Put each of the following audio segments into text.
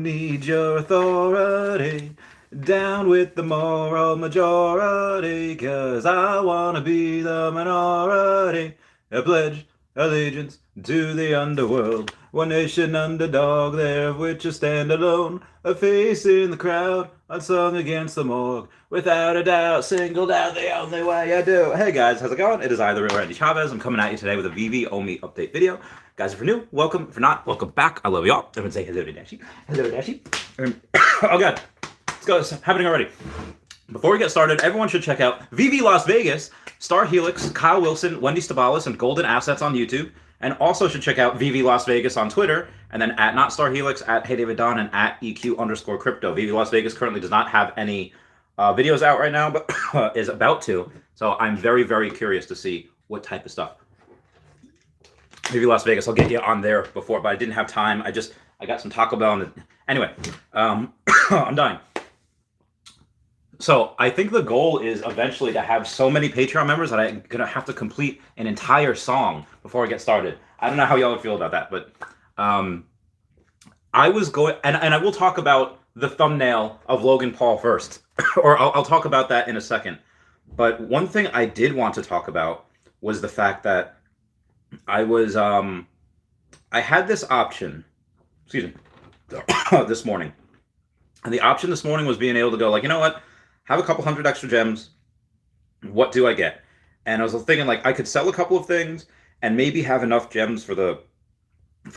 need your authority. Down with the moral majority, 'cause I wanna be the minority. I pledge allegiance to the underworld. One nation underdog, there of which I stand alone. A face in the crowd, unsung against the morgue. Without a doubt, singled out the only way I do. Hey guys, how's it going? It is I, the real Wendy Chavez. I'm coming at you today with a Veve Omi update video. Guys, if you're new, welcome. If you're not, welcome back. I love y'all. Everyone say hello to Dashi. Hello, Dashi. Oh god. Let's go. It's happening already. Before we get started, everyone should check out Veve Las Vegas, Star Helix, Kyle Willson, Wendy Stibalis, and Golden Assets on YouTube. And also should check out Veve Las Vegas on Twitter, and then at Not Star Helix, at Hey David Don, and at EQ_crypto. Veve Las Vegas currently does not have any videos out right now, but is about to. So I'm very, very curious to see what type of stuff. Veve Las Vegas, I'll get you on there before, but I didn't have time. I got some Taco Bell. Anyway, I'm dying. So I think the goal is eventually to have so many Patreon members that I'm gonna have to complete an entire song before I get started. I don't know how y'all would feel about that, but I was going, and I will talk about the thumbnail of Logan Paul first, or I'll talk about that in a second. But one thing I did want to talk about was the fact that I was I had this option, excuse me, this morning, and the option this morning was being able to go like, you know what? Have a couple hundred extra gems. What do I get? And I was thinking like I could sell a couple of things and maybe have enough gems for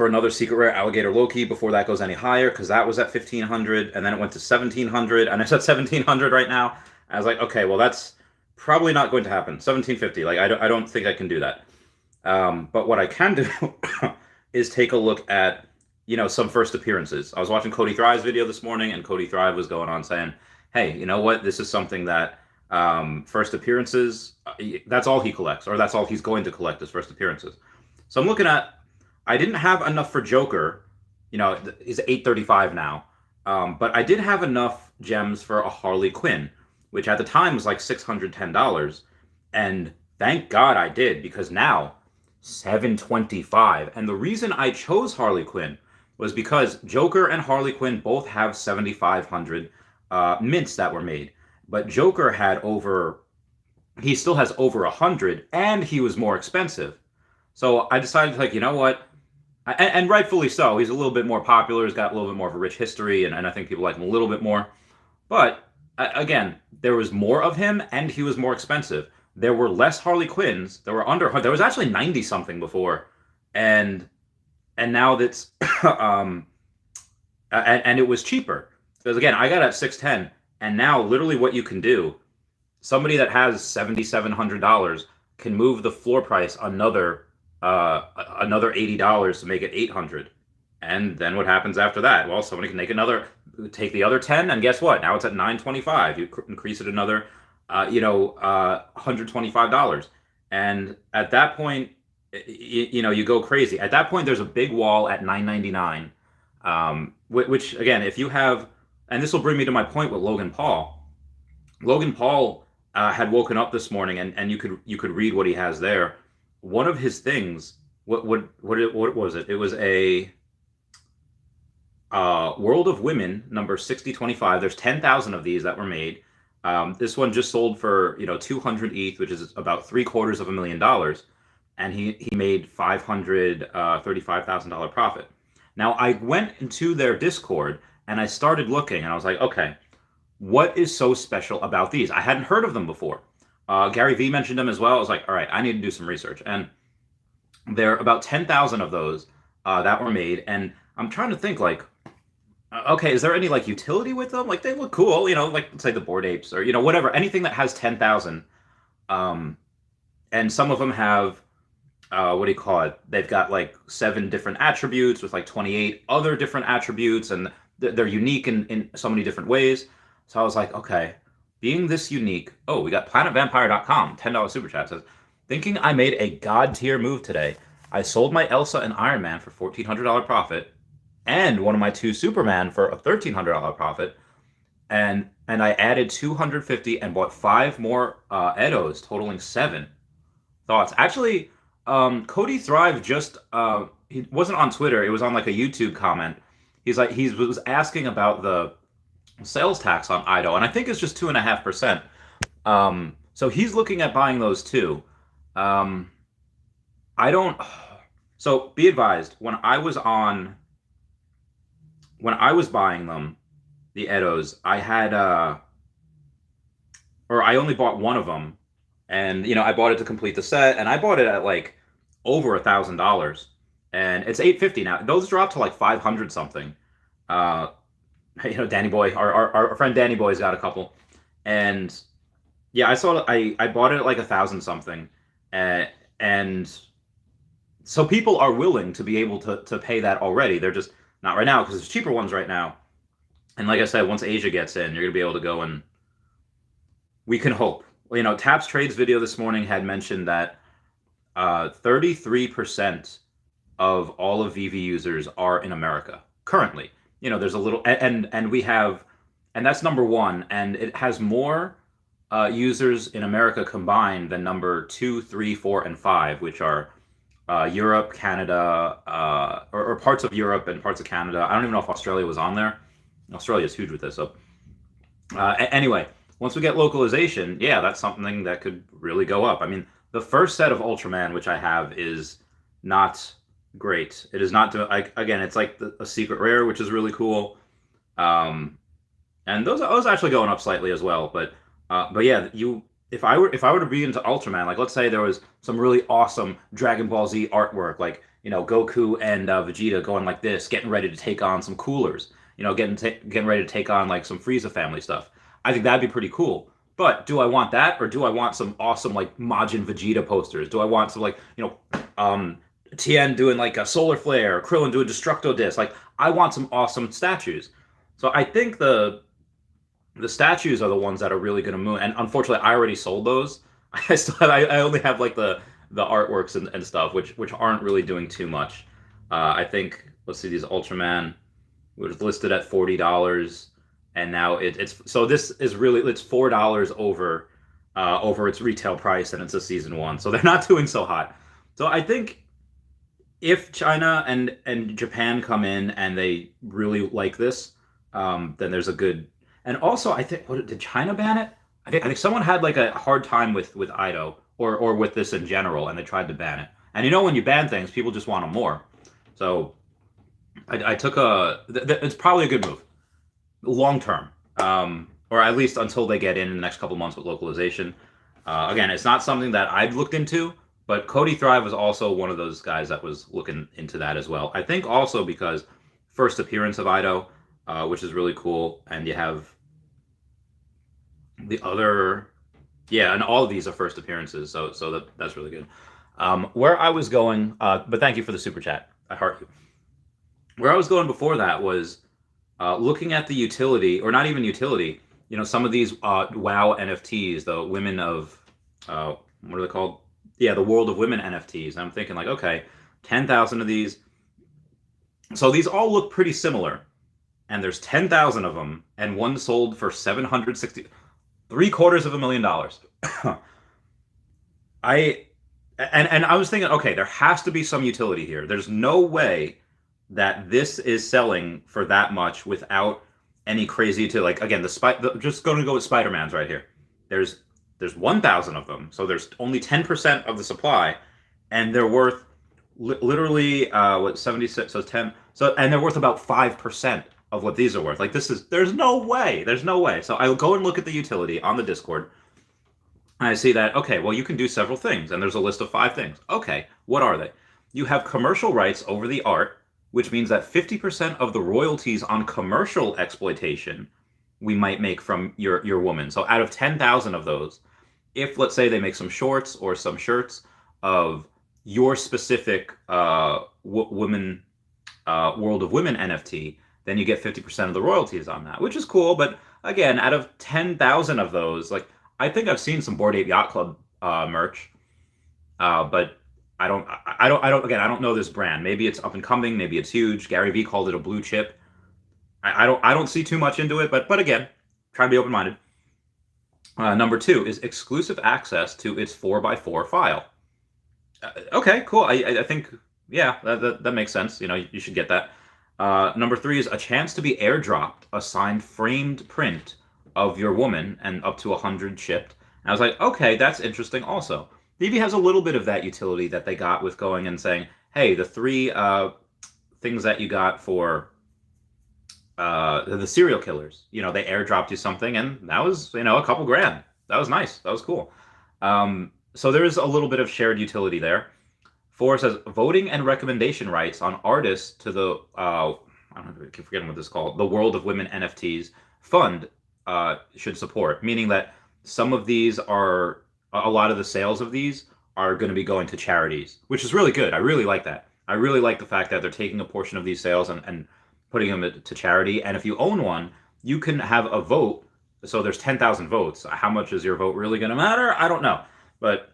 another secret rare alligator Loki before that goes any higher, because that was at 1,500 and then it went to 1,700 and it's at 1,700 right now. I was like, okay, well that's probably not going to happen. 1,750. Like I don't think I can do that. But what I can do is take a look at, you know, some first appearances. I was watching Cody Thrive's video this morning, and Cody Thrive was going on saying, hey, you know what? This is something that first appearances, that's all he collects, or that's all he's going to collect is first appearances. So I'm looking at, I didn't have enough for Joker. You know, he's 835 now. But I did have enough gems for a Harley Quinn, which at the time was like $610. And thank God I did, because now $725. And the reason I chose Harley Quinn was because Joker and Harley Quinn both have 7,500 mints that were made, but Joker had he still has over 100, and he was more expensive. So I decided, like, you know what, and rightfully so, he's a little bit more popular, he's got a little bit more of a rich history, and I think people like him a little bit more. But again, there was more of him, and he was more expensive. There were less Harley Quinns. There was actually 90 something before, and now that's and it was cheaper. Because again, I got at 610, and now literally what you can do, somebody that has $7,700 can move the floor price another $80 to make it 800. And then what happens after that? Well, somebody can take the other 10, and guess what? Now it's at 925. You increase it another, $125. And at that point, you go crazy. At that point, there's a big wall at 999. Which again, if you have, and this will bring me to my point with Logan Paul. Logan Paul had woken up this morning, and you could read what he has there. One of his things, what was it? It was a World of Women number 6025. There's 10,000 of these that were made. This one just sold for 200 ETH, which is about $750,000, and he made $535,000 profit. Now, I went into their Discord and I started looking, and I was like, okay, what is so special about these? I hadn't heard of them before. Gary Vee mentioned them as well. I was like, all right, I need to do some research. And there are about 10,000 of those that were made. And I'm trying to think, like, okay, is there any, like, utility with them? Like, they look cool, like, let's say the Bored Apes or, whatever, anything that has 10,000. And some of them have, what do you call it? They've got like 7 different attributes with like 28 other different attributes, and they're unique in so many different ways. So I was like, okay, being this unique. Oh, we got planetvampire.com, $10 super chat says, thinking I made a god tier move today. I sold my Elsa and Iron Man for $1,400 profit, and one of my 2 Superman for a $1,300 profit, and I added 250 and bought 5 more Edos, totaling 7. Thoughts? Actually, Cody Thrive just, he wasn't on Twitter, it was on like a YouTube comment. he was asking about the sales tax on Ido, and I think it's just 2.5%. So he's looking at buying those too. Um, I don't. So be advised, when I was buying them, the Edos, I had or I only bought one of them, and I bought it to complete the set, and I bought it at like over $1,000, and it's 850 now. Those dropped to like 500 something. Uh, Danny Boy, our friend Danny Boy's got a couple, and yeah, I bought it at like 1,000 something, and so people are willing to be able to pay that already. They're just not right now because there's cheaper ones right now. And like I said, once Asia gets in, you're gonna be able to go, and we can hope. Taps Trades video this morning had mentioned that 33% of all of Veve users are in America currently. There's a little, and we have, and that's number one, and it has more users in America combined than number 2, 3, 4, and 5, which are Europe, Canada, or parts of Europe and parts of Canada. I don't even know if Australia was on there. Australia is huge with this. So anyway, once we get localization, yeah, that's something that could really go up. I mean, the first set of Ultraman, which I have, is not great. It is not, again, it's like a secret rare, which is really cool. And those actually going up slightly as well. But yeah, if I were to be into Ultraman, like let's say there was some really awesome Dragon Ball Z artwork, like Goku and Vegeta going like this, getting ready to take on some coolers, getting ready to take on like some Frieza family stuff. I think that'd be pretty cool. But do I want that, or do I want some awesome like Majin Vegeta posters? Do I want some like Tien doing like a solar flare, Krillin doing Destructo Disc? Like I want some awesome statues. So I think the statues are the ones that are really going to move. And unfortunately, I already sold those. I only have like the artworks and stuff, which aren't really doing too much. I think, let's see, these Ultraman was listed at $40, and now it's so this is really, it's $4 over its retail price, and it's a season 1, so they're not doing so hot. So I think if China and Japan come in and they really like this, then there's a good. And also, I think, did China ban it? I think someone had like a hard time with Ido or with this in general, and they tried to ban it. And when you ban things, people just want them more. So I took it's probably a good move, long term, or at least until they get in the next couple months with localization. Again, it's not something that I've looked into, but Cody Thrive was also one of those guys that was looking into that as well. I think also because first appearance of Ido, which is really cool, and you have the other, yeah, and all of these are first appearances, so that's really good. Where I was going, but thank you for the super chat. I heart you. Where I was going before that was looking at the utility, or not even utility. Some of these WoW NFTs, the women of what are they called? Yeah, the World of Women NFTs. And I'm thinking like, okay, 10,000 of these. So these all look pretty similar, and there's 10,000 of them, and one sold for $760, $750,000. I was thinking, okay, there has to be some utility here. There's no way that this is selling for that much without any crazy utility. Like again, just going to go with Spider-Man's right here. There's 1,000 of them, so there's only 10% of the supply, and they're worth literally 76. So 10. So and they're worth about 5% of what these are worth. Like there's no way. So I'll go and look at the utility on the Discord. And I see that, okay, well, you can do several things, and there's a list of 5 things. Okay, what are they? You have commercial rights over the art, which means that 50% of the royalties on commercial exploitation we might make from your woman. So out of 10,000 of those, if let's say they make some shorts or some shirts of your specific women World of Women NFT, then you get 50% of the royalties on that, which is cool. But again, out of 10,000 of those, like I think I've seen some Bored Ape Yacht Club merch, but I don't. Again, I don't know this brand. Maybe it's up and coming. Maybe it's huge. Gary Vee called it a blue chip. I don't see too much into it, but again, try to be open minded. Number 2 is exclusive access to its 4x4 file. Okay, cool. I think, yeah, that makes sense. You should get that. Number 3 is a chance to be airdropped a signed framed print of your woman and up to 100 shipped. And I was like, okay, that's interesting also. Veve has a little bit of that utility that they got with going and saying, hey, the 3 things that you got for the serial killers, they airdropped you something, and that was, a couple grand. That was nice. That was cool. So there is a little bit of shared utility there. 4 says voting and recommendation rights on artists to the I keep forgetting what this is called, the World of Women NFTs fund should support, meaning that some of these are, a lot of the sales of these are going to be going to charities, which is really good. I really like that. I really like the fact that they're taking a portion of these sales and putting them to charity. And if you own one, you can have a vote. So there's 10,000 votes. How much is your vote really going to matter? I don't know. But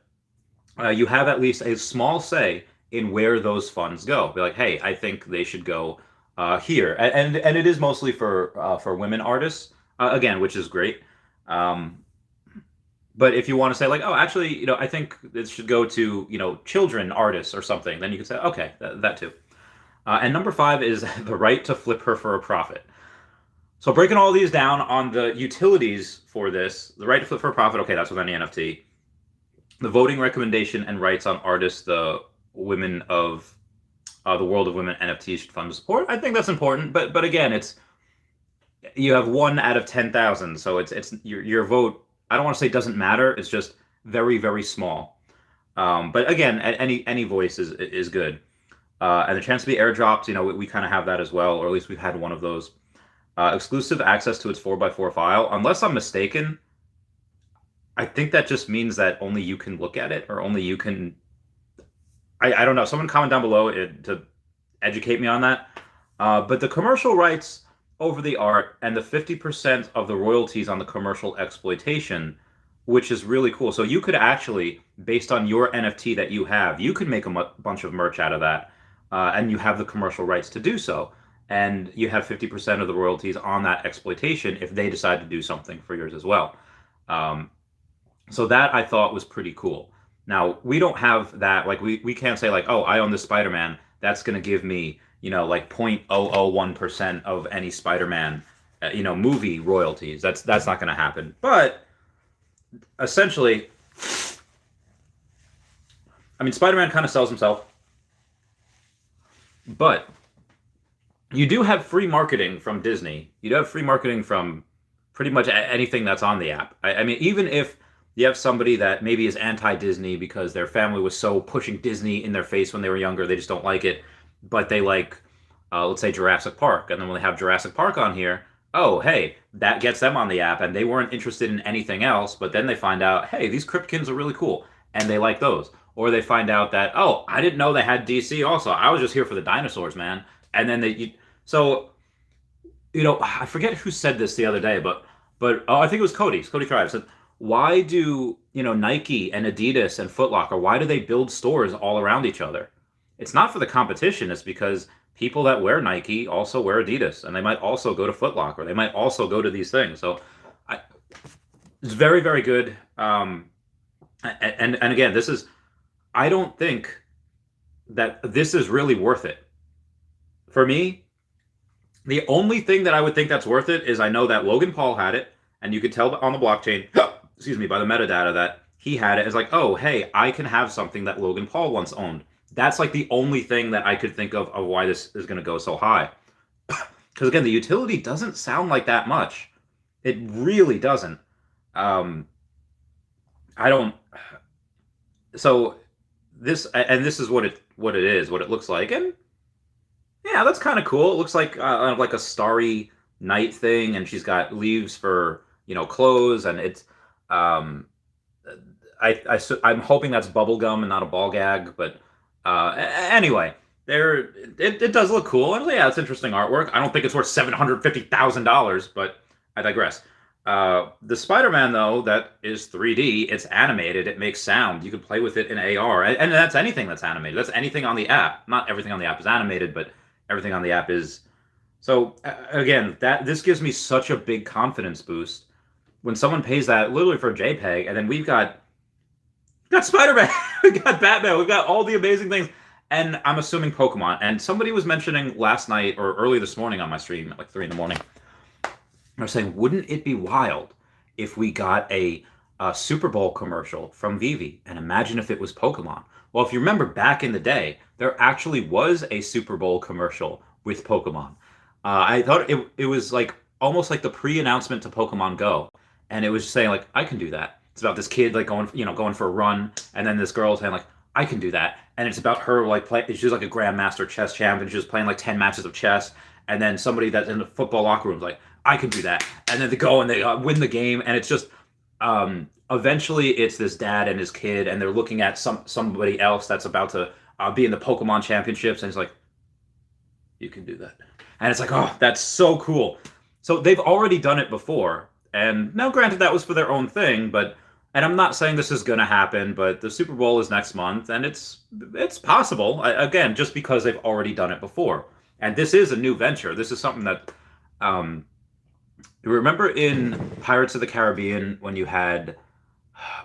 you have at least a small say in where those funds go. Be like, hey, I think they should go here, and it is mostly for women artists, again, which is great. But if you want to say like, oh, actually, I think it should go to children artists or something, then you can say, okay, that too. And number 5 is the right to flip her for a profit. So breaking all these down on the utilities for this, the right to flip for a profit, okay, that's with any NFT. The voting recommendation and rights on artists, the women of the World of Women NFTs should fund support. I think that's important, but again, you have 1 out of 10,000, so it's your vote. I don't want to say doesn't matter. It's just very, very small. But again, any voice is good. And the chance to be airdropped, we kind of have that as well, or at least we've had one of those. Exclusive access to its 4x4 file, unless I'm mistaken. I think that just means that only you can look at it, or only you can. I don't know. Someone comment down below to educate me on that. But the commercial rights over the art and the 50% of the royalties on the commercial exploitation, which is really cool. So you could actually, based on your NFT that you have, you could make a bunch of merch out of that, and you have the commercial rights to do so. And you have 50% of the royalties on that exploitation if they decide to do something for yours as well. So that I thought was pretty cool. Now, we don't have that. Like, we can't say, like, oh, I own this Spider-Man. That's going to give me, like 0.001% of any Spider-Man, movie royalties. That's not going to happen. But essentially, I mean, Spider-Man kind of sells himself. But you do have free marketing from Disney. You do have free marketing from pretty much anything that's on the app. I mean, even if you have somebody that maybe is anti-Disney because their family was so pushing Disney in their face when they were younger, they just don't like it, but they like, let's say, Jurassic Park. And then when they have Jurassic Park on here, oh, hey, that gets them on the app, and they weren't interested in anything else, but then they find out, hey, these Cryptkins are really cool, and they like those. Or they find out that, oh, I didn't know they had DC also. I was just here for the dinosaurs, man. And then I forget who said this the other day, but I think it was Cody Thrive said, why do Nike and Adidas and Foot Locker, why do they build stores all around each other? It's not for the competition. It's because people that wear Nike also wear Adidas, and they might also go to Foot Locker. They might also go to these things. So it's very, very good. And again, I don't think that this is really worth it. For me, the only thing that I would think that's worth it is I know that Logan Paul had it, and you could tell on the blockchain, excuse me, by the metadata that he had it. It's like, oh, hey, I can have something that Logan Paul once owned. That's like the only thing that I could think of why this is going to go so high. Because again, the utility doesn't sound like that much. It really doesn't. I don't. So this is what it is, what it looks like, and yeah, that's kind of cool. It looks like a starry night thing, and she's got leaves for clothes, and it's I'm hoping that's bubble gum and not a ball gag, but anyway, it does look cool, and yeah, it's interesting artwork. I don't think it's worth $750,000, but I digress. The Spider-Man, though, that is 3D, it's animated, it makes sound, you can play with it in AR, and that's anything that's animated. That's anything on the app. Not everything on the app is animated, but everything on the app is. So again, this gives me such a big confidence boost when someone pays that literally for a JPEG, and then we've got Spider-Man, we got Batman, we've got all the amazing things, And I'm assuming Pokemon. And somebody was mentioning last night or early this morning on my stream at like 3 in the morning. I was saying, wouldn't it be wild if we got a Super Bowl commercial from Veve? And imagine if it was Pokemon. Well, if you remember back in the day, there actually was a Super Bowl commercial with Pokemon. I thought it was like almost like the pre-announcement to Pokemon Go, and it was saying like, I can do that. It's about this kid like going for a run, and then this girl saying like, I can do that, and it's about her like play. She's like a grandmaster chess champ, and she was playing like 10 matches of chess, and then somebody that's in the football locker room is like, I can do that, and then they go and they win the game, and it's just eventually it's this dad and his kid, and they're looking at somebody else that's about to be in the Pokemon championships, and he's like, you can do that, and it's like, oh, that's so cool. So they've already done it before, and now granted that was for their own thing, and I'm not saying this is going to happen, but the Super Bowl is next month, and it's possible, again, just because they've already done it before. And this is a new venture. This is something that, remember in Pirates of the Caribbean when you had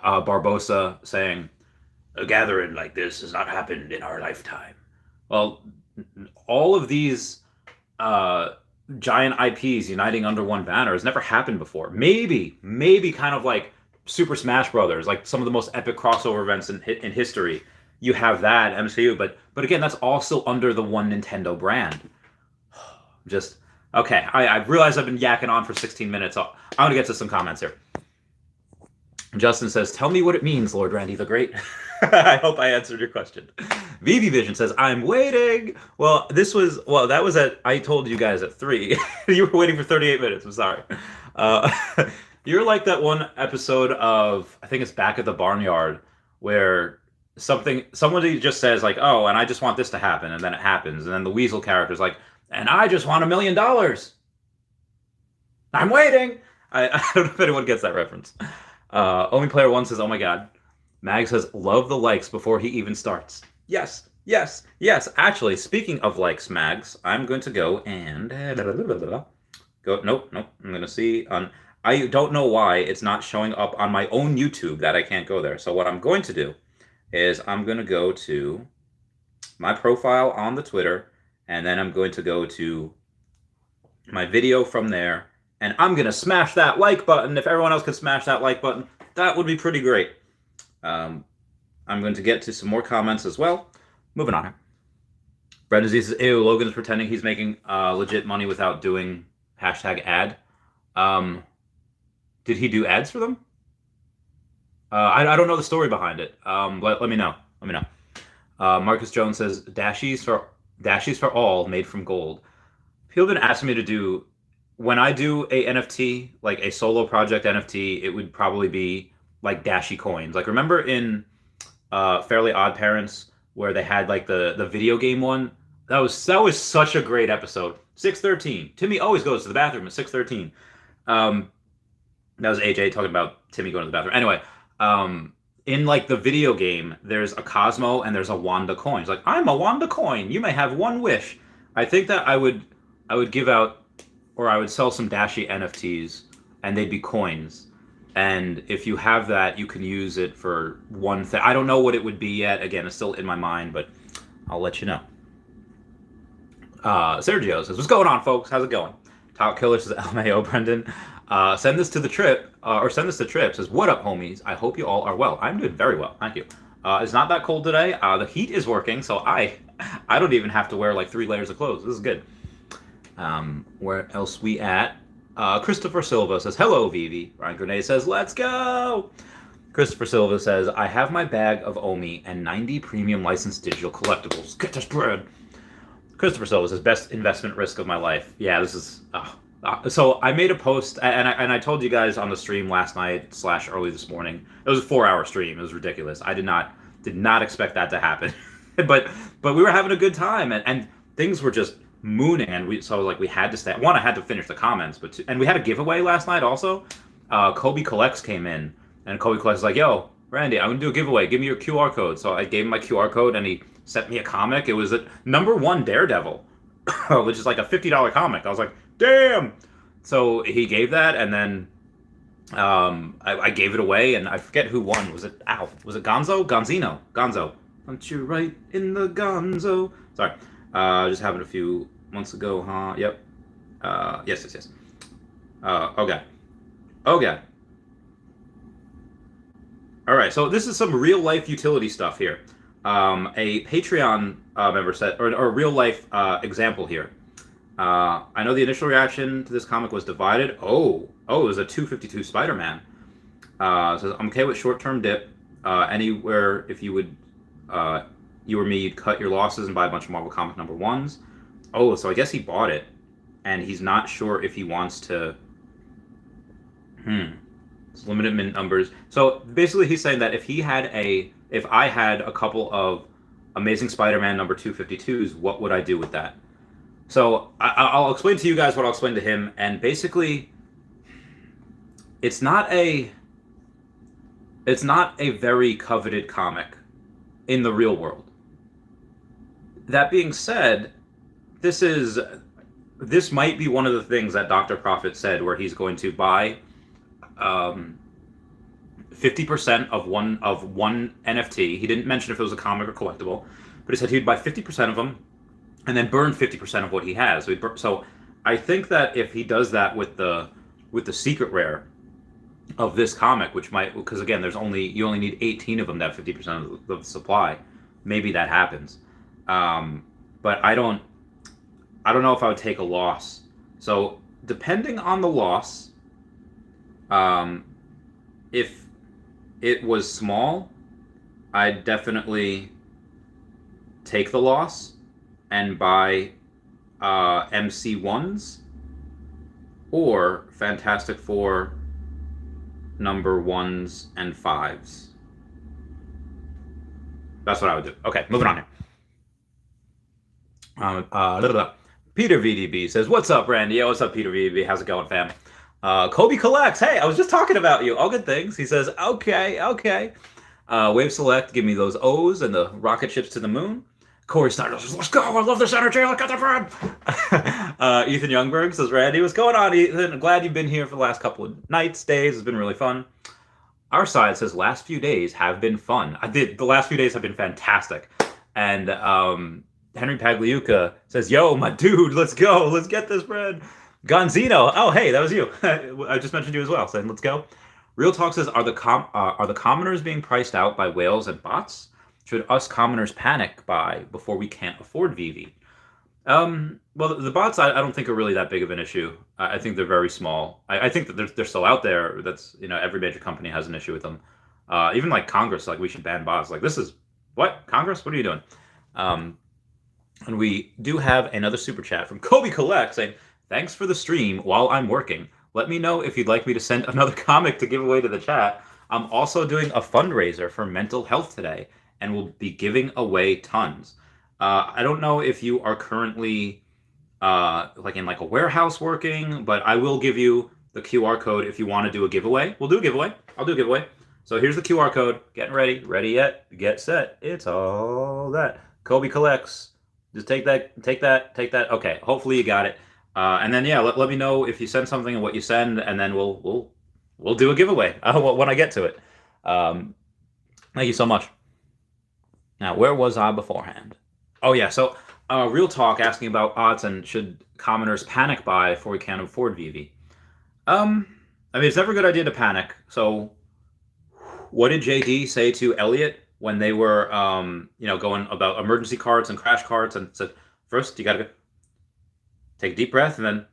Barbossa saying, a gathering like this has not happened in our lifetime. Well, all of these giant IPs uniting under one banner has never happened before. Maybe kind of like Super Smash Brothers, like some of the most epic crossover events in history. You have that MCU, but again, that's all still under the one Nintendo brand. Just okay. I realize I've been yakking on for 16 minutes. I'm gonna get to some comments here. Justin says, "Tell me what it means, Lord Randy the Great." I hope I answered your question. VV Vision says, "I'm waiting." Well, that was I told you guys at 3. You were waiting for 38 minutes. I'm sorry. You're like that one episode of, I think it's Back at the Barnyard, where somebody just says like, oh, and I just want this to happen, and then it happens, and then the Weasel character's like, and I just want $1 million. I'm waiting. I don't know if anyone gets that reference. Only Player One says, oh my god. Mag says, love the likes before he even starts. Yes. Actually, speaking of likes, Mags, I'm going to go and go. Nope. I'm going to see on. I don't know why it's not showing up on my own YouTube that I can't go there. So what I'm going to do is I'm going to go to my profile on the Twitter, and then I'm going to go to my video from there, and I'm going to smash that like button. If everyone else could smash that like button, that would be pretty great. I'm going to get to some more comments as well. Moving on here. Brad Disease says, ew, Logan is pretending he's making legit money without doing #ad. Did he do ads for them? I don't know the story behind it. Let me know. Marcus Jones says, Dashies for all made from gold. People have been asking me to do, when I do a NFT, like a solo project NFT, it would probably be like Dashi coins. Like, remember in Fairly Odd Parents where they had like the video game one? That was such a great episode. 613. Timmy always goes to the bathroom at 613. That was AJ talking about Timmy going to the bathroom. Anyway, in like the video game, there's a Cosmo and there's a Wanda coin. It's like, I'm a Wanda coin. You may have one wish. I think that I would give out, or I would sell some Dashi NFTs, and they'd be coins. And if you have that, you can use it for one thing. I don't know what it would be yet. Again, it's still in my mind, but I'll let you know. Sergio says, what's going on, folks? How's it going? Top Killer says, LMAO, Brendan. Send this to Trip. Says, what up, homies? I hope you all are well. I'm doing very well. Thank you. It's not that cold today. The heat is working, so I don't even have to wear like 3 layers of clothes. This is good. Where else we at? Christopher Silva says, hello, Veve. Ryan Grenade says, let's go. Christopher Silva says, I have my bag of Omi and 90 premium licensed digital collectibles. Get this bread. Christopher Silva says, best investment risk of my life. Yeah, this is... so I made a post, and I told you guys on the stream last night / early this morning. It was a 4-hour stream. It was ridiculous. I did not expect that to happen. but we were having a good time, and things were just mooning, and we had to stay. One, I had to finish the comments, but and we had a giveaway last night also. Kobe Collects came in, and Kobe Collects was like, yo, Randy, I'm gonna do a giveaway. Give me your QR code. So I gave him my QR code, and he sent me a comic. It was a #1 Daredevil, which is like a $50 comic. I was like, damn. So he gave that, and then I gave it away, and I forget who won. Was it Gonzo? Gonzino. Aren't you right in the gonzo? Sorry. Just happened a few months ago, huh? Yep. Yes. Okay. Okay. All right. So this is some real life utility stuff here. A Patreon member said, or a real life example here. I know the initial reaction to this comic was divided. It was a 252 Spider-Man. Says I'm okay with short-term dip. Anywhere if you would, you or me, you'd cut your losses and buy a bunch of Marvel comic number ones. Oh, so I guess he bought it, and he's not sure if he wants to. It's limited mint numbers. So basically, he's saying that if I had a couple of Amazing Spider-Man number 252s, what would I do with that? So I'll explain to you guys what I'll explain to him, and basically, it's not a very coveted comic in the real world. That being said, this might be one of the things that Dr. Prophet said, where he's going to buy 50% of one NFT. He didn't mention if it was a comic or collectible, but he said he'd buy 50% of them and then burn 50% of what he has. So I think that if he does that with the secret rare of this comic, which might, because again, you only need 18 of them to have 50% of the supply. Maybe that happens, but I don't know if I would take a loss. So depending on the loss, if it was small, I'd definitely take the loss and buy MC1s or Fantastic Four number 1s and 5s. That's what I would do. Okay, moving on here. Peter VDB says, "What's up, Randy? Yo, what's up, Peter VDB? How's it going, fam?" Kobe Collects. Hey, I was just talking about you. All good things. He says, okay. Wave Select, give me those O's and the rocket ships to the moon. Corey Snyder says, "Let's go. I love this energy. Look at the friend." Ethan Youngberg says, "Randy, what's going on, Ethan? I'm glad you've been here for the last couple of nights, days. It's been really fun." Our side says, "Last few days have been fun." The last few days have been fantastic. And Henry Pagliuca says, "Yo, my dude, let's go. Let's get this bread." Gonzino, oh hey, that was you. I just mentioned you as well, saying let's go. Real Talk says, are the commoners being priced out by whales and bots? Should us commoners panic buy before we can't afford Veve? Well, the bots I don't think are really that big of an issue. I think they're very small. I think that they're still out there. That's, every major company has an issue with them. Even like Congress, like we should ban bots. Like this is what Congress? What are you doing? And we do have another super chat from Kobe Collect saying, "Thanks for the stream while I'm working. Let me know if you'd like me to send another comic to give away to the chat. I'm also doing a fundraiser for mental health today and will be giving away tons." I don't know if you are currently like in like a warehouse working, but I will give you the QR code if you want to do a giveaway. We'll do a giveaway. I'll do a giveaway. So here's the QR code. Getting ready. Ready yet? Get set. It's all that. Kobe Collects. Just take that. Okay. Hopefully you got it. And then let me know if you send something and what you send, and then we'll do a giveaway when I get to it. Thank you so much. Now, where was I beforehand? Oh yeah, so Real Talk asking about odds and should commoners panic buy before we can't afford Veve. I mean, it's never a good idea to panic. So, what did JD say to Elliot when they were going about emergency carts and crash carts, and said, first you gotta take a deep breath and then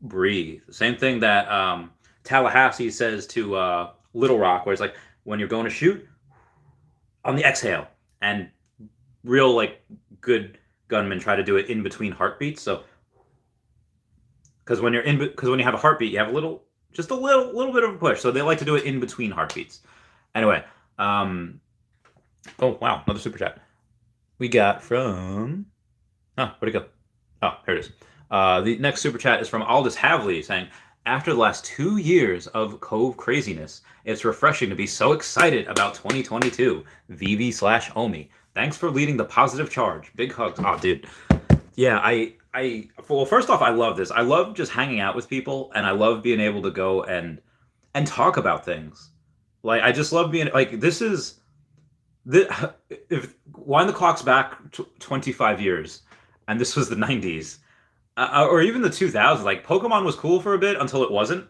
breathe. The same thing that Tallahassee says to Little Rock, where it's like, when you're going to shoot, on the exhale. And real like good gunmen try to do it in between heartbeats. So because when you have a heartbeat, you have just a little bit of a push. So they like to do it in between heartbeats. Anyway, oh wow, another super chat we got from where'd it go? Oh, here it is. The next super chat is from Aldous Havley saying, "After the last 2 years of Cove craziness, it's refreshing to be so excited about 2022. Veve/Omi. Thanks for leading the positive charge. Big hugs." Oh, dude. Yeah, well, first off, I love this. I love just hanging out with people, and I love being able to go and talk about things. Like, I just love being, like, this is, If wind the clocks back 25 years, and this was the 90s, or even the 2000s, like Pokemon was cool for a bit until it wasn't.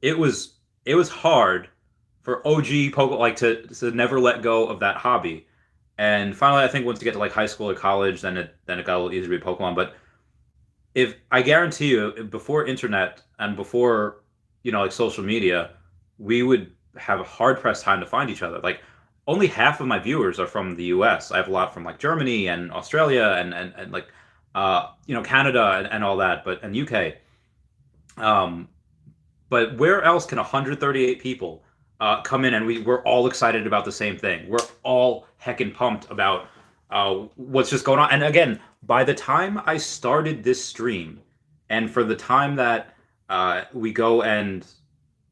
It was hard for OG Pokemon like to never let go of that hobby. And finally, I think once you get to like high school or college, then it got a little easier to be Pokemon. But if I guarantee you, before internet and before like social media, we would have a hard pressed time to find each other. Like only half of my viewers are from the U.S. I have a lot from like Germany and Australia and like Canada and all that, but and UK. Um, but where else can 138 people come in and we're all excited about the same thing? We're all heckin' pumped about what's just going on. And again, by the time I started this stream, and for the time that we go and,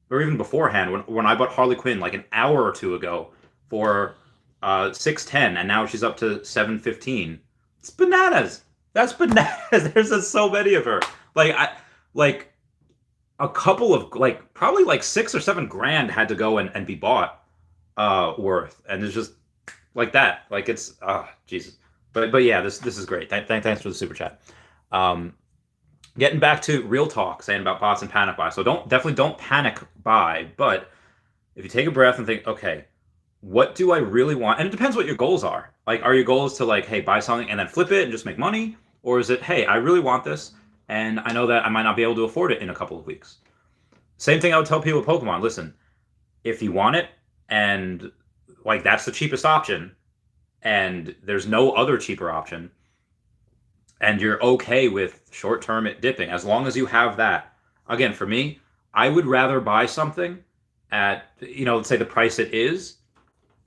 or even beforehand, when I bought Harley Quinn like an hour or two ago for 610, and now she's up to 715. It's bananas. That's bananas. There's just so many of her. Like like a couple of like probably like 6 or 7 grand had to go and be bought worth, and it's just like that. Like it's Jesus. But yeah, this is great. Thanks for the super chat. Um, Getting back to real talk, saying about bots and panic buy. So definitely don't panic buy. But if you take a breath and think, okay, what do I really want? And it depends what your goals are. Like, are your goals to like, hey, buy something and then flip it and just make money, or is it, hey, I really want this, and I know that I might not be able to afford it in a couple of weeks. Same thing I would tell people with Pokemon. Listen, if you want it and like that's the cheapest option, and there's no other cheaper option, and you're okay with short term it dipping, as long as you have that. Again, for me, I would rather buy something at let's say the price it is,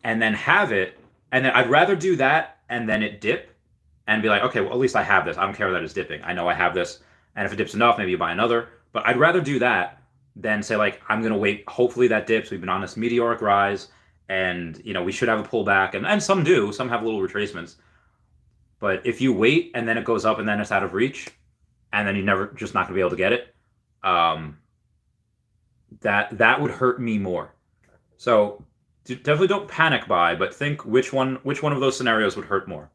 and then have it, and then I'd rather do that and then it dip, and be like, okay, well at least I have this. I don't care that it's dipping. I know I have this, and if it dips enough, maybe you buy another. But I'd rather do that than say like I'm gonna wait. Hopefully that dips. We've been on this meteoric rise, and we should have a pullback, and some do. Some have little retracements. But if you wait and then it goes up and then it's out of reach, and then you're never just not gonna be able to get it, that would hurt me more. So definitely don't panic buy, but think which one of those scenarios would hurt more.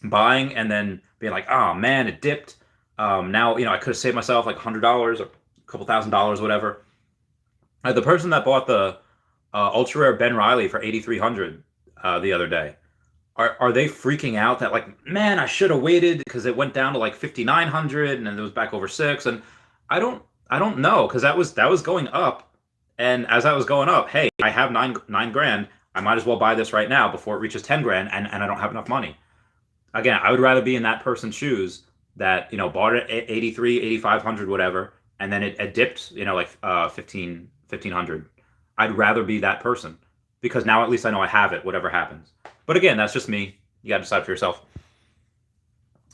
Buying and then being like, oh man, it dipped. Now I could have saved myself like $100 or a couple $1,000s, whatever. The person that bought the ultra rare Ben Riley for 8,300 the other day, are they freaking out that like, man, I should have waited because it went down to like 5,900 and then it was back over 6? And I don't know, because that was going up, and as that was going up, hey, I have nine grand. I might as well buy this right now before it reaches 10 grand, and I don't have enough money. Again, I would rather be in that person's shoes that bought it at 83, 8,500, whatever, and then it dipped like 1,500. I'd rather be that person, because now at least I know I have it, whatever happens. But again, that's just me. You got to decide for yourself.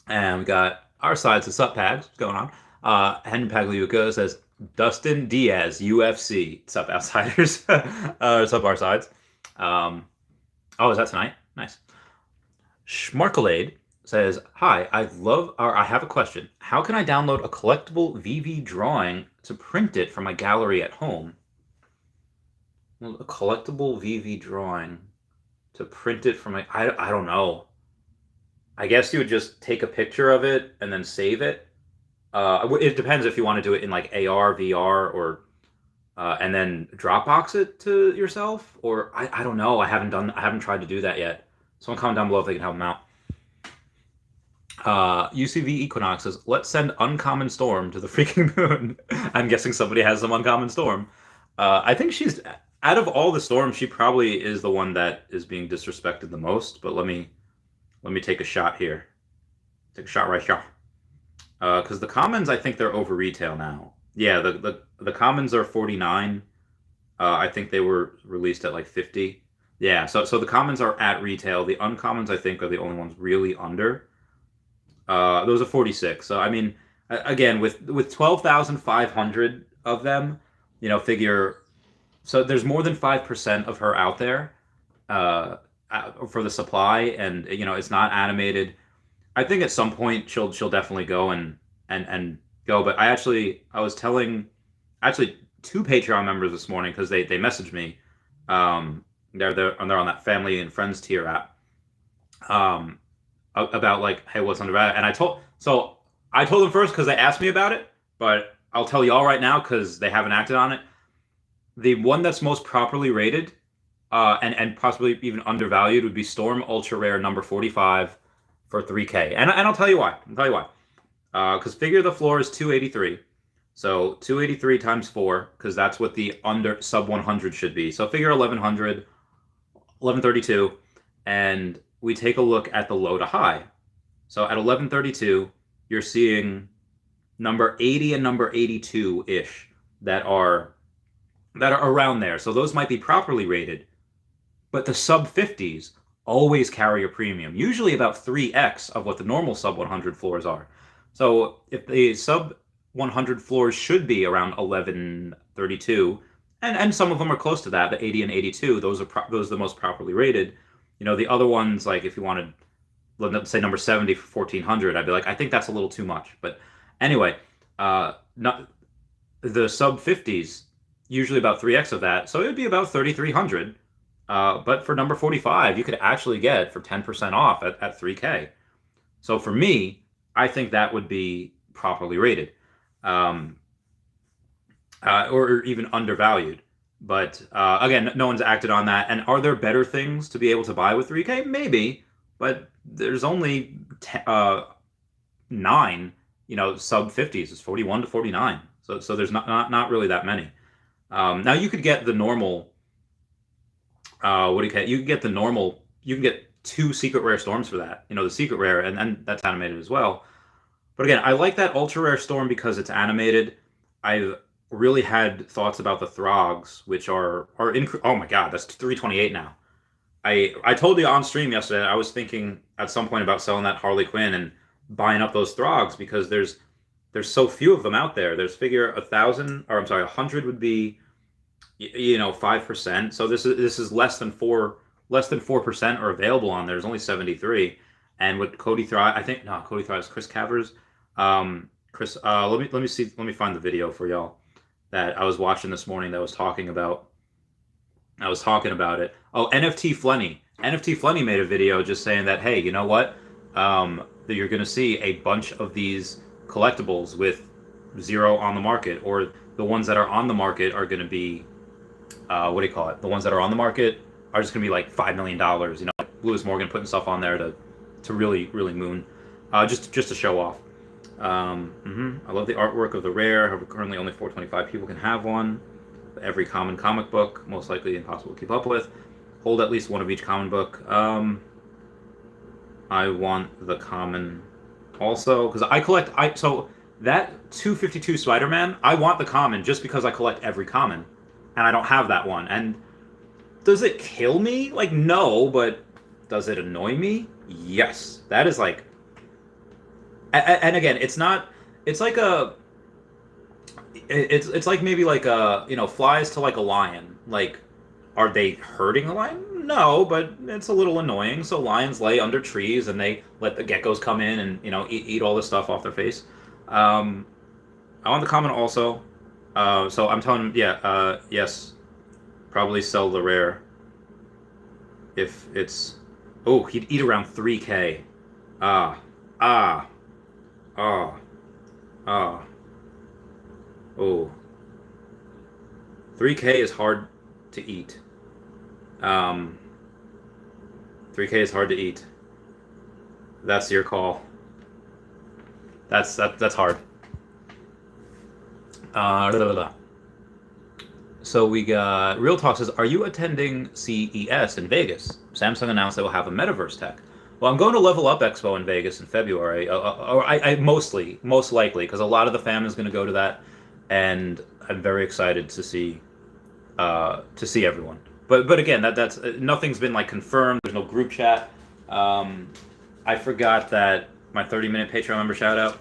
And we got our sides of Sup Pags. What's going on? Henry Pagliuca says, Dustin Diaz, UFC. Sup, Outsiders. Sup, our sides. Is that tonight? Nice. Schmarkalade says, hi, I have a question. How can I download a collectible Veve drawing to print it for my gallery at home? Well, a collectible Veve drawing to print it for my... I don't know. I guess you would just take a picture of it and then save it. It depends if you want to do it in like AR, VR, or and then Dropbox it to yourself, or I don't know. I haven't tried to do that yet. Someone comment down below if they can help them out. UCV Equinox says, let's send Uncommon Storm to the freaking moon. I'm guessing somebody has some Uncommon Storm. I think she's, out of all the storms, she probably is the one that is being disrespected the most. But let me take a shot here. Take a shot right here. Because the commons, I think they're over retail now. Yeah, the commons are 49. I think they were released at like 50. Yeah, so the commons are at retail. The uncommons, I think, are the only ones really under. Those are 46. So I mean, again, with 12,500 of them, figure. So there's more than 5% of her out there for the supply, and it's not animated. I think at some point she'll definitely go and go. But I was telling two Patreon members this morning, because they messaged me they're on that family and friends tier app. Um, about like, hey, what's undervalued? And I told them first because they asked me about it, but I'll tell y'all right now because they haven't acted on it. The one that's most properly rated, and possibly even undervalued, would be Storm Ultra Rare number 45 for 3K. And I'll tell you why. I'll tell you why. Because figure the floor is 283. So 283 times 4, because that's what the under sub 100 should be. So figure 1100, 1132, and we take a look at the low to high. So at 1132, you're seeing number 80 and number 82-ish that are around there. So those might be properly rated, but the sub 50s always carry a premium, usually about 3x of what the normal sub 100 floors are. So if the sub 100 floors should be around 1132, and some of them are close to that, the 80 and 82, those are the most properly rated. You know, the other ones, like if you wanted, let's say number 70 for 1400, I'd be like, I think that's a little too much. But anyway, not the sub 50s, usually about 3x of that, so it would be about 3300. But for number 45, you could actually get for 10% off at 3K. So for me, I think that would be properly rated, or even undervalued. But again, no one's acted on that. And are there better things to be able to buy with 3K? Maybe, but there's only 9, sub 50s. It's 41 to 49. So there's not really that many. Now you could get the normal. What do you get? You can get the normal. You can get 2 secret rare storms for that. The secret rare, and that's animated as well. But again, I like that ultra rare storm because it's animated. I've really had thoughts about the Throgs, which are oh my god, that's 328 now. I told you on stream yesterday I was thinking at some point about selling that Harley Quinn and buying up those Throgs because there's so few of them out there. There's figure 1,000, or I'm sorry, 100 would be 5%. So this is less than 4% are available on there. There's only 73. And with Cody Thrive, I think no, Cody Thrive's Chris Cavers. Let me find the video for y'all that I was watching this morning that was talking about it. Oh, NFT Flenny made a video just saying that, hey, you know what? That you're going to see a bunch of these collectibles with 0 on the market, or the ones that are on the market are going to be, what do you call it? The ones that are on the market are just going to be like $5 million. Like Lewis Morgan putting stuff on there to really, really moon, just to show off. I love the artwork of the rare. However, currently only 425 people can have one. Every common comic book, most likely impossible to keep up with. Hold at least one of each common book. I want the common also because so that 252 Spider-Man, I want the common just because I collect every common, and I don't have that one. And does it kill me? Like, no, but does it annoy me? Yes. That is like, and again, it's not. It's like it's like maybe like flies to like a lion. Like, are they hurting a lion? No, but it's a little annoying. So lions lay under trees and they let the geckos come in and eat all the stuff off their face. I want the common also. So I'm telling him, yes, probably sell the rare. If it's, he'd eat around 3K. Oh. 3K is hard to eat. 3K is hard to eat. That's your call. That's hard. So we got Real Talk says, are you attending CES in Vegas? Samsung announced they will have a metaverse tech. Well, I'm going to Level Up Expo in Vegas in February. I most likely, because a lot of the fam is going to go to that, and I'm very excited to see everyone. But again, that's nothing's been like confirmed. There's no group chat. I forgot that my 30-minute Patreon member shout out.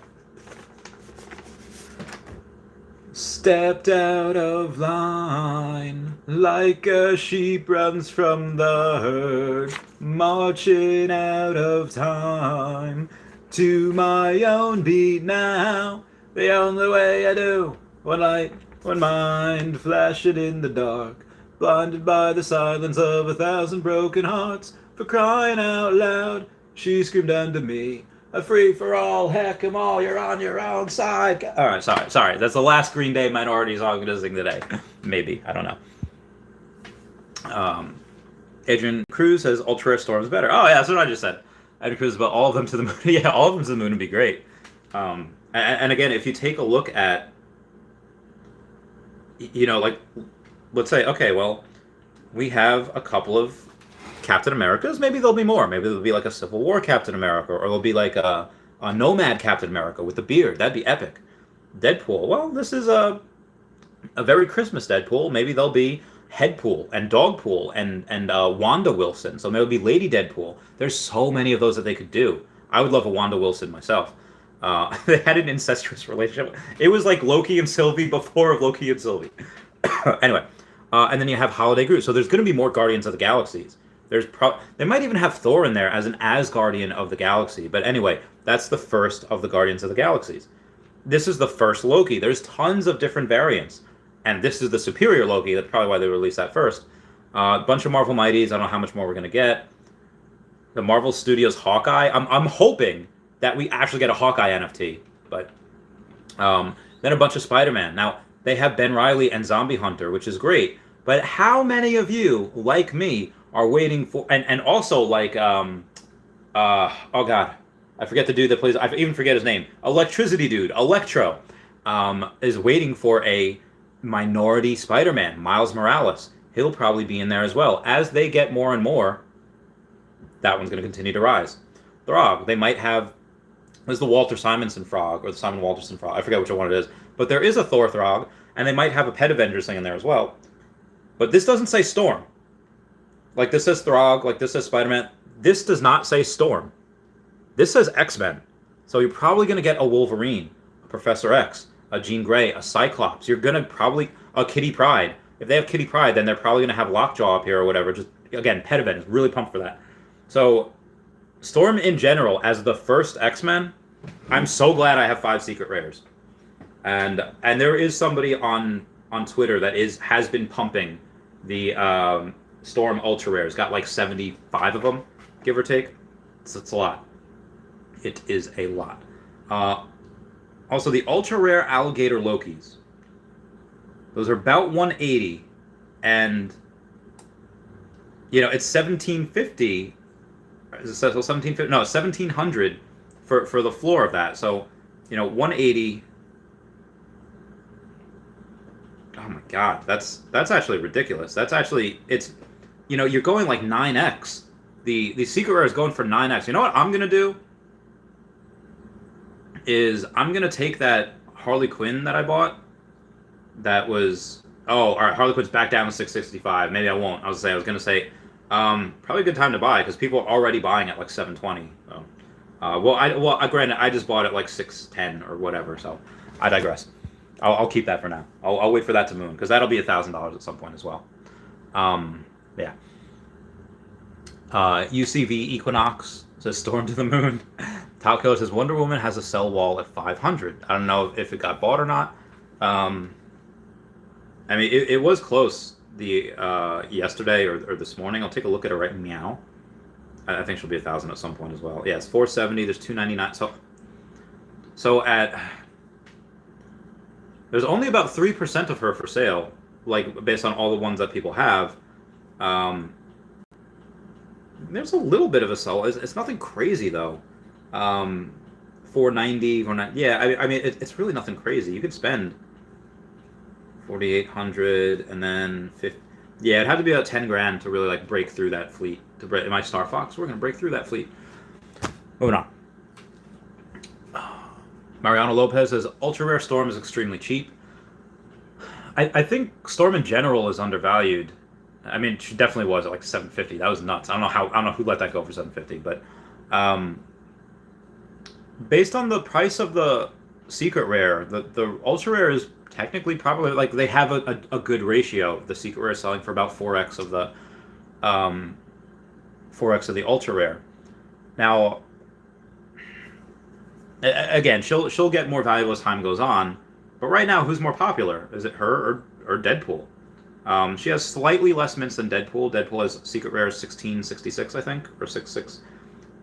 Stepped out of line like a sheep runs from the herd, marching out of time to my own beat now. The only way I do, one light, one mind, flashing in the dark. blinded by the silence of 1,000 broken hearts. For crying out loud, she screamed unto me, a free for all, heck 'em all, you're on your own side. All right, sorry. That's the last Green Day minority song I'm gonna sing today. Maybe, I don't know. Adrian Cruz says Ultra Rare Storm is better. Oh yeah, that's what I just said. Adrian Cruz, but all of them to the moon. Yeah, all of them to the moon would be great. And again, if you take a look at, like, let's say, okay, well, we have a couple of Captain Americas. Maybe there'll be more. Maybe there'll be like a Civil War Captain America, or there'll be like a Nomad Captain America with the beard. That'd be epic. Deadpool. Well, this is a very Christmas Deadpool. Maybe there'll be Headpool and Dogpool and Wanda Wilson. So maybe it'll be Lady Deadpool. There's so many of those that they could do. I would love a Wanda Wilson myself. They had an incestuous relationship. It was like Loki and Sylvie before Loki and Sylvie. Anyway, and then you have Holiday Groot. So there's going to be more Guardians of the Galaxies. They might even have Thor in there as an Asgardian of the Galaxy. But anyway, that's the first of the Guardians of the Galaxies. This is the first Loki. There's tons of different variants. And this is the superior Loki. That's probably why they released that first. A bunch of Marvel Mighties. I don't know how much more we're going to get. The Marvel Studios Hawkeye. I'm hoping that we actually get a Hawkeye NFT. But then a bunch of Spider-Man. Now, they have Ben Reilly and Zombie Hunter, which is great. But how many of you, like me, are waiting for... And also like... oh, God. I forget the dude that plays... I even forget his name. Electricity Dude. Electro. Is waiting for a minority Spider-Man. Miles Morales. He'll probably be in there as well. As they get more and more, that one's going to continue to rise. Throg. They might have... There's the Walter Simonson Frog, or the Simon Walterson Frog. I forget which one it is. But there is a Thor Throg, and they might have a Pet Avengers thing in there as well. But this doesn't say Storm. Like, this says Throg, like this says Spider-Man. This does not say Storm. This says X-Men. So you're probably going to get a Wolverine, a Professor X, a Jean Grey, a Cyclops. You're going to probably... a Kitty Pryde. If they have Kitty Pryde, then they're probably going to have Lockjaw up here or whatever. Just, again, Pet Avengers. Really pumped for that. So... Storm in general, as the first X-Men, I'm so glad I have 5 secret rares. And there is somebody on Twitter that has been pumping the Storm Ultra Rares. Got like 75 of them, give or take. It's a lot. It is a lot. Also, the Ultra Rare Alligator Lokis. Those are about 180. And, it's 1750... So 1750, no, 1700 for the floor of that. So, 180. Oh my God, that's actually ridiculous. That's actually you're going like 9x. The secret rare is going for 9x. You know what I'm gonna do? Is I'm gonna take that Harley Quinn that I bought. That was all right. Harley Quinn's back down to 665. Maybe I won't. I was gonna say. Probably a good time to buy because people are already buying at like 720. So, granted, I just bought it like 610 or whatever. So, I digress. I'll keep that for now. I'll wait for that to moon because that'll be $1,000 at some point as well. Yeah. UCV Equinox says Storm to the Moon. Talco says Wonder Woman has a sell wall at 500. I don't know if it got bought or not. I mean, it was close. Yesterday or this morning. I'll take a look at her right meow. I think she'll be 1,000 at some point as well. Yeah, it's 470. There's 299. So there's only about 3% of her for sale, like based on all the ones that people have. There's a little bit of a sell. It's nothing crazy though. 490, 490. Yeah, I mean it's really nothing crazy. You could spend 4,800 and then 50. Yeah, it'd have to be about 10 grand to really like break through that fleet. Am I Star Fox? We're gonna break through that fleet. Moving on. Mariano Lopez says Ultra Rare Storm is extremely cheap. I think Storm in general is undervalued. I mean, she definitely was at like 750. That was nuts. I don't know who let that go for 750, but based on the price of the secret rare, the Ultra Rare is technically probably like they have a good ratio. The secret rare is selling for about 4x of the 4x of the Ultra Rare. Now, again, she'll get more valuable as time goes on. But right now, who's more popular? Is it her or Deadpool? She has slightly less mints than Deadpool. Deadpool has secret rare 1666, I think, or 66.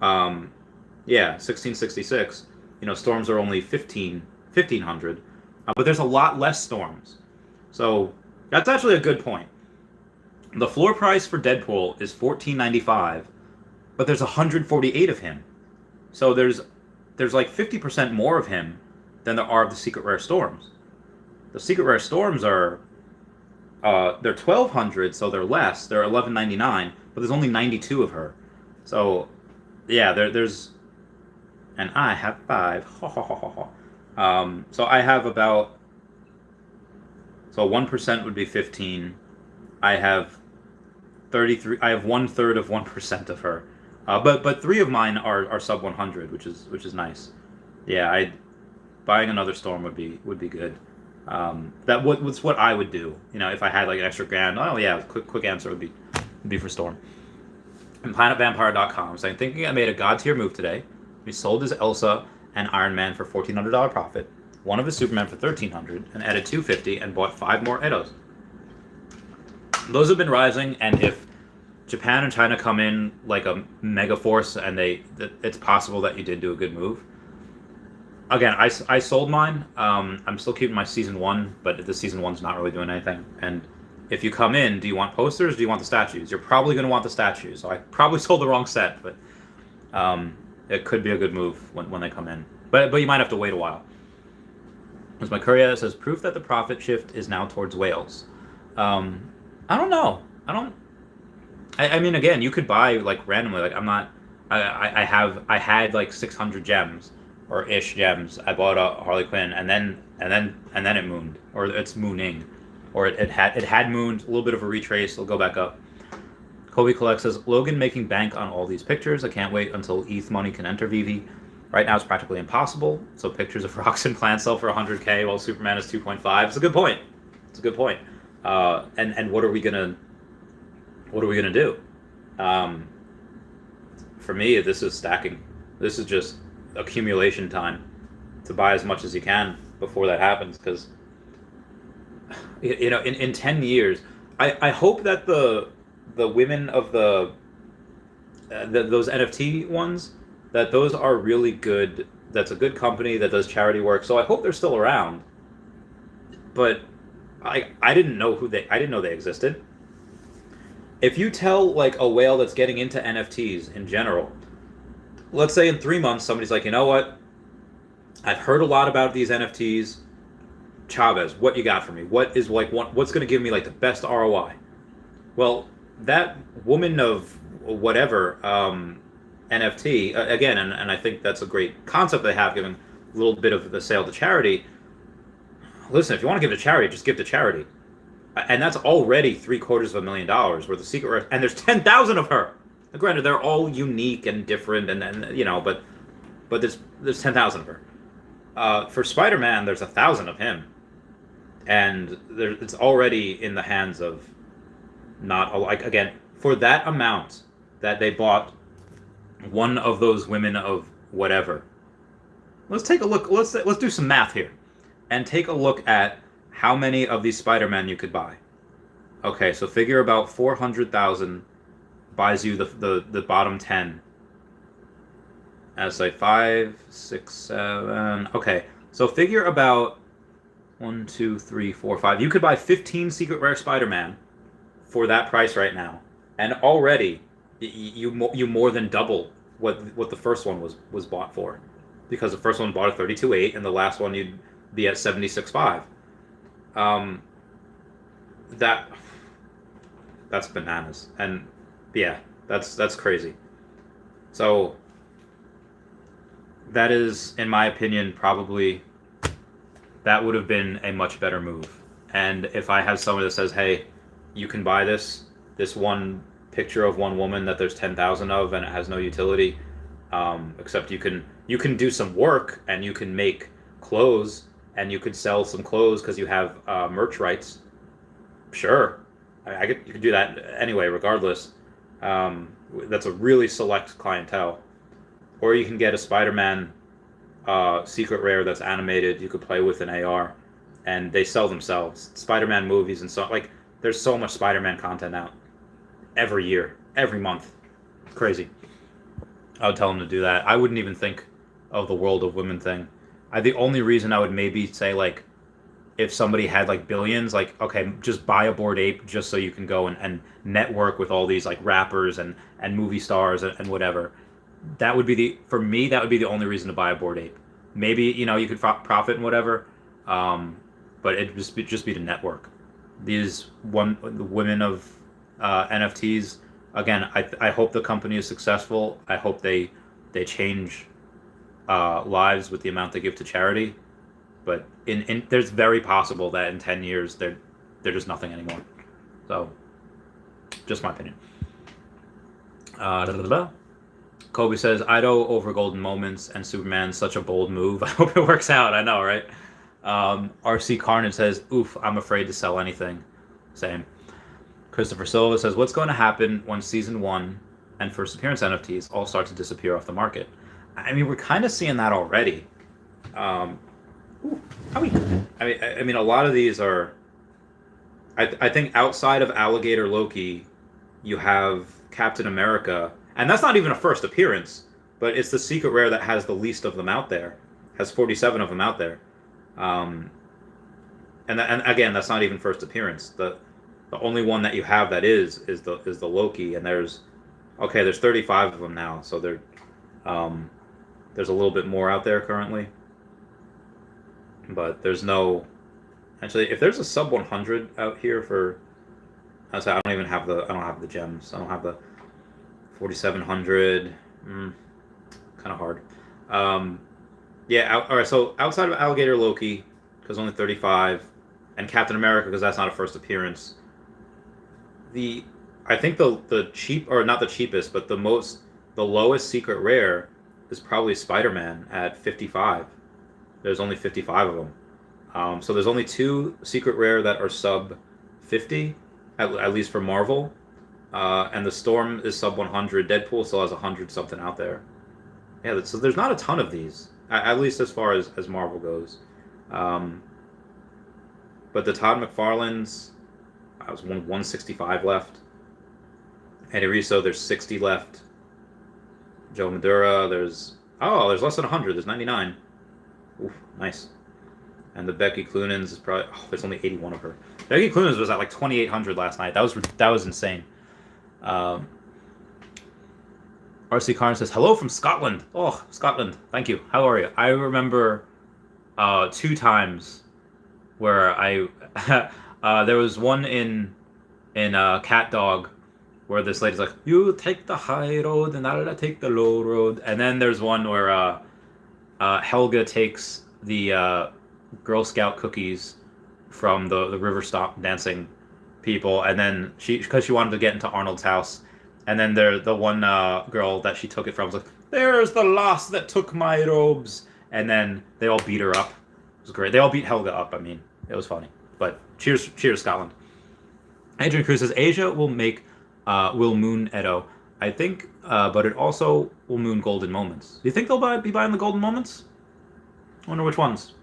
Yeah, 1666. Storms are only 1500. But there's a lot less storms. So that's actually a good point. The floor price for Deadpool is $14.95, but there's 148 of him. So there's like 50% more of him than there are of the secret rare storms. The secret rare storms are they're 1,200, so they're less. They're 11.99, but there's only 92 of her. So yeah, there's and I have 5. So I have about, so 1% would be 15. I have 33. I have 1/3 of 1% of her. But 3 of mine are sub 100, which is nice. Yeah, buying another storm would be good. What's what I would do. If I had like an extra grand. Oh yeah, quick answer would be for storm. And PlanetVampire.com saying, thinking I made a god tier move today. We sold his Elsa and Iron Man for $1,400 profit, one of his Superman for $1,300, and added $250 and bought 5 more Edos. Those have been rising, and if Japan and China come in like a mega force, and it's possible that you did do a good move. Again, I sold mine. I'm still keeping my season 1, but the season 1's not really doing anything. And if you come in, do you want posters? Do you want the statues? You're probably going to want the statues. So I probably sold the wrong set, but it could be a good move when they come in. But you might have to wait a while. As my courier says, proof that the profit shift is now towards whales. I don't know. I mean, again, you could buy like randomly. Like I had like 600 gems or ish gems. I bought a Harley Quinn, and then it mooned, or it's mooning, or it had mooned. A little bit of a retrace. It'll go back up. Kobe Collect says, Logan making bank on all these pictures. I can't wait until ETH money can enter Veve. Right now it's practically impossible. So pictures of rocks and plants sell for 100K while Superman is 2.5. It's a good point. And what are we gonna do? For me, this is stacking. This is just accumulation time to buy as much as you can before that happens. Because in 10 years, I hope that the women of those NFT ones, that those are really good. That's a good company that does charity work. So I hope they're still around. But I didn't know they existed. If you tell like a whale that's getting into NFTs in general, let's say in 3 months somebody's like, you know what? I've heard a lot about these NFTs. Chavez, what you got for me? What is like what's going to give me like the best ROI? Well, that woman of whatever NFT again, and I think that's a great concept they have, giving a little bit of the sale to charity. Listen, if you want to give to charity, just give to charity, and that's already $750,000 worth of secret rare, and there's 10,000 of her. Now, granted, they're all unique and different, and but there's 10,000 of her. For Spider-Man, there's 1,000 of him, and it's already in the hands of not like again for that amount that they bought one of those women of whatever. Let's take a look. Let's do some math here, and take a look at how many of these Spider-Man you could buy. Okay, so figure about 400,000 buys you the bottom 10. As like 5, 6, 7. Okay, so figure about 1, 2, 3, 4, 5. You could buy 15 secret rare Spider-Man for that price right now, and already you more than double what the first one was bought for, because the first one bought at 32.8, and the last one you'd be at 76.5. That's bananas, and yeah, that's crazy. So that is, in my opinion, probably that would have been a much better move. And if I have someone that says, hey, you can buy this one picture of one woman that there's 10,000 of and it has no utility, except you can do some work and you can make clothes and you could sell some clothes because you have merch rights. Sure, you could do that anyway, regardless. That's a really select clientele. Or you can get a Spider-Man secret rare that's animated. You could play with an AR, and they sell themselves. Spider-Man movies and so like There's so much Spider-Man content out every year, every month. It's crazy. I would tell him to do that. I wouldn't even think of the World of Women thing. The only reason I would maybe say, like, if somebody had like billions, like, okay, just buy a Bored Ape just so you can go and network with all these like rappers and movie stars and whatever. That would be for me, that would be the only reason to buy a Bored Ape. Maybe, you could profit and whatever, but it'd just be to network. The women of NFTs, again, I hope the company is successful. I hope they change lives with the amount they give to charity. But there's very possible that in 10 years they're just nothing anymore. So, just my opinion. Kobe says, Ido over Golden Moments and Superman, such a bold move. I hope it works out. I know, right? RC Carnage says, oof, I'm afraid to sell anything. Same. Christopher Silva says, what's going to happen when Season 1 and First Appearance NFTs all start to disappear off the market? I mean, we're kind of seeing that already. I mean, a lot of these are. I think outside of Alligator Loki, you have Captain America, and that's not even a first appearance, but it's the secret rare that has the least of them out there. Has 47 of them out there, and again, that's not even first appearance. The only one that you have that is the Loki, and there's 35 of them now, so there's a little bit more out there currently. But there's no, actually, if there's a sub 100 out here for, I don't have the gems. I don't have the 4700. Kind of hard. Yeah. All right. So outside of Alligator Loki, because only 35, and Captain America, because that's not a first appearance. I think the cheap, or not the cheapest, but the lowest secret rare is probably Spider-Man at 55. There's only 55 of them. So there's only 2 secret rare that are sub 50, at least for Marvel. And the Storm is sub 100. Deadpool still has 100 something out there. Yeah, so there's not a ton of these, at least as far as Marvel goes. But the Todd McFarlane's, I was 165 left. Eddie Rizzo, there's 60 left. Joe Madura, there's less than 100. There's 99. Oof, nice. And the Becky Cloonan's is probably, there's only 81 of her. Becky Cloonan's was at like 2,800 last night. That was insane. RC Karn says, hello from Scotland. Oh, Scotland. Thank you. How are you? I remember 2 times where there was one in Cat Dog where this lady's like, you take the high road and I'll take the low road. And then there's one where Helga takes the Girl Scout cookies from the river stop dancing people, and then because she wanted to get into Arnold's house, and then the one girl that she took it from was like, there's the lass that took my robes, and then they all beat her up. It was great. They all beat Helga up. I mean, it was funny. But cheers Scotland. Adrian Cruz says, Asia will moon Edo. I think, but it also will moon Golden Moments. Do you think they'll be buying the Golden Moments? Wonder which ones.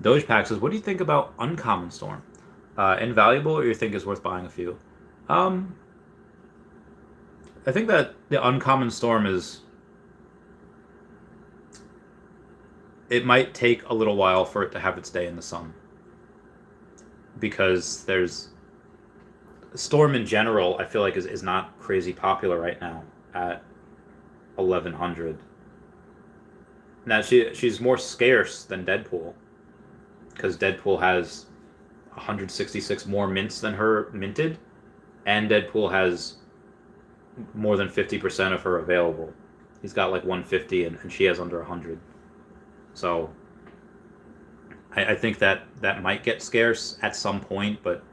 Doge Pack says, what do you think about Uncommon Storm? Invaluable, or you think is worth buying a few? I think that the Uncommon Storm it might take a little while for it to have its day in the sun. Because there's Storm in general, I feel like is not crazy popular right now at 1100. Now she's more scarce than Deadpool, because Deadpool has 166 more mints than her minted, and Deadpool has more than 50% of her available. He's got like 150, and she has under 100. So I think that might get scarce at some point, but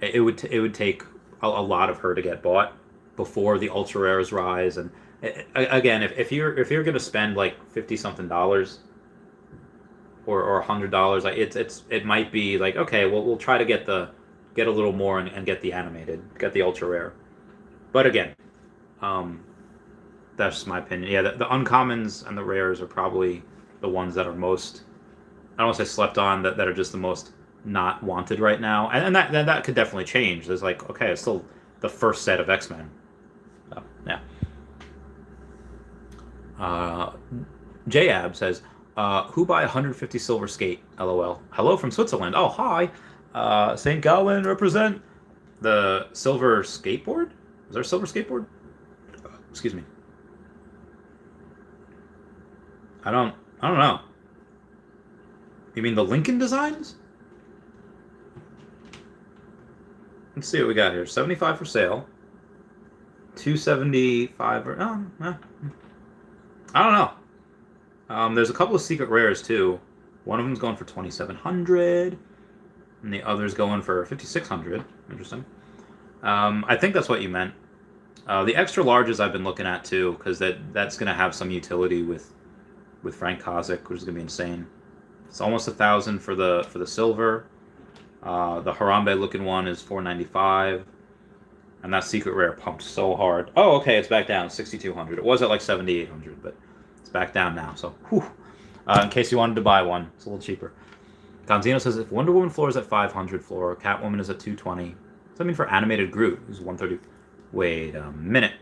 it would take a lot of her to get bought before the ultra rares rise. And again, if you're gonna spend like $50 something or $100, like it might be like, okay, well, we'll try to get a little more and get the animated, get the ultra rare. But again, that's just my opinion. Yeah, the uncommons and the rares are probably the ones that are most, I don't want to say slept on, that are just the most not wanted right now, and that could definitely change. There's like, okay, it's still the first set of X-Men. So, yeah. Jab says, who buy 150 silver skate? LOL. Hello from Switzerland. Oh, hi. St. Gallen represent the silver skateboard. Is there a silver skateboard? Excuse me. I don't know. You mean the Lincoln designs? Let's see what we got here. 75 for sale. 275 or I don't know. There's a couple of secret rares too. One of them's going for 2,700, and the other's going for 5,600. Interesting. I think that's what you meant. The extra larges I've been looking at too, because that's going to have some utility with Frank Kozik, which is going to be insane. It's almost 1,000 for the silver. The Harambe looking one is 495, and that secret rare pumped so hard. Oh, okay, it's back down 6,200. It was at like 7,800, but it's back down now. So, whew. In case you wanted to buy one, it's a little cheaper. Gonzino says if Wonder Woman floor is at 500 floor, Catwoman is at 220. What's that mean for animated Groot? Who's 130? Wait a minute.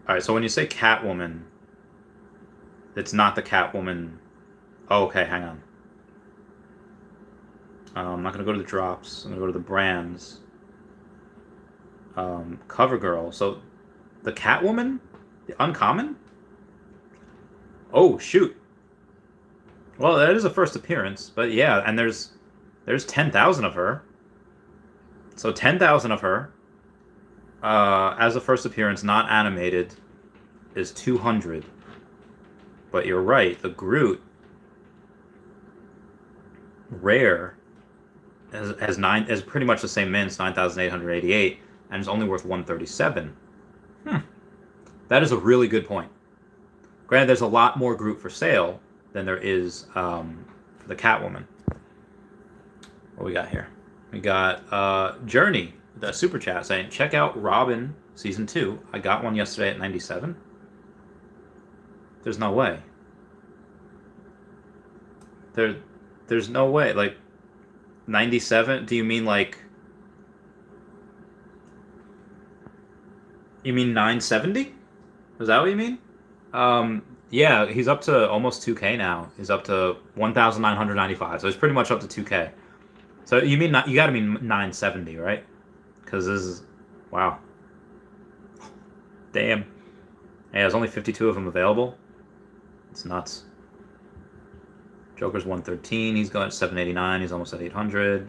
All right, so when you say Catwoman, it's not the Catwoman. Oh, okay, hang on. I'm not going to go to the drops. I'm going to go to the brands. CoverGirl. So the Catwoman? The uncommon? Oh, shoot. Well, that is a first appearance. But yeah, and there's 10,000 of her. So 10,000 of her as a first appearance, not animated, is 200. But you're right, the Groot rare has pretty much the same mints, 9,888, and is only worth 137. That is a really good point. Granted, there's a lot more Groot for sale than there is for the Catwoman. What we got here? We got Journey, the super chat saying, check out Robin Season 2. I got one yesterday at 97. There's no way. There's no way. Like, 97? Do you mean like... You mean 970? Is that what you mean? Yeah, he's up to almost 2K now. He's up to 1,995. So he's pretty much up to 2K. So you mean you got to mean 970, right? Because this is wow. Damn. Hey, there's only 52 of them available. It's nuts. Joker's 113. He's going at 789. He's almost at 800.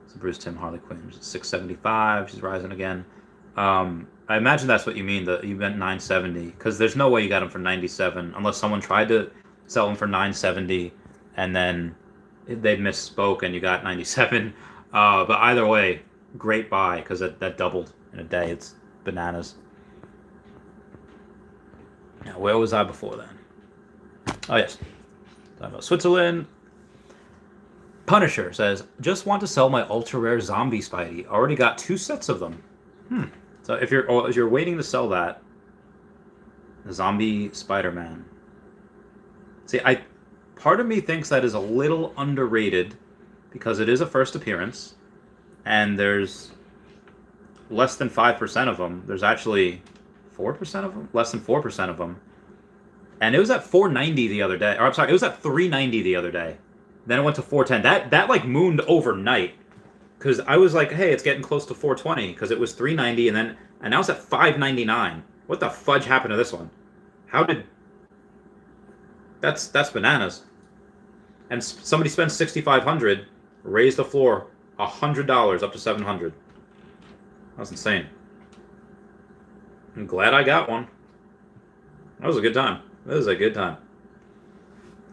So Bruce Tim Harley Quinn 675. She's rising again. I imagine that's what you mean. That you meant 970, because there's no way you got them for 97 unless someone tried to sell them for 970 and then they misspoke and you got 97. But either way, great buy because that doubled in a day. It's bananas. Now, where was I before then? Oh yes, talking about Switzerland. Punisher says, just want to sell my ultra rare zombie Spidey. Already got 2 sets of them. So if you're waiting to sell that, the zombie Spider-Man. See, part of me thinks that is a little underrated because it is a first appearance, and there's less than 5% of them. There's actually 4% of them, less than 4% of them, and it was at 490 the other day. Or I'm sorry, it was at 390 the other day. Then it went to 410. That like mooned overnight. Because I was like, hey, it's getting close to 420 because it was 390 and now it's at 599. What the fudge happened to this one? That's bananas. And somebody spent 6,500, raised the floor $100 up to 700. That was insane. I'm glad I got one. That was a good time. That was a good time.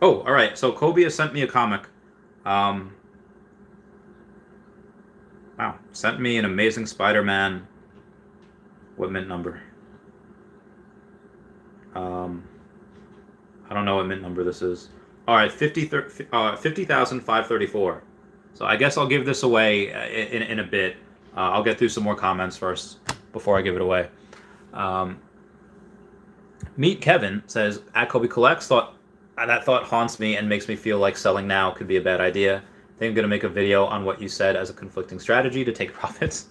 Oh, all right. So Kobe has sent me a comic. Wow, sent me an Amazing Spider-Man. What mint number? I don't know what mint number this is. All right, 50,534. So I guess I'll give this away in a bit. I'll get through some more comments first before I give it away. Meet Kevin says, at Kobe Collects, thought That thought haunts me and makes me feel like selling now could be a bad idea. I think I'm going to make a video on what you said as a conflicting strategy to take profits.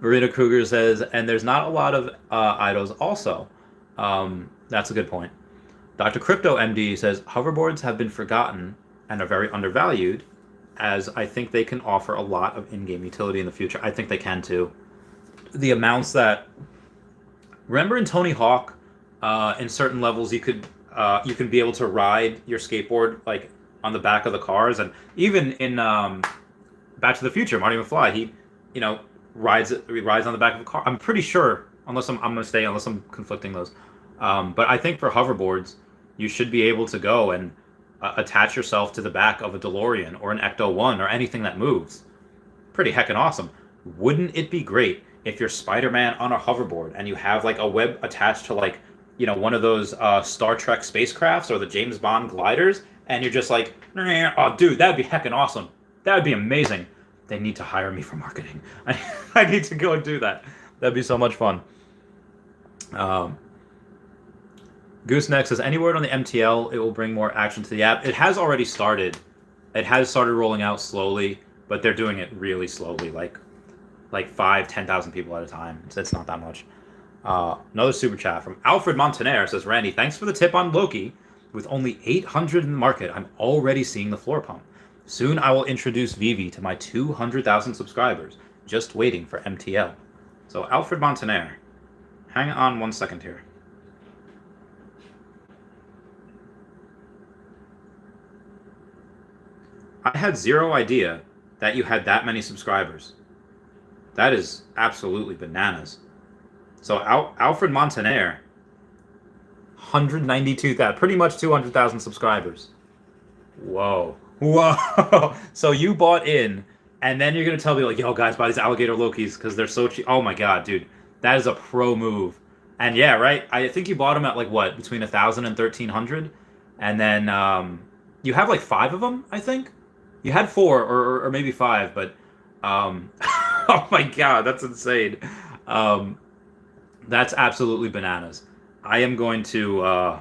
Marina Kruger says, and there's not a lot of idols also. That's a good point. Dr. Crypto MD says, hoverboards have been forgotten and are very undervalued, as I think they can offer a lot of in-game utility in the future. I think they can too. The amounts that... Remember in Tony Hawk, in certain levels, you can be able to ride your skateboard like on the back of the cars, and even in Back to the Future, Marty McFly, he, rides on the back of a car. I'm pretty sure, unless I'm conflicting those. But I think for hoverboards, you should be able to go and attach yourself to the back of a DeLorean or an Ecto-1 or anything that moves. Pretty heckin' awesome. Wouldn't it be great if you're Spider-Man on a hoverboard and you have like a web attached to like, one of those Star Trek spacecrafts or the James Bond gliders, and you're just like, oh dude, that'd be heckin' awesome. That'd be amazing. They need to hire me for marketing. I need to go and do that. That'd be so much fun. Gooseneck says, any word on the MTL? It will bring more action to the app. It has already started. It has started rolling out slowly, but they're doing it really slowly, like 5,000-10,000 people at a time. It's not that much. Another super chat from Alfred Montaner says, Randy, thanks for the tip on Loki. With only 800 in the market, I'm already seeing the floor pump. Soon I will introduce Veve to my 200,000 subscribers. Just waiting for MTL. So Alfred Montaner, hang on 1 second here. I had zero idea that you had that many subscribers. That is absolutely bananas. So Alfred Montaner, 192,000, pretty much 200,000 subscribers. Whoa. So you bought in, and then you're going to tell me like, yo guys, buy these alligator Lokis because they're so cheap. Oh my god, dude. That is a pro move. And yeah, right? I think you bought them at like what? Between 1,000 and 1,300? And then you have like 5 of them, I think? You had 4 or maybe 5, but oh my god, that's insane. That's absolutely bananas. I am going to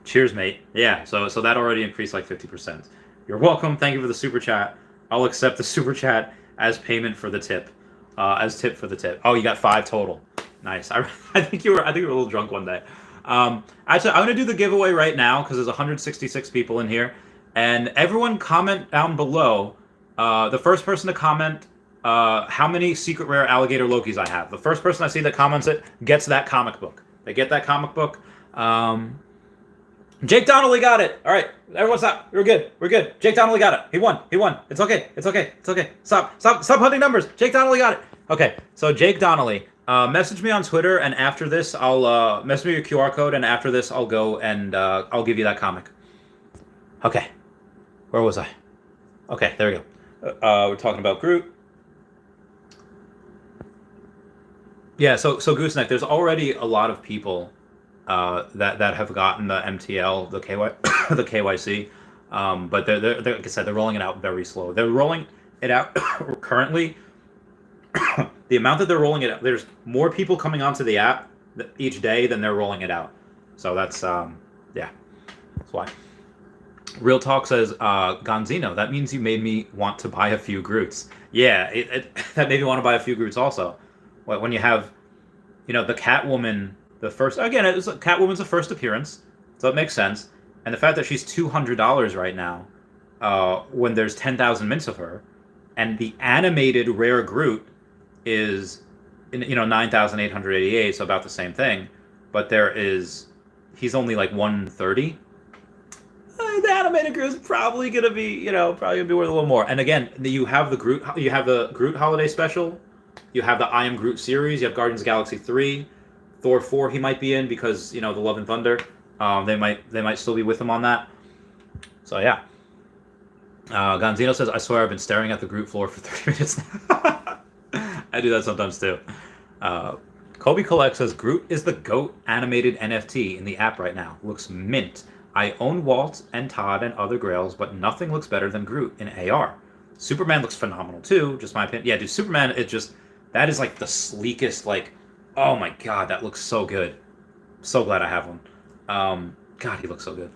cheers, mate. Yeah, so that already increased like 50%. You're welcome. Thank you for the super chat. I'll accept the super chat as payment for the tip. As tip for the tip. Oh, you got 5 total. Nice. I think you were a little drunk one day. Actually, I'm going to do the giveaway right now because there's 166 people in here. And everyone comment down below. The first person to comment how many secret rare alligator Lokis I have. The first person I see that comments it gets that comic book. They get that comic book. Jake Donnelly got it. All right, everyone stop. We're good. Jake Donnelly got it. He won. It's okay. Stop hunting numbers. Jake Donnelly got it. Okay, so Jake Donnelly, message me on Twitter, and after this, I'll message me your QR code, and after this, I'll go and I'll give you that comic. Okay, where was I? Okay, there we go. We're talking about Groot. Yeah, so Gooseneck, there's already a lot of people that have gotten the MTL, the KYC, but they're like I said, they're rolling it out very slow. They're rolling it out currently. The amount that they're rolling it out, there's more people coming onto the app each day than they're rolling it out. So that's yeah, that's why. Real Talk says, Gonzino, that means you made me want to buy a few Groots. Yeah, that made me want to buy a few Groots also. When you have, the Catwoman, the first, again, Catwoman's the first appearance, so it makes sense. And the fact that she's $200 right now, when there's 10,000 mints of her, and the animated rare Groot is, 9,888, so about the same thing. But he's only like 130. The animated Groot is probably gonna be, worth a little more. And again, you have the Groot holiday special. You have the I Am Groot series. You have Guardians of the Galaxy 3, Thor 4. He might be in because the Love and Thunder. They might still be with him on that. So yeah. Gonzino says, I swear I've been staring at the Groot floor for 30 minutes now. I do that sometimes too. Kobe Collect says, Groot is the GOAT animated NFT in the app right now. Looks mint. I own Walt and Todd and other grails, but nothing looks better than Groot in AR. Superman looks phenomenal too, just my opinion. Yeah, dude, Superman, that is like the sleekest, oh my god, that looks so good. So glad I have one. God, he looks so good.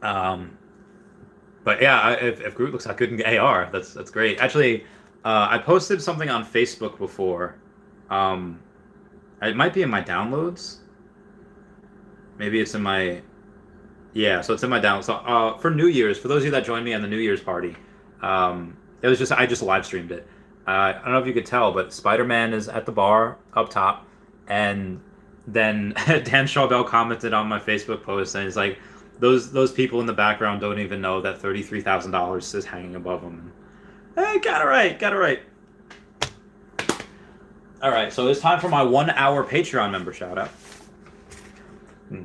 But yeah, if Groot looks that good in AR, that's great. Actually, I posted something on Facebook before. It might be in my downloads. Maybe it's in my so it's in my downloads. So for New Year's, for those of you that joined me on the New Year's party, it was just I just live streamed it. I don't know if you could tell, but Spider-Man is at the bar up top, and then Dan Schawbel commented on my Facebook post, and he's like, "Those people in the background don't even know that $33,000 is hanging above them." Hey, got it right, got it right. All right, so it's time for my 1 hour Patreon member shout out.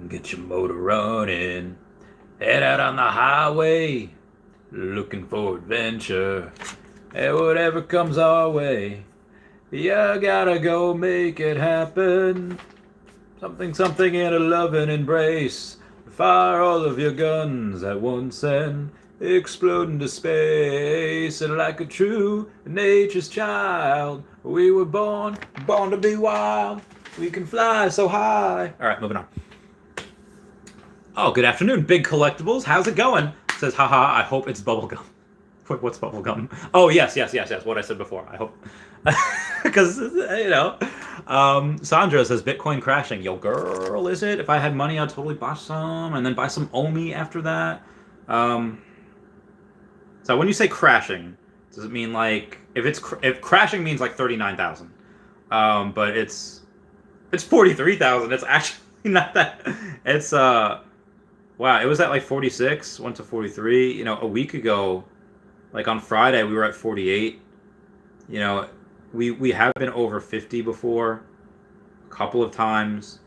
Get your motor running, head out on the highway, looking for adventure, and whatever comes our way, you gotta go make it happen. Something, something in a loving embrace. Fire all of your guns at once and explode into space. And like a true nature's child, we were born to be wild. We can fly so high. All right, moving on. Oh, good afternoon, Big Collectibles. How's it going? It says, haha, I hope it's bubblegum. Wait, what's bubblegum? Oh, yes. What I said before. I hope. Because, Sandra says, Bitcoin crashing. Yo, girl, is it? If I had money, I'd totally buy some and then buy some OMI after that. So when you say crashing, does it mean like, if crashing means like 39,000, but it's 43,000. It's actually not that. It's, wow, it was at like 46, went to 43. A week ago, like on Friday, we were at 48. We have been over 50 before, a couple of times.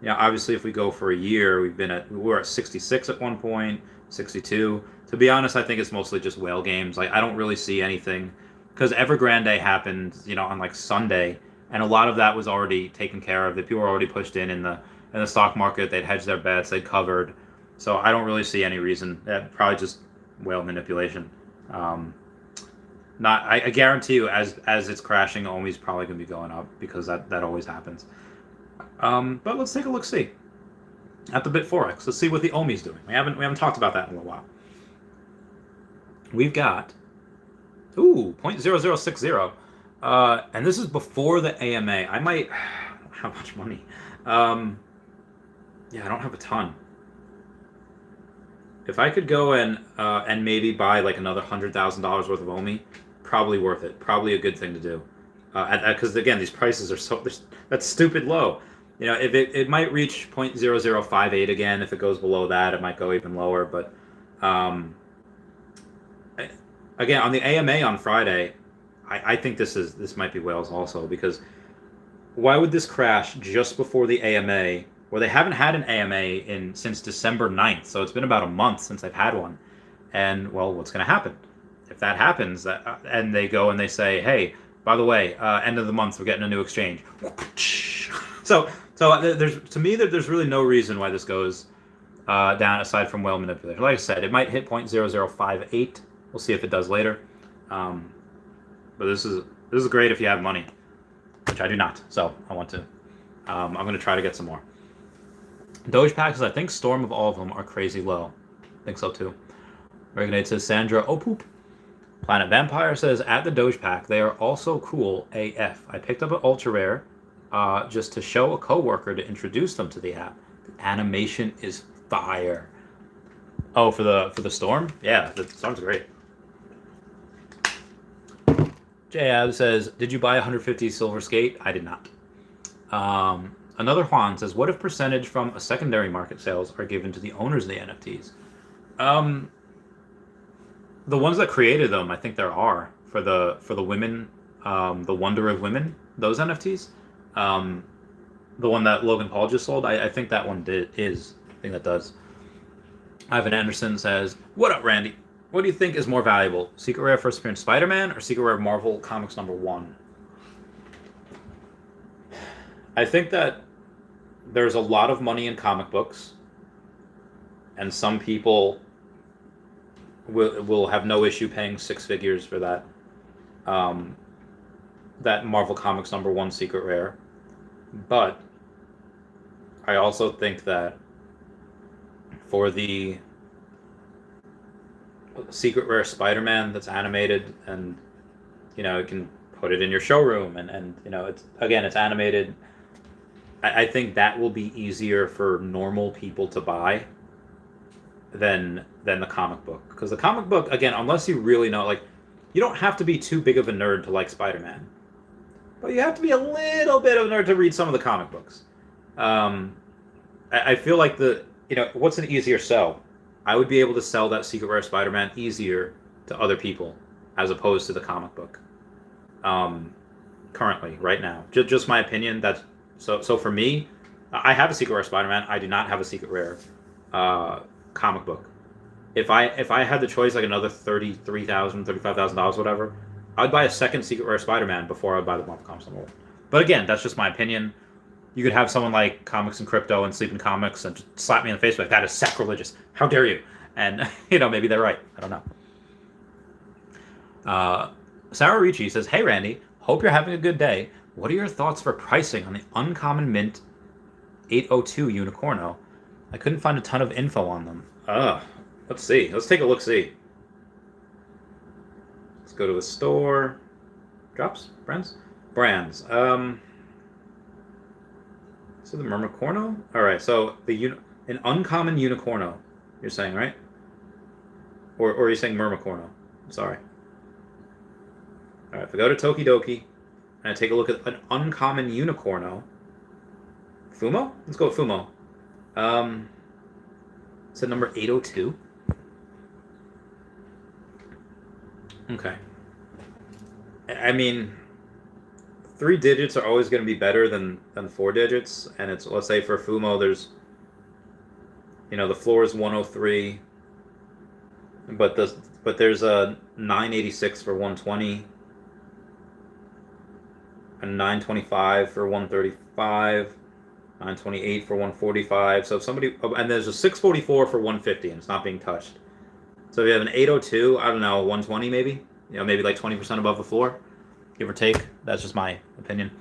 Obviously, if we go for a year, we were at 66 at one point, 62. To be honest, I think it's mostly just whale games. Like, I don't really see anything, because Evergrande happened, on like Sunday, and a lot of that was already taken care of. The people were already pushed in the stock market. They'd hedged their bets. They'd covered. So I don't really see any reason. Probably just whale manipulation. I guarantee you, as it's crashing, OMI's probably going to be going up, because that always happens. But let's take a look-see at the Bit4X. Let's see what the OMI's doing. We haven't talked about that in a little while. We've got 0.0060, and this is before the AMA. I don't have much money. I don't have a ton. If I could go and maybe buy like another $100,000 worth of OMI, probably worth it. Probably a good thing to do. Because again, these prices are that's stupid low. If it might reach 0.0058 again. If it goes below that, it might go even lower. But again, on the AMA on Friday, I think this might be whales also, because why would this crash just before the AMA? Well, they haven't had an AMA since December 9th, so it's been about a month since they've had one. And, well, what's going to happen? If that happens, and they go and they say, hey, by the way, end of the month, we're getting a new exchange. So there's really no reason why this goes down aside from whale manipulation. Like I said, it might hit 0.0058. We'll see if it does later. But this is great if you have money, which I do not. So I want to. I'm going to try to get some more. Doge packs, I think Storm of all of them are crazy low. I think so too. Reganate says Sandra, oh poop. Planet Vampire says, at the Doge pack, they are also cool AF. I picked up an ultra rare just to show a coworker to introduce them to the app. The animation is fire. Oh, for the Storm? Yeah, the Storm's great. J-Ab says, did you buy 150 Silver Skate? I did not. Another Juan says, what if percentage from a secondary market sales are given to the owners of the NFTs? The ones that created them, I think there are for the women, the Wonder of Women, those NFTs. The one that Logan Paul just sold, I think that one is. I think that does. Ivan Anderson says, what up, Randy? What do you think is more valuable? Secret Rare First Appearance Spider-Man or Secret Rare Marvel Comics #1? I think that there's a lot of money in comic books, and some people will have no issue paying six figures for that. That Marvel Comics #1 Secret Rare. But I also think that for the secret rare Spider-Man that's animated, and you can put it in your showroom, and it's animated. I think that will be easier for normal people to buy than the comic book, because the comic book, again, unless you really know, like, you don't have to be too big of a nerd to like Spider-Man, but you have to be a little bit of a nerd to read some of the comic books. I feel like what's an easier sell? I would be able to sell that secret rare Spider-Man easier to other people as opposed to the comic book. Currently, right now, just my opinion. That's so for me, I have a secret rare Spider-Man. I do not have a secret rare comic book. If I had the choice, like another $33,000, $35,000, whatever, I'd buy a second secret rare Spider-Man before I'd buy the Marvel Comics number 1. But again, that's just my opinion. You could have someone like Comics and Crypto and Sleeping Comics and just slap me in the face like, that is sacrilegious. How dare you? And maybe they're right. I don't know. Sarah Ricci says, "Hey Randy, hope you're having a good day. What are your thoughts for pricing on the Uncommon Mint 802 Unicorno? I couldn't find a ton of info on them." Let's see. Let's take a look-see. Let's go to the store. Drops? Brands? So the Mermicorno? Alright, so an Uncommon Unicorno, you're saying, right? Or are you saying Mermicorno? I'm sorry. Alright, if I go to Tokidoki and I take a look at an Uncommon Unicorno. Fumo? Let's go with Fumo. It's at number 802. Okay. I mean, 3 digits are always going to be better than 4 digits, and it's, let's say for Fumo, there's, the floor is 103, but there's a 986 for 120, a 925 for 135, 928 for 145. So if somebody, and there's a 644 for 150, and it's not being touched. So if you have an 802, I don't know, 120 maybe, maybe like 20% above the floor, give or take. That's just my opinion.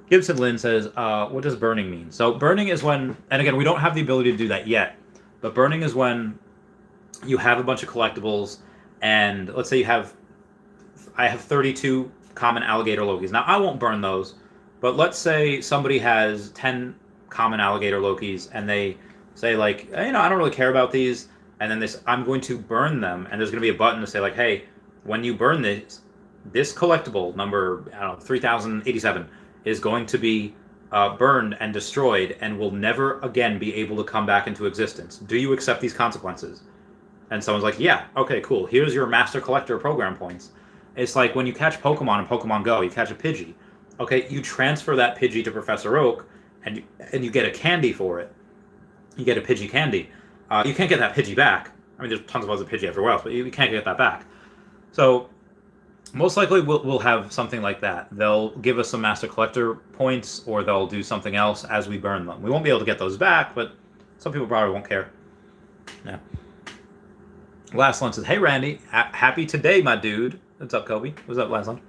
Gibson Lynn says, what does burning mean? So burning is when, and again, we don't have the ability to do that yet, but burning is when you have a bunch of collectibles, and let's say I have 32 common alligator Lokis. Now, I won't burn those, but let's say somebody has 10 common alligator Lokis, and they say, like, I don't really care about these, and then I'm going to burn them, and there's going to be a button to say, like, hey, when you burn this collectible, number, 3087, is going to be burned and destroyed and will never again be able to come back into existence. Do you accept these consequences? And someone's like, yeah, okay, cool. Here's your Master Collector program points. It's like when you catch Pokemon in Pokemon Go, you catch a Pidgey. Okay, you transfer that Pidgey to Professor Oak, and you get a candy for it. You get a Pidgey candy. You can't get that Pidgey back. I mean, there's tons of other Pidgey everywhere else, but you can't get that back. So most likely we'll have something like that. They'll give us some Master Collector points, or they'll do something else as we burn them. We won't be able to get those back, but some people probably won't care. Yeah. Last Lunch says, "Hey Randy, happy today, my dude." What's up, Kobe? What's up, Last Lunch?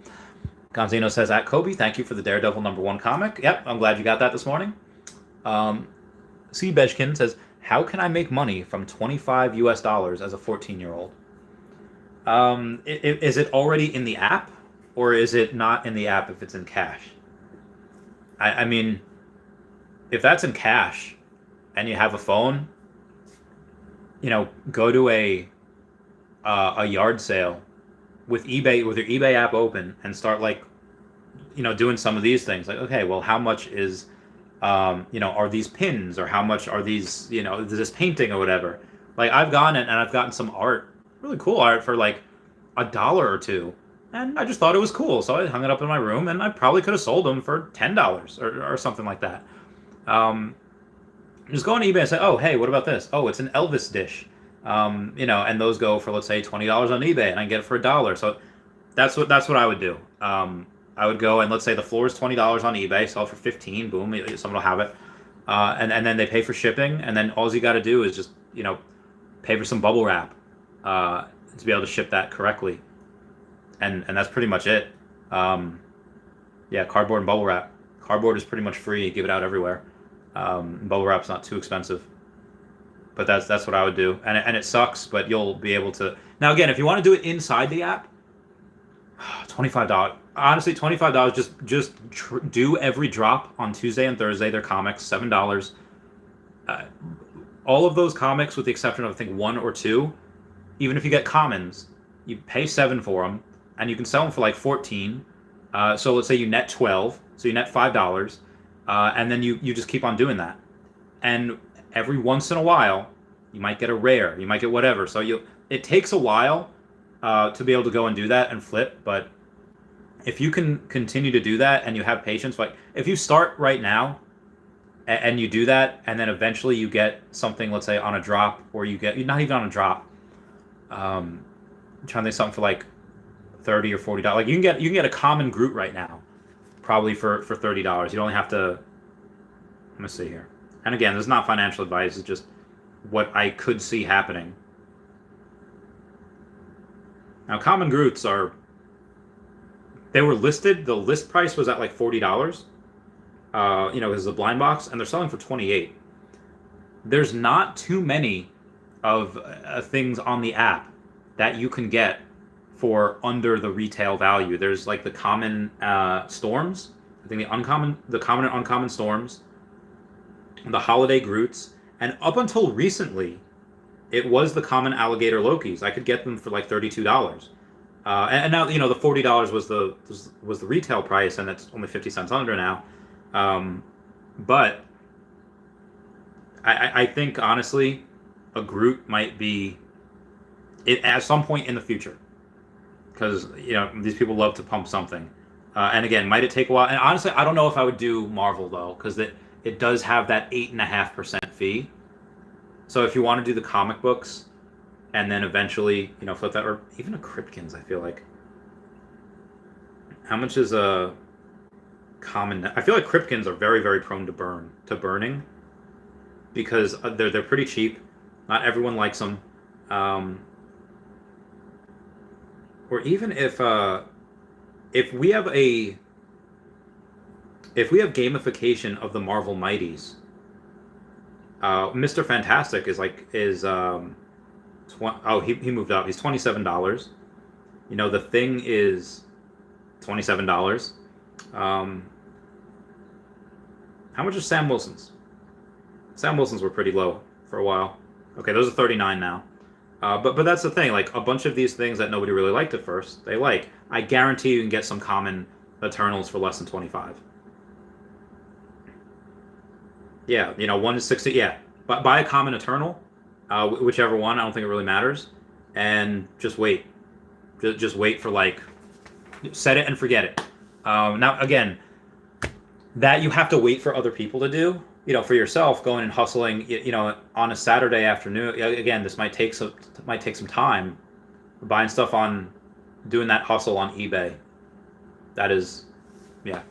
Gonzino says, "At Kobe, thank you for the Daredevil #1 comic." Yep, I'm glad you got that this morning. C. Bejkin says, "How can I make money from $25 US as a 14-year-old?" Is it already in the app, or is it not in the app if it's in cash? I mean, if that's in cash and you have a phone, go to a yard sale with eBay, with your eBay app open, and start doing some of these things. Like, okay, well, how much is, are these pins, or how much are these, is this painting or whatever? Like, I've gone and I've gotten some art, really cool art, for like $1 or $2, and I just thought it was cool, so I hung it up in my room, and I probably could have sold them for $10 or something like that. Just go on eBay and say, oh, hey, what about this? Oh, it's an Elvis dish, and those go for, let's say, $20 on eBay, and I can get it for $1. So that's what I would do. I would go, and let's say the floor is $20 on eBay, sell it for $15, boom, someone will have it, and then they pay for shipping, and then all you got to do is just pay for some bubble wrap to be able to ship that correctly, and that's pretty much it. Yeah, cardboard and bubble wrap. Cardboard is pretty much free. You give it out everywhere. Bubble wrap's not too expensive. But that's what I would do, and it sucks, but you'll be able to. Now again, if you want to do it inside the app, $25. Honestly, $25. Do every drop on Tuesday and Thursday. They're comics, $7. All of those comics, with the exception of I think one or two, even if you get commons, you pay $7 for them, and you can sell them for like $14. So let's say you net $12, so you net $5, and then you just keep on doing that. And every once in a while, you might get a rare, you might get whatever. So it takes a while to be able to go and do that and flip, but if you can continue to do that and you have patience, like if you start right now and you do that, and then eventually you get something, let's say on a drop, or you get, not even on a drop, I'm trying to think something for like $30 or $40. Like you can get a common Groot right now, probably for $30. You only have to. Let me see here. And again, this is not financial advice. It's just what I could see happening. Now, common Groots they were listed. The list price was at like $40. Because the blind box, and they're selling for $28. There's not too many of things on the app that you can get for under the retail value. There's like the common storms. I think the common and uncommon storms, the holiday Groots, and up until recently, it was the common alligator Lokis. I could get them for like $32. And now the $40 was the retail price, and it's only 50 cents under now. But I think honestly, a Groot might be it at some point in the future, because these people love to pump something. And again, might it take a while? And honestly, I don't know if I would do Marvel though, because it does have that 8.5% fee. So if you want to do the comic books, and then eventually flip that, or even a Kripkins, I feel like. How much is a common? I feel like Kripkins are very, very prone to burning, because they're pretty cheap. Not everyone likes them. Or even if we have gamification of the Marvel Mighties, Mr. Fantastic he moved up. He's $27. The Thing is $27. How much is Sam Wilson's? Sam Wilson's were pretty low for a while. Okay, those are $39 now. But that's the thing. Like a bunch of these things that nobody really liked at first, they like. I guarantee you can get some common Eternals for less than $25. Yeah, 1 to 60. Yeah, but buy a common Eternal, whichever one. I don't think it really matters, and just wait. Just wait for set it and forget it. Now again, that you have to wait for other people to do. For yourself, going and hustling, on a Saturday afternoon. Again, this might take some time. Buying stuff doing that hustle on eBay. That is, yeah.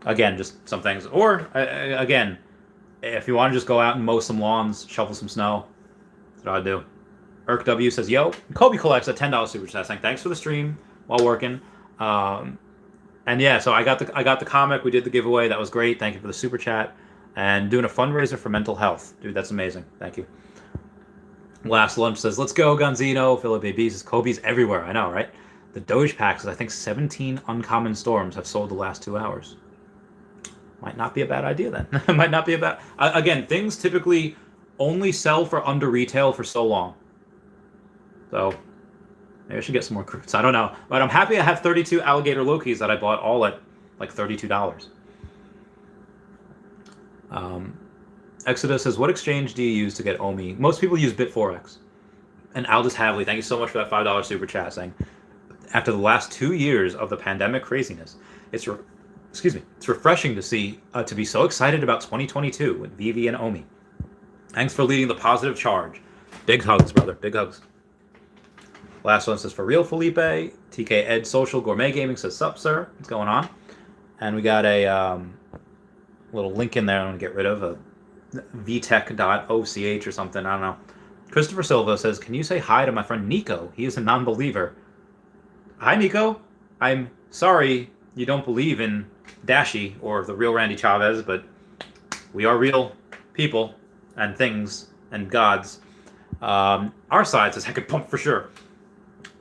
Again, just some things. Or again, if you want to just go out and mow some lawns, shovel some snow, that's what I'd do. Irk W says, "Yo, Kobe collects a $10 super chat saying thanks for the stream while working." And yeah, so I got the comic. We did the giveaway. That was great. Thank you for the super chat. And doing a fundraiser for mental health. Dude, that's amazing. Thank you. Last Lunch says, "Let's go, Gonzino." Philip AB says, "Kobe's everywhere." I know, right? The Doge packs, I think 17 uncommon storms have sold the last 2 hours. Might not be a bad idea then. Might not be a bad... Again, things typically only sell for under retail for so long. So, maybe I should get some more Groots. I don't know. But I'm happy I have 32 alligator Lokis that I bought all at like $32. Exodus says, "What exchange do you use to get OMI?" Most people use Bit4X. And Aldous Havley, thank you so much for that $5 super chat, saying, "After the last 2 years of the pandemic craziness, it's refreshing to see to be so excited about 2022 with Veve and OMI. Thanks for leading the positive charge. Big hugs, brother. Big hugs." Last one says, "For real, Felipe." TK Ed Social Gourmet Gaming says, "Sup, sir? What's going on?" And we got a little link in there I'm going to get rid of, vtech.och or something. I don't know. Christopher Silva says, "Can you say hi to my friend Nico? He is a non-believer." Hi, Nico. I'm sorry you don't believe in Dashi or the real Randy Chavez, but we are real people and things and gods. Our side says heck pump for sure.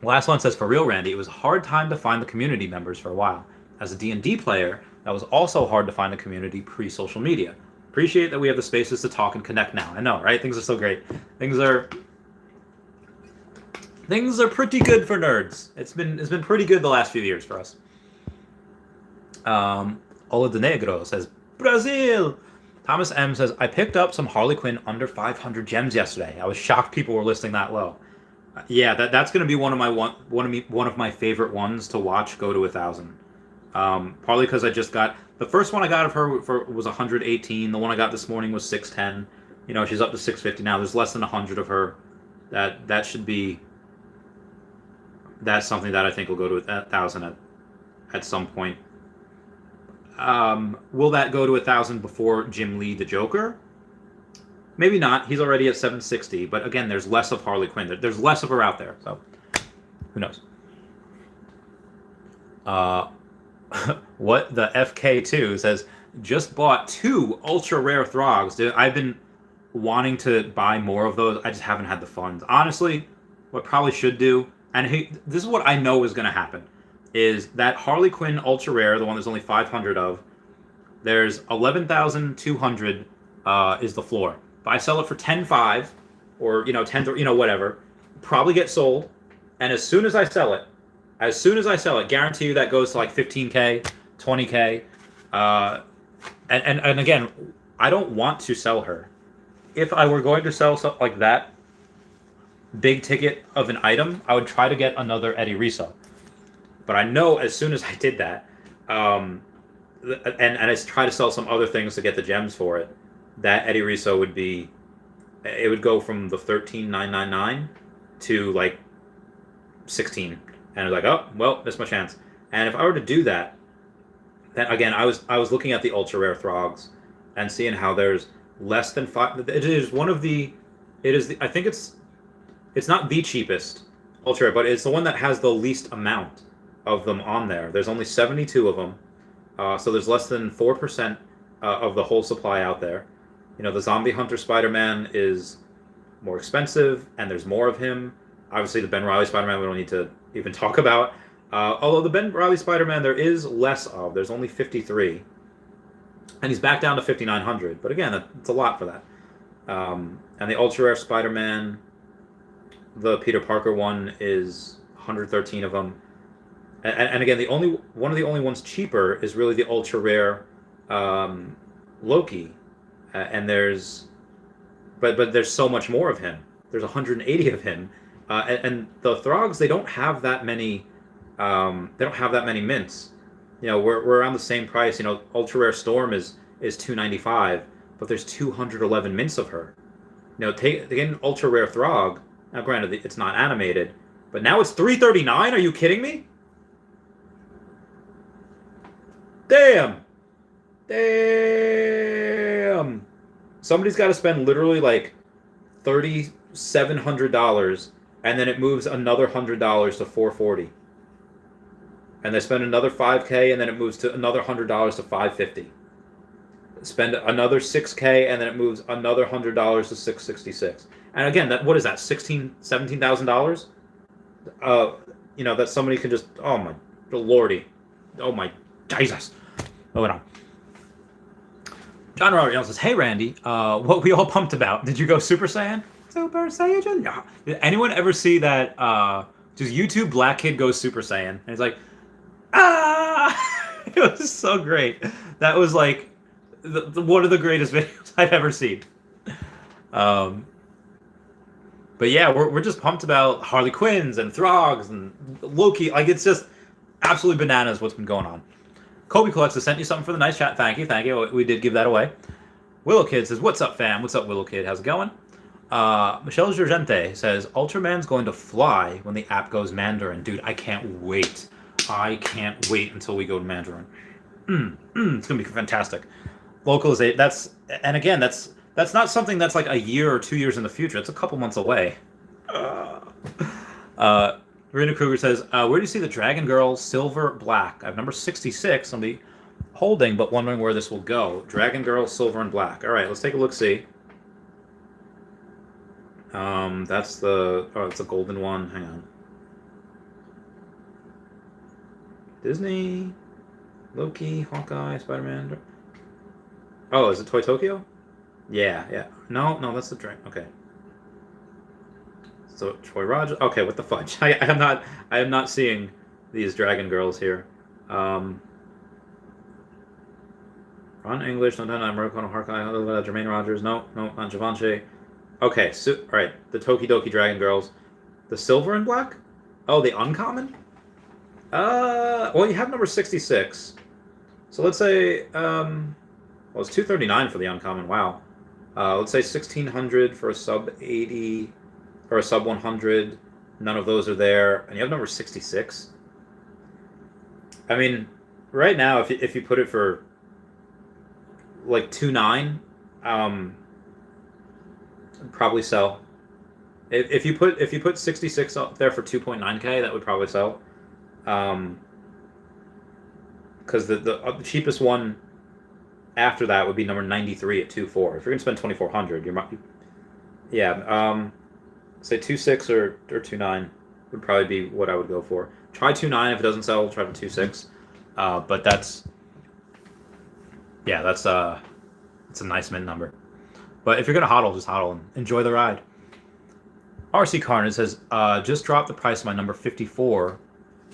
Last one says, for real, Randy, it was a hard time to find the community members for a while. As a D&D player, that was also hard to find the community pre-social media. Appreciate that we have the spaces to talk and connect now. I know, right? Things are so great. Things are pretty good for nerds. It's been pretty good the last few years for us. Ola de Negro says, Brazil! Thomas M says, I picked up some Harley Quinn under 500 gems yesterday. I was shocked people were listing that low. Yeah, that's going to be one of my favorite ones to watch go to 1,000. Partly because I just got the first one I got of her was 118. The one I got this morning was 610. You know, she's up to 650 now. There's less than 100 of her. That should be. That's something that I think will go to 1,000 at some point. Will that go to 1,000 before Jim Lee the Joker? Maybe not. He's already at 760. But again, there's less of Harley Quinn. There's less of her out there. So who knows? What the FK2 says, just bought 2 ultra rare Throgs. Dude, I've been wanting to buy more of those. I just haven't had the funds. Honestly, what I probably should do, and this is what I know is going to happen, is that Harley Quinn ultra rare, the one there's only 500 of, there's 11,200 is the floor. If I sell it for 10.5 or 10, whatever, probably get sold. And as soon as I sell it, guarantee you that goes to like 15K, 20K. And again, I don't want to sell her. If I were going to sell something like that, big ticket of an item, I would try to get another Eddie Riso. But I know as soon as I did that, and I try to sell some other things to get the gems for it, that Eddie Riso would go from the 13,999 to like 16. And I was like, oh, well, that's my chance. And if I were to do that, then again, I was looking at the ultra rare Throgs and seeing how there's less than 5. It is I think it's not the cheapest ultra rare, but it's the one that has the least amount of them on there. There's only 72 of them. So there's less than 4% of the whole supply out there. The Zombie Hunter Spider-Man is more expensive, and there's more of him. Obviously, the Ben Reilly Spider-Man we don't need to even talk about. Although the Ben Reilly Spider-Man there is less of. There's only 53. And he's back down to 5,900. But again, it's a lot for that. And the Ultra Rare Spider-Man, the Peter Parker one, is 113 of them. And again, one of the only ones cheaper is really the Ultra Rare Loki. And there's so much more of him. There's 180 of him. And the Throgs, they don't have that many. They don't have that many mints. We're around the same price. Ultra Rare Storm is $295, but there's 211 mints of her. Take an Ultra Rare Throg. Now, granted, it's not animated, but now it's $339. Are you kidding me? Damn. Somebody's got to spend literally like $3,700. And then it moves another $100 to $440, and they spend another $5K, and then it moves to another $100 to $550. Spend another $6K, and then it moves another $100 to $666. And again, what is that? $17,000? That somebody can just. Oh my lordy! Oh my Jesus! Moving on. John Robert says, "Hey Randy, what we all pumped about? Did you go Super Saiyan?" Super Saiyan? No. Did anyone ever see that? Just YouTube black kid goes Super Saiyan, and he's like, ah! It was so great. That was like one of the greatest videos I've ever seen. But yeah, we're just pumped about Harley Quinns and Throgs and Loki. Like, it's just absolutely bananas what's been going on. Kobe Collects has sent you something for the nice chat. Thank you. We did give that away. Willow Kid says, "What's up, fam? What's up, Willow Kid? How's it going?" Michelle Gergente says, Ultraman's going to fly when the app goes Mandarin. Dude, I can't wait. I can't wait until we go to Mandarin. It's going to be fantastic. Localization, that's not something that's like a year or 2 years in the future. It's a couple months away. Marina Kruger says, where do you see the Dragon Girl Silver Black? I have number 66. I'll be holding, but wondering where this will go. Dragon Girl Silver and Black. All right, let's take a look-see. That's the it's a golden one. Hang on. Disney, Loki, Hawkeye, Spider-Man. Oh, is it Toy Tokyo? Yeah, yeah. No, that's the drink. Okay. So Troy Rogers. Okay, what the fudge? I am not seeing these dragon girls here. Um, Ron English, no, Murakono Harkai, Jermaine Rogers. No, not Givenchy. Okay, so all right, the Tokidoki Dragon Girls, the silver and black. Oh, the uncommon. Well, you have number 66. So let's say well, it's 239 for the uncommon. Wow. Let's say 1600 for a sub 80 or a sub 100. None of those are there, and you have number 66. I mean, right now, if you put it for like 2.9, probably sell. If you put 66 up there for 2.9K, that would probably sell. Because the cheapest one after that would be number 93 at 2.4. If you're gonna spend 2,400, yeah. Say 2.6 or 2.9 would probably be what I would go for. Try 2.9 if it doesn't sell. Try for 2.6. But that's it's a nice mint number. But if you're gonna hodl, just hodl and enjoy the ride. RC Carnage says, just dropped the price of my number 54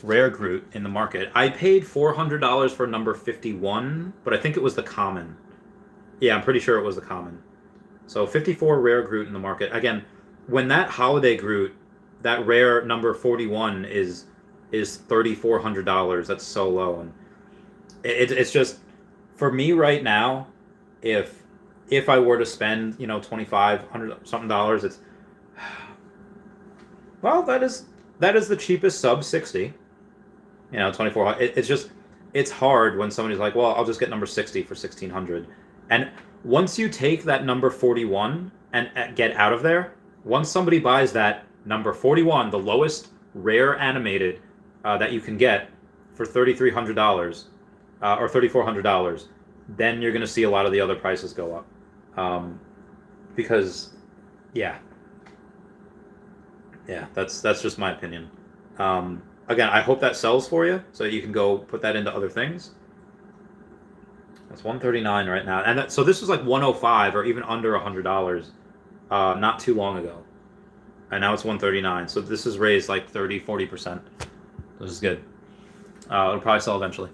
rare Groot in the market. I paid $400 for number 51, but I think it was the common. Yeah, I'm pretty sure it was the common. So 54 rare Groot in the market. Again, when that holiday Groot, that rare number 41 is $3,400. That's so low, and it's just, for me right now, if I were to spend $2,500 something dollars, it's, well, that is the cheapest sub 60. 24. It's hard when somebody's like, well, I'll just get number 60 for 1,600. And once you take that number 41 and get out of there, once somebody buys that number 41, the lowest rare animated that you can get for $3,300 or $3,400, then you're going to see a lot of the other prices go up. Because, yeah, that's just my opinion. Again, I hope that sells for you so you can go put that into other things. That's 139 right now, and so this was like 105 or even under $100 not too long ago, and now it's 139. So this has raised like 30-40%. This is good. It'll probably sell eventually.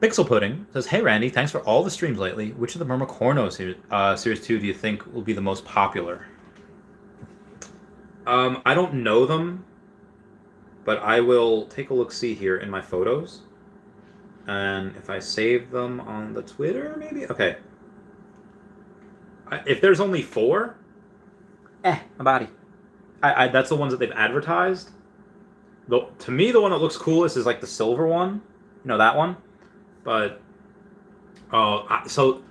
Pixel Pudding says, "Hey Randy, thanks for all the streams lately. Which of the Murmur series 2 do you think will be the most popular?" I don't know them, but I will take a look-see here in my photos. And if I save them on the Twitter, maybe? Okay. If there's only 4, my body. That's the ones that they've advertised. To me, the one that looks coolest is like the silver one. That one. But, so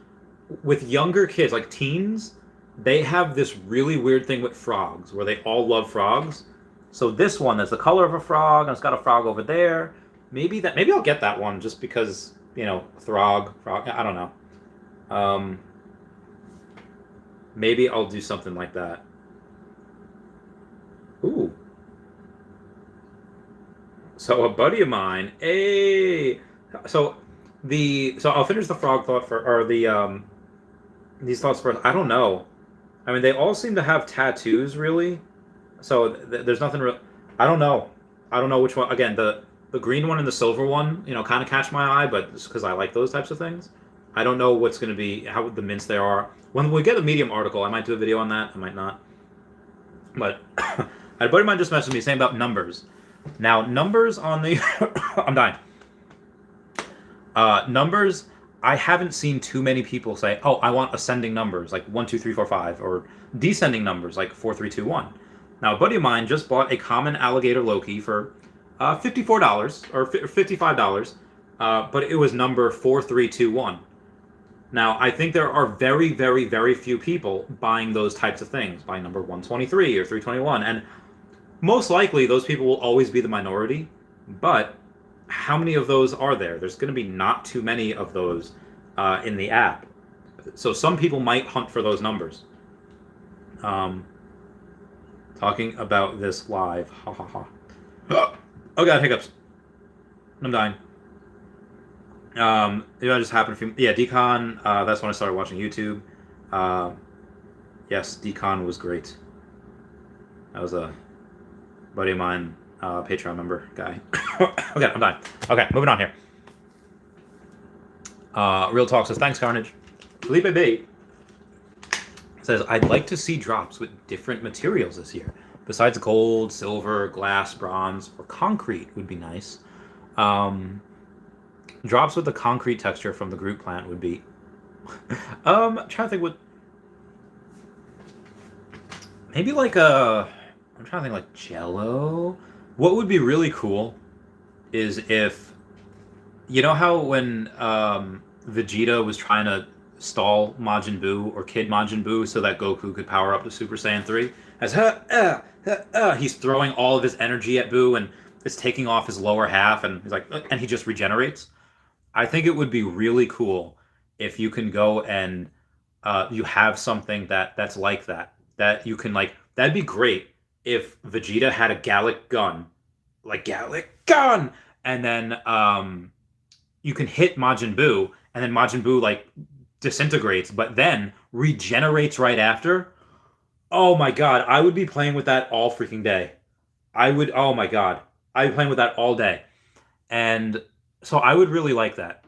with younger kids, like teens, they have this really weird thing with frogs, where they all love frogs. So this one is the color of a frog, and it's got a frog over there. Maybe I'll get that one just because, frog. I don't know. Maybe I'll do something like that. Ooh. So a buddy of mine, so I'll finish the frog thought these thoughts first. I don't know. I mean, they all seem to have tattoos, really. So there's nothing real. I don't know which one. Again, the green one and the silver one, kind of catch my eye, but it's because I like those types of things. I don't know what's going to be, how the mints there are. When we get a Medium article, I might do a video on that. I might not. But a buddy of mine just messaged me saying about numbers. Now, numbers on the... I'm dying. Numbers, I haven't seen too many people say, oh, I want ascending numbers, like 1, 2, 3, 4, 5, or descending numbers, like 4, 3, 2, 1. Now, a buddy of mine just bought a common alligator Loki for $54 or $55, but it was number 4321. Now, I think there are very, very, very few people buying those types of things, buying number 123 or 321, and most likely those people will always be the minority, but how many of those are there? There's going to be not too many of those in the app. So some people might hunt for those numbers. Um, talking about this live. Ha ha ha. Oh god, hiccups. I'm dying. It just happened. Yeah, Decon. That's when I started watching YouTube. Uh, yes, Decon was great. That was a buddy of mine, Patreon member guy. Okay, I'm dying. Okay, moving on here. Real Talk says, thanks, Carnage. Felipe B says, I'd like to see drops with different materials this year. Besides gold, silver, glass, bronze, or concrete would be nice. Drops with the concrete texture from the Groot plant would be... I'm trying to think what... Maybe like a... I'm trying to think like Jello? What would be really cool is if... You know how when Vegeta was trying to stall Majin Buu or Kid Majin Buu so that Goku could power up to Super Saiyan 3? He's throwing all of his energy at Buu and it's taking off his lower half and he's like, and he just regenerates. I think it would be really cool if you can go and you have something that's like that. That you can like, that'd be great if Vegeta had a Gallic gun. Like Gallic gun! And then you can hit Majin Buu, and then Majin Buu like disintegrates, but then regenerates right after. Oh my god, I would be playing with that all freaking day. I would. Oh my god, I'd be playing with that all day, and so I would really like that.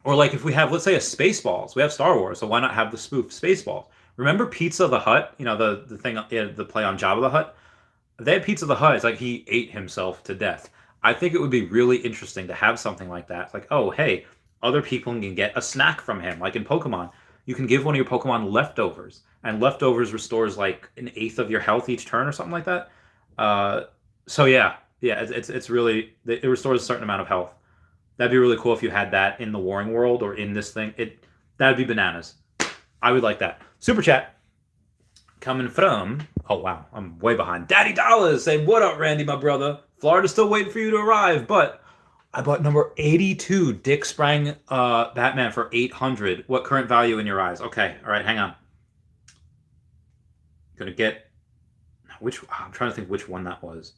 Or like if we have, let's say, a Spaceballs, we have Star Wars, so why not have the spoof Spaceballs? Remember Pizza the Hut? You know the thing, the play on Jabba the Hutt. They had Pizza the Hut. It's like he ate himself to death. I think it would be really interesting to have something like that. It's like, oh, hey, other people can get a snack from him. Like in Pokemon, you can give one of your Pokemon leftovers, and leftovers restores like an eighth of your health each turn or something like that. Uh, so yeah, it's really it restores a certain amount of health. That'd be really cool if you had that in the Warring World or in this thing. That'd be bananas. I would like that. Super chat coming from, oh wow, I'm way behind. Daddy Dollars saying, what up, Randy, my brother? Florida's still waiting for you to arrive, but I bought number 82 Dick Sprang Batman for 800. What current value in your eyes? Okay, all right, hang on. Gonna get I'm trying to think which one that was.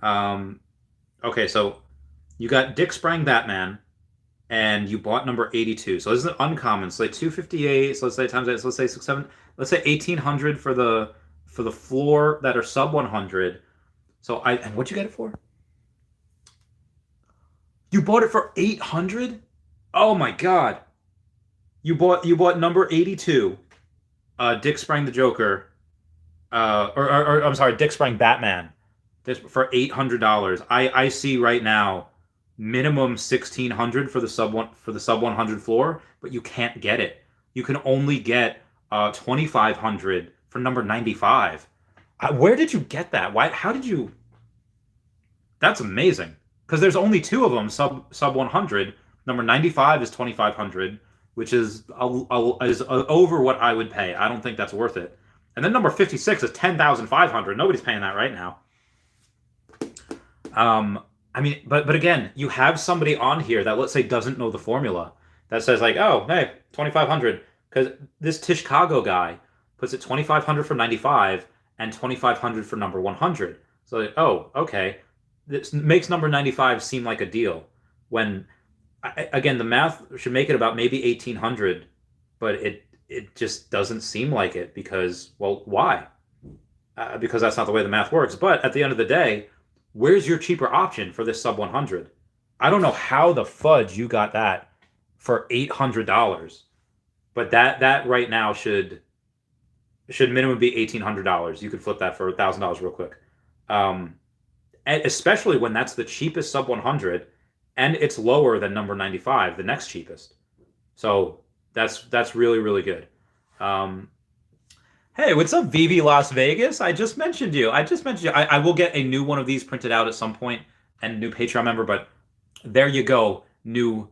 Okay, so you got Dick Sprang Batman, and you bought number 82. So this is an uncommon. So like 258. So let's say times 8. So let's say 6, 7. Let's say 1800 for the floor that are sub 100. So and what'd you get it for? You bought it for 800? Oh my god! You bought number 82. Dick Sprang the Joker. Or I'm sorry, Dick Sprang Batman. This for $800. I see right now minimum 1600 for the sub 100 floor, but you can't get it. You can only get 2500 for number 95. Where did you get that? Why? How did you? That's amazing. Because there's only two of them sub 100. Number 95 is 2500, which is over what I would pay. I don't think that's worth it. And then number 56 is 10,500. Nobody's paying that right now. I mean, but again, you have somebody on here that, let's say, doesn't know the formula, that says like, oh, hey, 2,500, because this Tishkago guy puts it 2,500 for 95 and 2,500 for number 100. So like, oh, okay, this makes number 95 seem like a deal. When again, the math should make it about maybe 1,800, but it just doesn't seem like it because, well, why? Because that's not the way the math works. But at the end of the day, where's your cheaper option for this sub 100? I don't know how the fudge you got that for $800, but that right now should minimum be $1,800. You could flip that for $1,000 real quick, and especially when that's the cheapest sub 100, and it's lower than number 95, the next cheapest. So that's really really good. Hey, what's up, Veve Las Vegas? I just mentioned you. I will get a new one of these printed out at some point and a new Patreon member, but there you go. New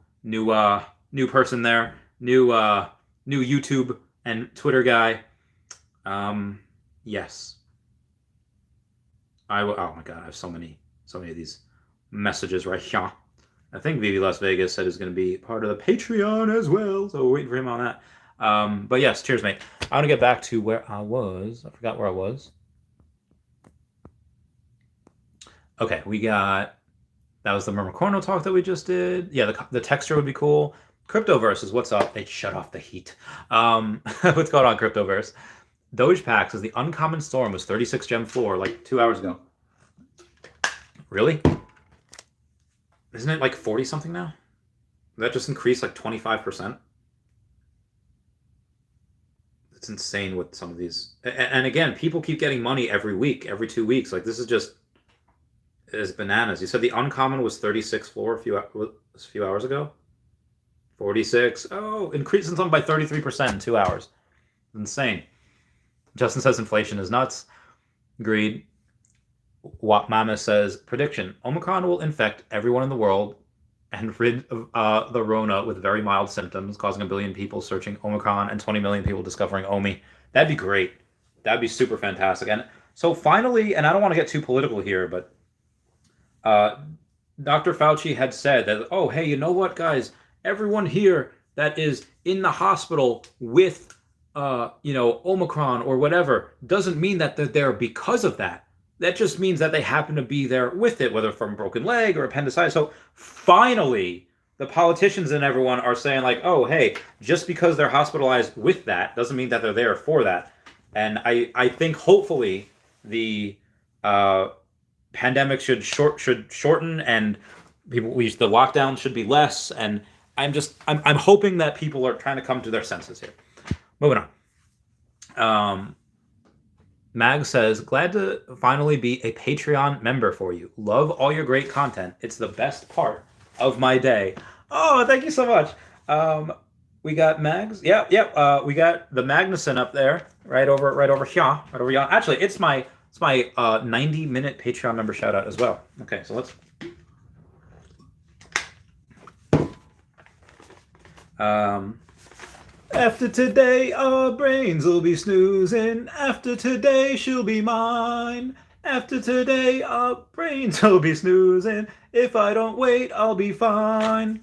person there. New YouTube and Twitter guy. Yes. I will. Oh my god, I have so many of these messages right here. I think Veve Las Vegas said is going to be part of the Patreon as well, so we're waiting for him on that. But yes, cheers, mate. I want to get back to where I was. I forgot where I was. Okay, that was the Murmur talk that we just did. Yeah, the texture would be cool. Cryptoverse is what's up. They shut off the heat. What's going on, Cryptoverse? Doge Packs is the uncommon storm was 36 gem floor like 2 hours ago. Really? Isn't it like 40 something now? That just increased like 25%. It's insane with some of these. And again, people keep getting money every week, every 2 weeks. Like this is bananas. You said the uncommon was 36 floor a few hours ago. 46. Oh, increasing something by 33% in 2 hours. Insane. Justin says inflation is nuts. Agreed. What Mama says, prediction. Omicron will infect everyone in the world and rid of the Rona with very mild symptoms, causing 1 billion people searching Omicron and 20 million people discovering Omi. That'd be great. That'd be super fantastic. And so finally, and I don't want to get too political here, but Dr. Fauci had said that, oh, hey, you know what, guys? Everyone here that is in the hospital with, Omicron or whatever doesn't mean that they're there because of that. That just means that they happen to be there with it, whether from a broken leg or appendicitis. So finally, the politicians and everyone are saying like, oh, hey, just because they're hospitalized with that doesn't mean that they're there for that. And I think hopefully the pandemic should shorten and the lockdown should be less. And I'm hoping that people are trying to come to their senses here. Moving on. Mag says, glad to finally be a Patreon member for you. Love all your great content. It's the best part of my day. Oh, thank you so much. We got Mags. Yeah. We got the Magnuson up there, right over here. Actually, it's my 90-minute Patreon member shout out as well. Okay, so let's. After today, our brains will be snoozing. After today, she'll be mine. After today, our brains will be snoozing. If I don't wait, I'll be fine.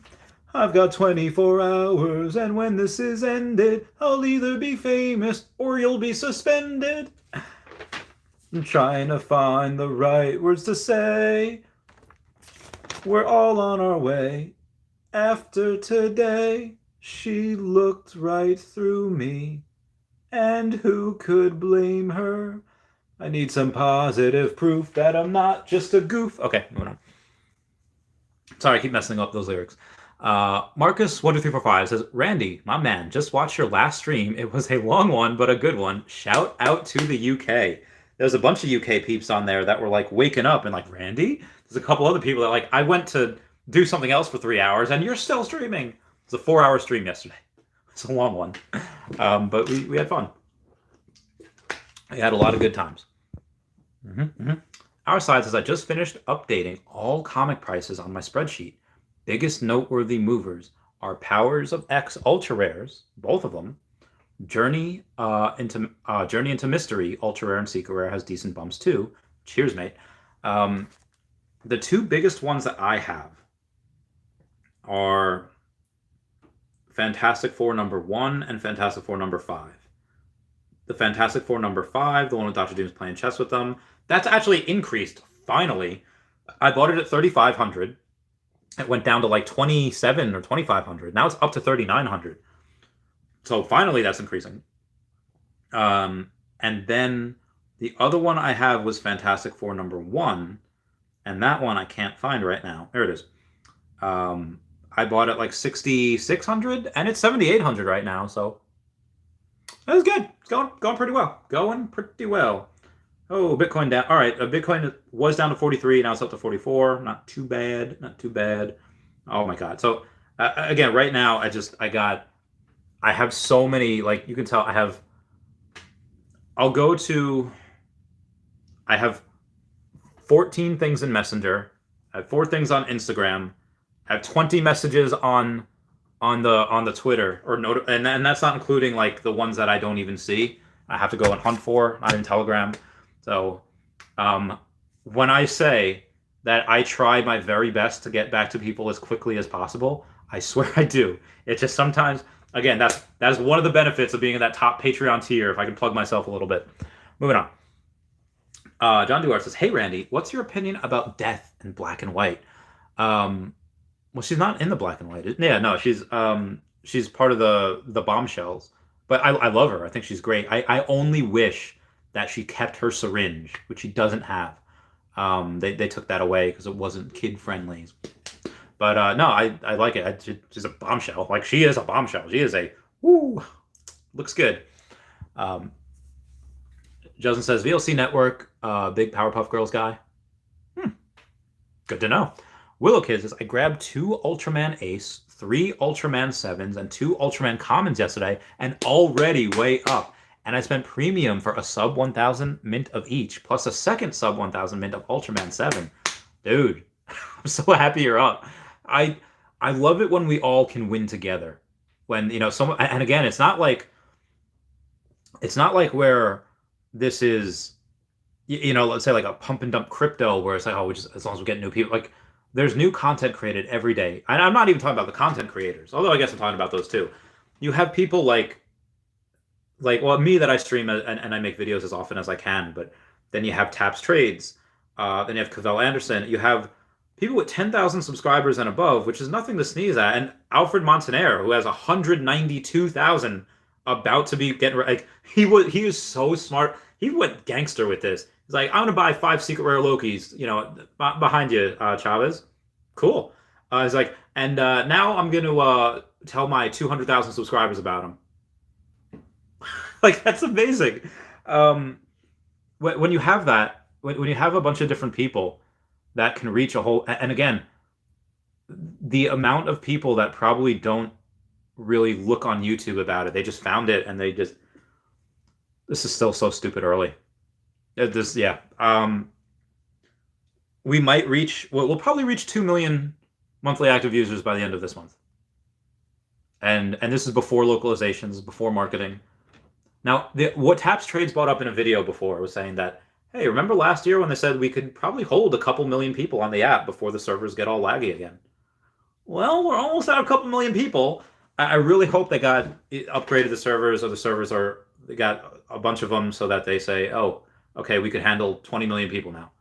I've got 24 hours, and when this is ended, I'll either be famous or you'll be suspended. I'm trying to find the right words to say. We're all on our way. After today, she looked right through me, and who could blame her? I need some positive proof that I'm not just a goof. Okay, moving on. Sorry, I keep messing up those lyrics. Marcus12345 says, Randy, my man, just watched your last stream. It was a long one, but a good one. Shout out to the UK. There's a bunch of UK peeps on there that were like waking up and like, Randy? There's a couple other people that like, I went to do something else for 3 hours and you're still streaming. It's a 4-hour stream yesterday. It's a long one. But we had fun. We had a lot of good times. Our side says, I just finished updating all comic prices on my spreadsheet. Biggest noteworthy movers are Powers of X Ultra Rares, both of them. Journey into Mystery, Ultra Rare and Secret Rare has decent bumps too. Cheers, mate. The two biggest ones that I have are Fantastic Four #1 and Fantastic Four #5. The Fantastic Four #5, the one with Dr. Doom's playing chess with them, that's actually increased, finally. I bought it at 3,500. It went down to like 27 or 2,500. Now it's up to 3,900. So finally that's increasing. And then the other one I have was Fantastic Four #1. And that one I can't find right now. There it is. I bought it like 6,600 and it's 7,800 right now. So that was good. It's going pretty well. Going pretty well. Oh, Bitcoin down. All right, Bitcoin was down to 43. Now it's up to 44. Not too bad. Not too bad. Oh my God. So again, right now I have so many, like you can tell I have 14 things in Messenger. I have 4 things on Instagram. I have 20 messages on the Twitter and that's not including like the ones that I don't even see. I have to go and hunt for, not in Telegram. So when I say that I try my very best to get back to people as quickly as possible, I swear I do. It's just sometimes Again, that is one of the benefits of being in that top Patreon tier. If I can plug myself a little bit. Moving on. John Duarte says, "Hey Randy, what's your opinion about death in black and white?" Well, she's not in the black and white. Yeah, no, she's part of the bombshells. But I love her. I think she's great. I only wish that she kept her syringe, which she doesn't have. They took that away because it wasn't kid friendly. But no, I like it. She's a bombshell. Like, she is a bombshell. She is a woo. Looks good. Justin says, VLC Network, big Powerpuff Girls guy. Good to know. Willow Kid says, I grabbed 2 Ultraman Ace, 3 Ultraman 7s, and 2 Ultraman Commons yesterday, and already way up. And I spent premium for a sub 1,000 mint of each, plus a second sub 1,000 mint of Ultraman 7. Dude, I'm so happy you're up. I love it when we all can win together. When, you know, someone, and again, it's not like where this is, you know, let's say like a pump and dump crypto where it's like, oh, we just, as long as we get new people, like, there's new content created every day. And I'm not even talking about the content creators, although I guess I'm talking about those too. You have people like well, me, that I stream and I make videos as often as I can, but then you have Taps Trades, then you have Cavell Anderson, you have people with 10,000 subscribers and above, which is nothing to sneeze at, and Alfred Montaner, who has 192,000 about to be getting, like, he is so smart. He went gangster with this. He's like, I'm gonna buy 5 secret rare Lokis, you know, behind you, Chavez. Cool. He's like, and now I'm gonna tell my 200,000 subscribers about him. Like, that's amazing. When you have that, when you have a bunch of different people that can reach a whole, and again, the amount of people that probably don't really look on YouTube about it, they just found it and they just, this is still so stupid early. Yeah. We might reach, we'll probably reach 2 million monthly active users by the end of this month. And this is before localizations, before marketing. Now, what Taps Trades brought up in a video before was saying that, hey, remember last year when they said we could probably hold a couple million people on the app before the servers get all laggy again? Well, we're almost at a couple million people. I really hope they upgraded the servers, or the servers they got a bunch of them so that they say, oh, okay, we could handle 20 million people now.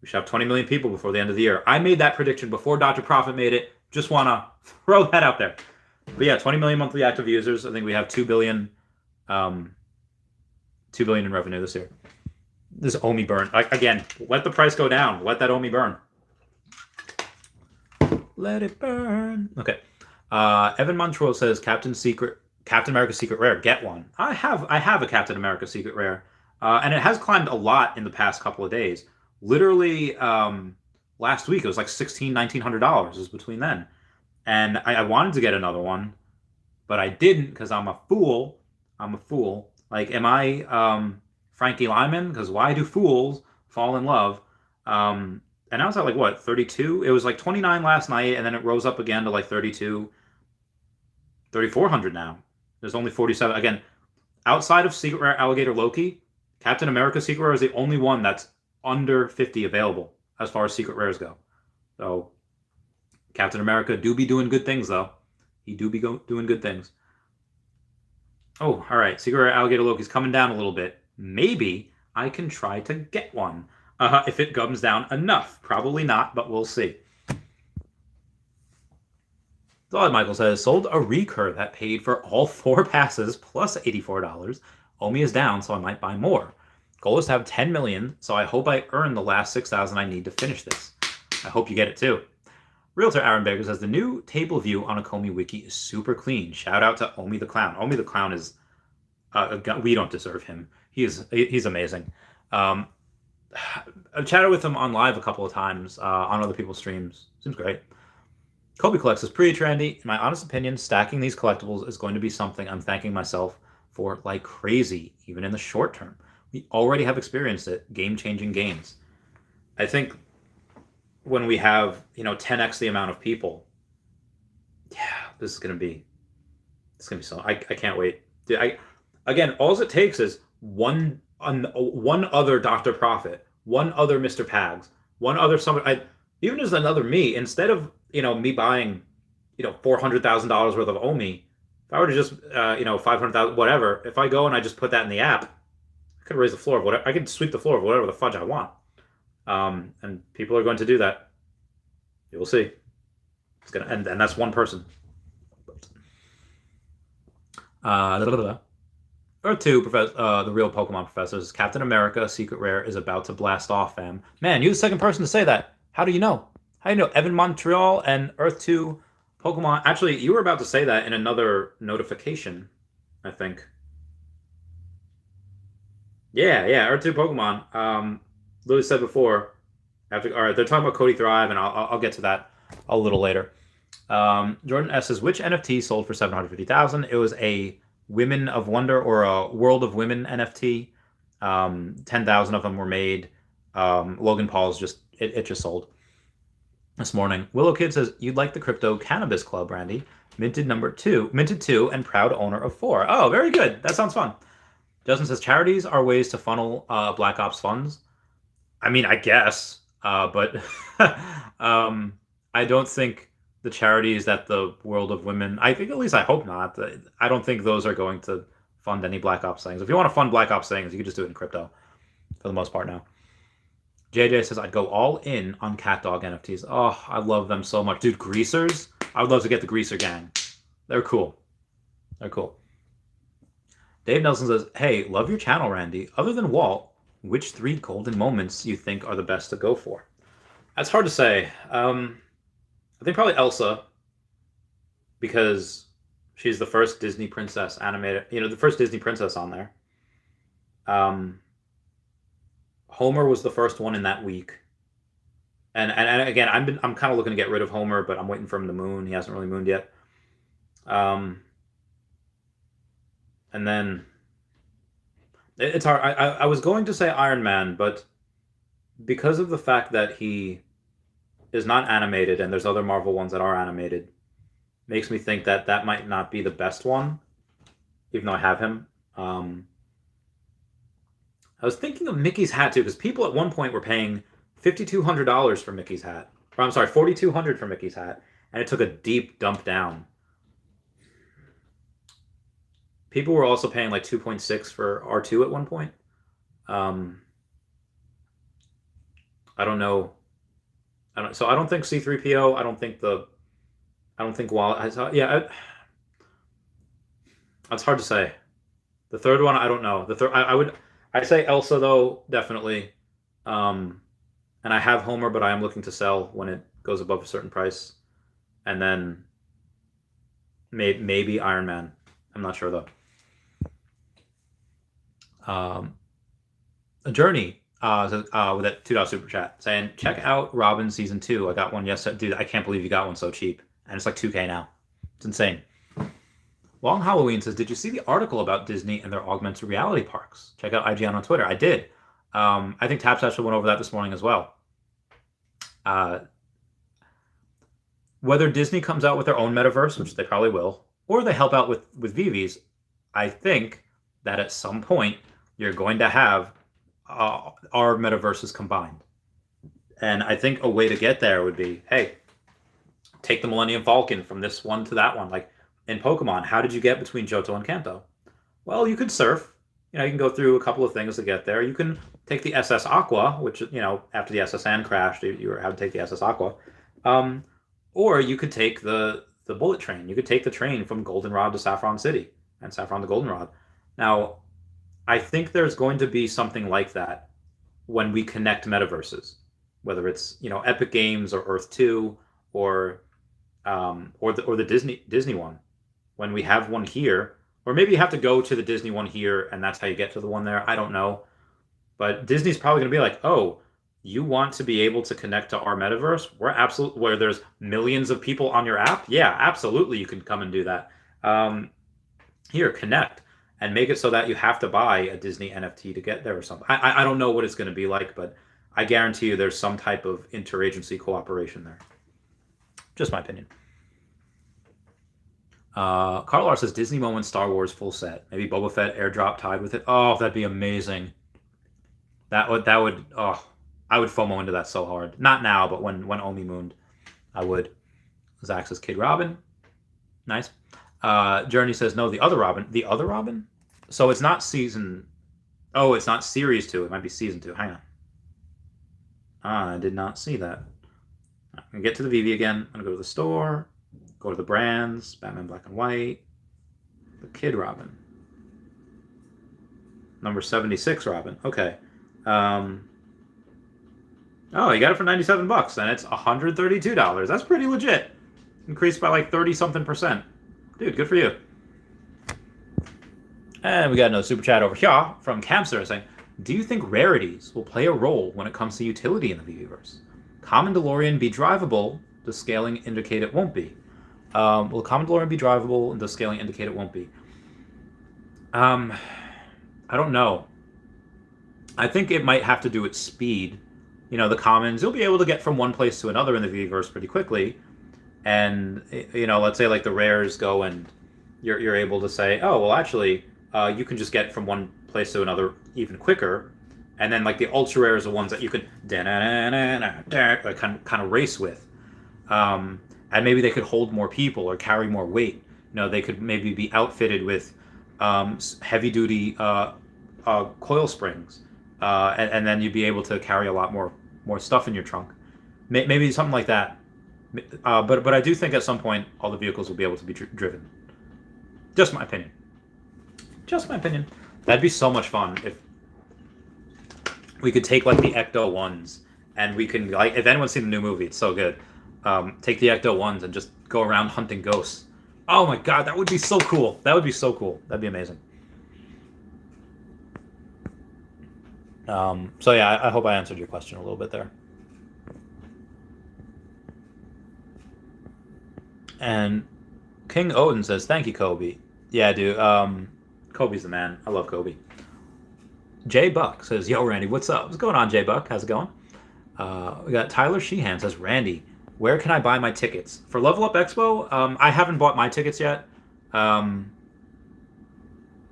We should have 20 million people before the end of the year. I made that prediction before Dr. Profit made it. Just want to throw that out there. But yeah, 20 million monthly active users. I think we have 2 billion in revenue this year. This OMI burn. Again, let the price go down. Let that OMI burn. Let it burn. Okay. Evan Montreux says, Captain America Secret Rare. Get one. I have a Captain America Secret Rare. And it has climbed a lot in the past couple of days. Literally, last week, it was like $1,600-$1,900. It was between then. And I wanted to get another one, but I didn't because I'm a fool. Like, am I Frankie Lyman? Because why do fools fall in love? And now it's at like, what, 32? It was like 29 last night, and then it rose up again to like 32, 3,400 now. There's only 47. Again, outside of Secret Rare Alligator Loki, Captain America Secret Rare is the only one that's under 50 available as far as Secret Rares go. So Captain America do be doing good things, though. He do be doing good things. Oh, all right. Secret Rare Alligator Loki's coming down a little bit. Maybe I can try to get one if it comes down enough. Probably not, but we'll see. Solid Michael says, sold a recur that paid for all 4 passes plus $84. Omi is down, so I might buy more. Goal is to have 10 million, so I hope I earn the last 6,000 I need to finish this. I hope you get it too. Realtor Aaron Baker says, the new table view on Akomi Wiki is super clean. Shout out to Omi the Clown. Omi the Clown is, we don't deserve him. He's amazing. I've chatted with him on live a couple of times on other people's streams. Seems great. Kobe Collects says, pretty trendy. In my honest opinion, stacking these collectibles is going to be something I'm thanking myself for like crazy, even in the short term. We already have experienced it. Game-changing games. I think when we have, 10x the amount of people, this is gonna be so. I can't wait. Dude, again, all it takes is one other Dr. Profit, one other Mr. Pags, one other somebody. Even as another me, instead of me buying $400,000 worth of Omi, If I were to just, 500,000, whatever, if I go and I just put that in the app, I could raise the floor of whatever, I could sweep the floor of whatever the fudge I want. And people are going to do that. You will see. It's gonna, and that's one person. Or two, the real Pokemon professors. Captain America, Secret Rare, is about to blast off, fam. Man, you're the second person to say that. How do you know? How do you know? Evan Montreal and Earth 2 Pokemon. Actually, you were about to say that in another notification, I think. Yeah, Earth 2 Pokemon. Lily said before. All right, they're talking about Cody Thrive, and I'll get to that a little later. Jordan S says, which NFT sold for 750,000? It was a Women of Wonder or a World of Women NFT. 10,000 of them were made. Logan Paul's it just sold this morning. Willow Kid says, you'd like the Crypto Cannabis Club, Randy. Minted 2, and proud owner of 4. Oh, very good. That sounds fun. Justin says, charities are ways to funnel Black Ops funds. I mean, I guess, but I don't think the charities that the World of Women, I think, at least I hope not. I don't think those are going to fund any Black Ops things. If you want to fund Black Ops things, you can just do it in crypto for the most part now. JJ says, I'd go all in on CatDog NFTs. Oh, I love them so much. Dude, Greasers? I would love to get the Greaser gang. They're cool. Dave Nelson says, hey, love your channel, Randy. Other than Walt, which 3 golden moments you think are the best to go for? That's hard to say. I think probably Elsa, because she's the first Disney princess animated, the first Disney princess on there. Homer was the first one in that week. And again, I'm kind of looking to get rid of Homer, but I'm waiting for him to moon. He hasn't really mooned yet. And then it's hard. I was going to say Iron Man, but because of the fact that he is not animated and there's other Marvel ones that are animated, makes me think that that might not be the best one, even though I have him. I was thinking of Mickey's hat too, because people at one point were paying $5,200 for Mickey's hat. Or, I'm sorry, $4,200 for Mickey's hat, and it took a deep dump down. People were also paying like 2.6 for R2 at one point. I don't know. So I don't think C3PO. I don't think Wallet. Yeah, it's hard to say. The third one, I don't know. I'd say Elsa though, definitely. And I have Homer, but I am looking to sell when it goes above a certain price, and then maybe Iron Man. I'm not sure though. A Journey with that $2 super chat saying, check out Robin season 2. I got one yesterday. Dude, I can't believe you got one so cheap, and it's like $2K now. It's insane. Long Halloween says, did you see the article about Disney and their augmented reality parks? Check out IGN on Twitter. I did. I think Taps actually went over that this morning as well. Whether Disney comes out with their own metaverse, which they probably will, or they help out with Veve's, I think that at some point you're going to have our metaverses combined. And I think a way to get there would be, hey, take the Millennium Falcon from this one to that one. Like in Pokemon, how did you get between Johto and Kanto? Well, you could surf. You can go through a couple of things to get there. You can take the SS Aqua, which, after the SSN crashed, you had to take the SS Aqua. Or you could take the bullet train. You could take the train from Goldenrod to Saffron City and Saffron to Goldenrod. Now, I think there's going to be something like that when we connect metaverses, whether it's Epic Games or Earth 2 or the Disney one. When we have one here, or maybe you have to go to the Disney one here, and that's how you get to the one there. I don't know, but Disney's probably going to be like, oh, you want to be able to connect to our metaverse? Where there's millions of people on your app? Yeah, absolutely, you can come and do that. Here, connect. And make it so that you have to buy a Disney NFT to get there or something. I don't know what it's going to be like, but I guarantee you there's some type of interagency cooperation there. Just my opinion. Carl R says, Disney moment Star Wars full set. Maybe Boba Fett airdrop tied with it. Oh, that'd be amazing. I would FOMO into that so hard. Not now, but when Omi mooned, I would. Zach says, Kid Robin. Nice. Journey says, no, the other Robin. The other Robin? So it's not season... Oh, it's not series 2. It might be season 2. Hang on. I did not see that. I'm going to get to the Veve again. I'm going to go to the store. Go to the brands. Batman Black and White. The Kid Robin. Number 76 Robin. Okay. Oh, you got it for $97, and it's $132. That's pretty legit. Increased by like 30-something%. Dude, good for you. And we got another super chat over here from Camster saying, do you think rarities will play a role when it comes to utility in the Veveverse? Common DeLorean be drivable? Does scaling indicate it won't be? Will Common DeLorean be drivable? And does scaling indicate it won't be? I don't know. I think it might have to do with speed. You know, the commons, you'll be able to get from one place to another in the Veveverse pretty quickly. And, you know, let's say like the rares go and you're able to say, oh, well, actually, you can just get from one place to another even quicker. And then like the ultra rares are ones that you can kind of race with. And maybe they could hold more people or carry more weight. You know, they could maybe be outfitted with heavy duty coil springs. And then you'd be able to carry a lot more stuff in your trunk. Maybe something like that. But I do think at some point all the vehicles will be able to be driven. Just my opinion. Just my opinion. That'd be so much fun if we could take like the Ecto ones and we can, like, if anyone's seen the new movie, it's so good. Take the Ecto ones and just go around hunting ghosts. Oh my god, that would be so cool. That would be so cool. That'd be amazing. So yeah, I hope I answered your question a little bit there. And King Odin says, thank you, Kobe. Yeah, dude. Kobe's the man. I love Kobe. Jay Buck says, yo, Randy, what's up? What's going on, Jay Buck? How's it going? We got Tyler Sheehan says, Randy, where can I buy my tickets? For Level Up Expo, I haven't bought my tickets yet.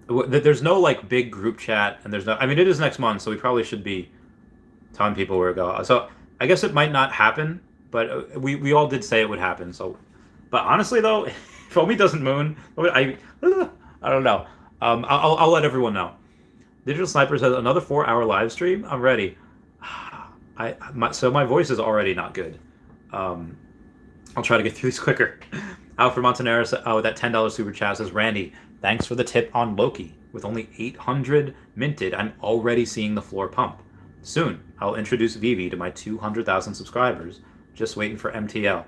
There's no, like, big group chat, and there's no... I mean, it is next month, so we probably should be telling people where to go. So I guess it might not happen, but we all did say it would happen, so... But honestly, though, if Omi doesn't moon, I don't know. I'll let everyone know. Digital Sniper says, another 4-hour live stream? I'm ready. So my voice is already not good. I'll try to get through these quicker. Alfred Montanero said, with that $10 super chat says, Randy, thanks for the tip on Loki. With only 800 minted, I'm already seeing the floor pump. Soon, I'll introduce Veve to my 200,000 subscribers. Just waiting for MTL.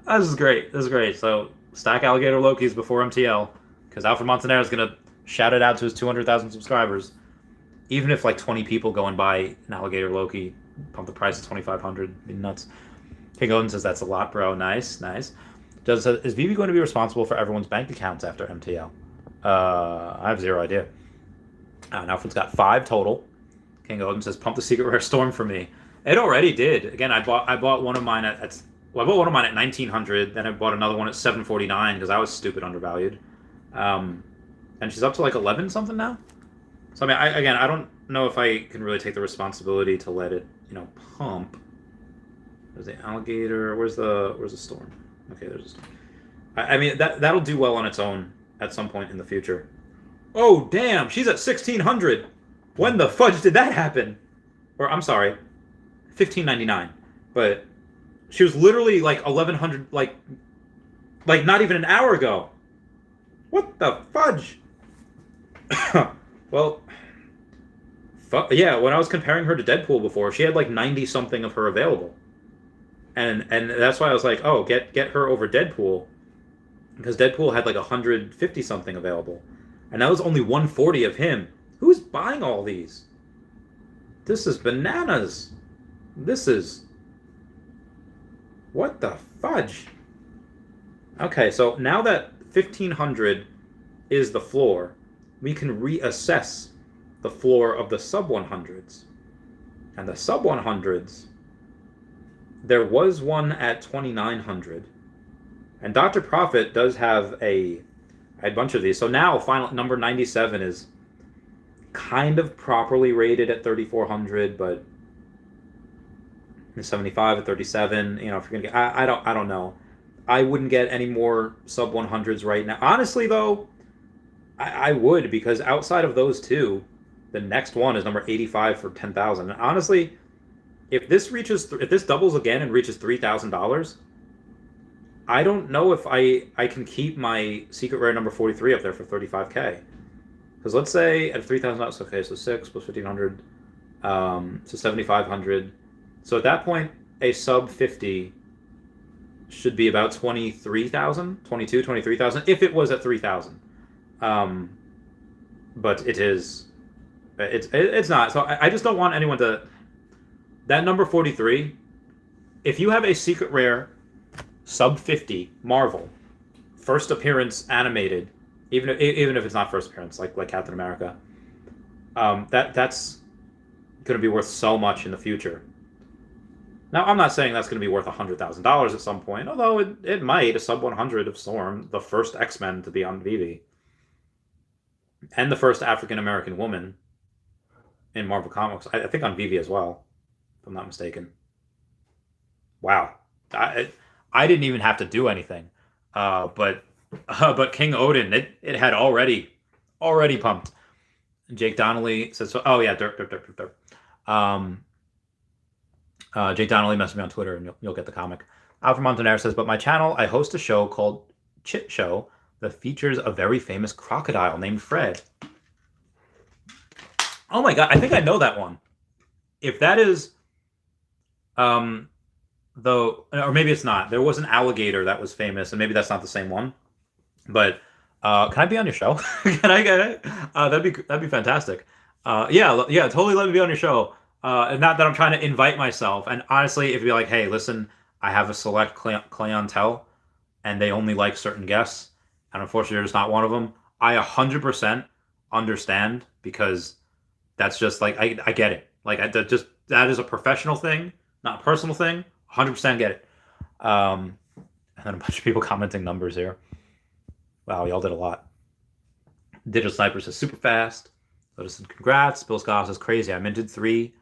This is great. This is great. So, stack Alligator Lokis before MTL, because Alfred Montanero is going to shout it out to his 200,000 subscribers. Even if like 20 people go and buy an Alligator Loki, pump the price to 2,500. Be nuts. King Odin says, that's a lot, bro. Nice, nice. Is Veve going to be responsible for everyone's bank accounts after MTL? I have zero idea. And Alfred's got 5 total. King Odin says, pump the Secret Rare Storm for me. It already did. Again, I bought one of mine at I bought one of mine at 1,900, then I bought another one at 749 because I was stupid undervalued. And she's up to like 11 something now. So I mean, I don't know if I can really take the responsibility to let it, pump. There's the Alligator. Where's the Storm? Okay, there's a Storm. I mean, that'll do well on its own at some point in the future. Oh damn, she's at 1,600. When the fudge did that happen? Or I'm sorry, 1,599. But she was literally like 1,100, like not even an hour ago. What the fudge? Well, yeah, when I was comparing her to Deadpool before, she had like 90 something of her available. And that's why I was like, oh, get her over Deadpool, because Deadpool had like 150 something available. And that was only 140 of him. Who's buying all these? This is bananas. This is... What the fudge? Okay, so now that 1,500 is the floor, we can reassess the floor of the sub-100s. And the sub-100s, there was one at 2,900. And Dr. Profit does have a bunch of these. So now, final number 97 is kind of properly rated at 3,400, but 75 at 37. If you're gonna get, I don't know. I wouldn't get any more sub 100s right now. Honestly, though, I would, because outside of those two, the next one is number 85 for 10,000. And honestly, if this doubles again and reaches $3,000, I don't know if I can keep my secret rare number 43 up there for 35K. Because let's say at $3,000, okay, so 6 plus 1,500, so 7,500. So at that point, a sub 50 should be about 23,000, 22, 23,000 if it was at 3,000. Um, but it's not. So I just don't want anyone to. That number 43, if you have a secret rare sub 50 Marvel, first appearance animated, even if it's not first appearance, like Captain America, that's going to be worth so much in the future. Now, I'm not saying that's going to be worth $100,000 at some point, although it might. A sub 100 of Storm, the first X-Men to be on Veve, and the first African American woman in Marvel Comics. I think on Veve as well, if I'm not mistaken. Wow, I didn't even have to do anything, but King Odin, it had already pumped. Jake Donnelly says so. Oh yeah, derp derp derp derp derp. Jake Donnelly messaged me on Twitter, and you'll get the comic. Alfred Montanero says, but my channel, I host a show called Chit Show that features a very famous crocodile named Fred. Oh my god, I think I know that one. If that is, though, or maybe it's not. There was an alligator that was famous, and maybe that's not the same one. But can I be on your show? Can I get it? That'd be fantastic. Yeah, totally let me be on your show. And not that I'm trying to invite myself. And honestly, if you're like, hey, listen, I have a select clientele, and they only like certain guests, and unfortunately, you're just not one of them. I 100% understand, because that's just like I get it. Like that is a professional thing, not a personal thing. 100% get it. And then a bunch of people commenting numbers here. Wow, y'all did a lot. Digital Sniper says super fast. Listen, congrats. Bill Scott says crazy. I minted 3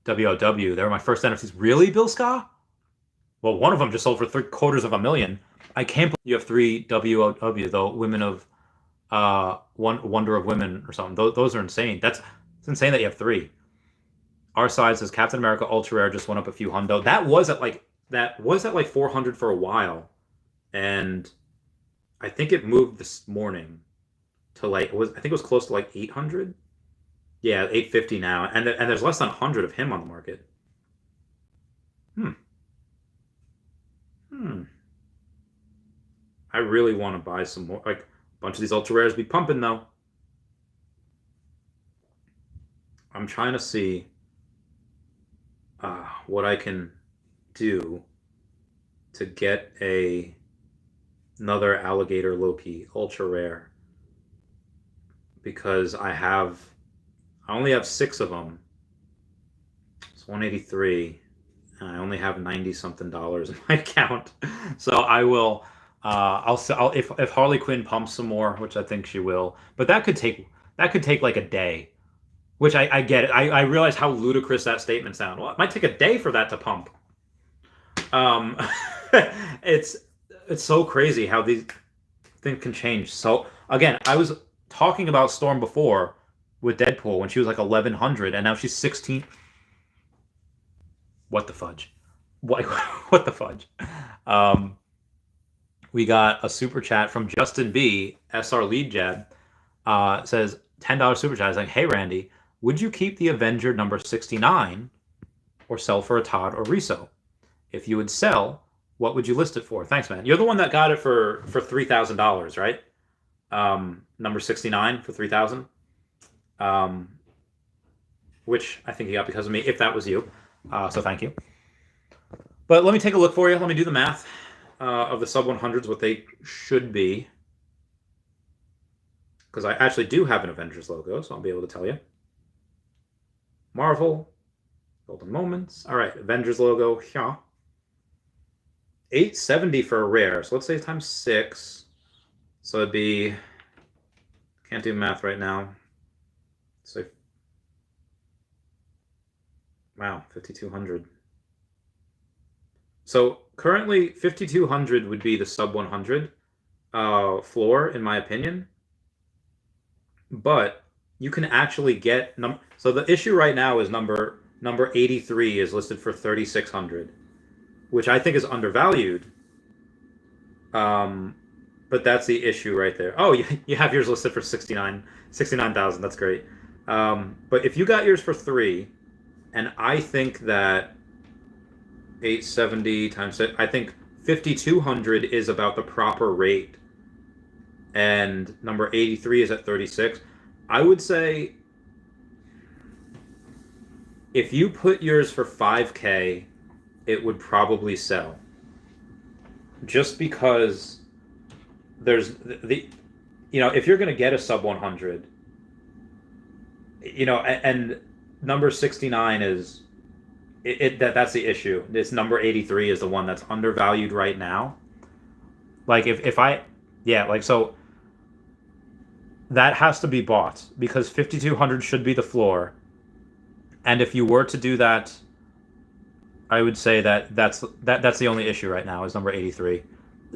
WOW. They were my first NFTs. Really, Bill Scott? Well, one of them just sold for $750,000. I can't believe you have 3 WOW, though. Women of Wonder of Women or something. Those are insane. It's insane that you have 3. Our side says Captain America Ultra Rare just went up a few hundo. That was at like 400 for a while, and I think it moved this morning to I think it was close to like 800. Yeah, 850 now, and there's less than 100 of him on the market. I really want to buy some more. Like, a bunch of these ultra rares be pumping though. I'm trying to see what I can do to get another alligator Loki ultra rare, because I only have 6 of them. It's 183, and I only have 90 something dollars in my account. So I will. If Harley Quinn pumps some more, which I think she will, but that could take like a day. Which I get it. I realize how ludicrous that statement sounds. Well, it might take a day for that to pump. Um, it's so crazy how these things can change. So again, I was talking about Storm before with Deadpool when she was like 1,100, and now she's 16. What the fudge? What the fudge? We got a super chat from Justin B. SR Lead Jab. Says $10 super chat. Is like, hey Randy, would you keep the Avenger number 69 or sell for a Todd or Riso? If you would sell, what would you list it for? Thanks, man. You're the one that got it for $3,000, right? Number 69 for 3,000. Which I think you got because of me, if that was you. So thank you. But let me take a look for you. Let me do the math of the sub 100s, what they should be. Because I actually do have an Avengers logo, so I'll be able to tell you. Marvel, Golden Moments. All right, Avengers logo. Yeah. 870 for a rare. So let's say times 6. So it'd be, can't do math right now. So, wow, 5,200. So currently 5200 would be the sub 100 floor in my opinion, but you can actually get so the issue right now is number 83 is listed for 3600, which I think is undervalued. Um, but that's the issue right there. Oh, you have yours listed for 69,000. That's great. But if you got yours for 3, and I think that 870 times it, I think 5200 is about the proper rate, and number 83 is at 36. I would say if you put yours for 5K, it would probably sell. Just because there's if you're going to get a sub 100, and number 69 is that's the issue. This number 83 is the one that's undervalued right now. Like if I, yeah, like so that has to be bought because 5200 should be the floor. And if you were to do that, I would say that's the only issue right now is number 83.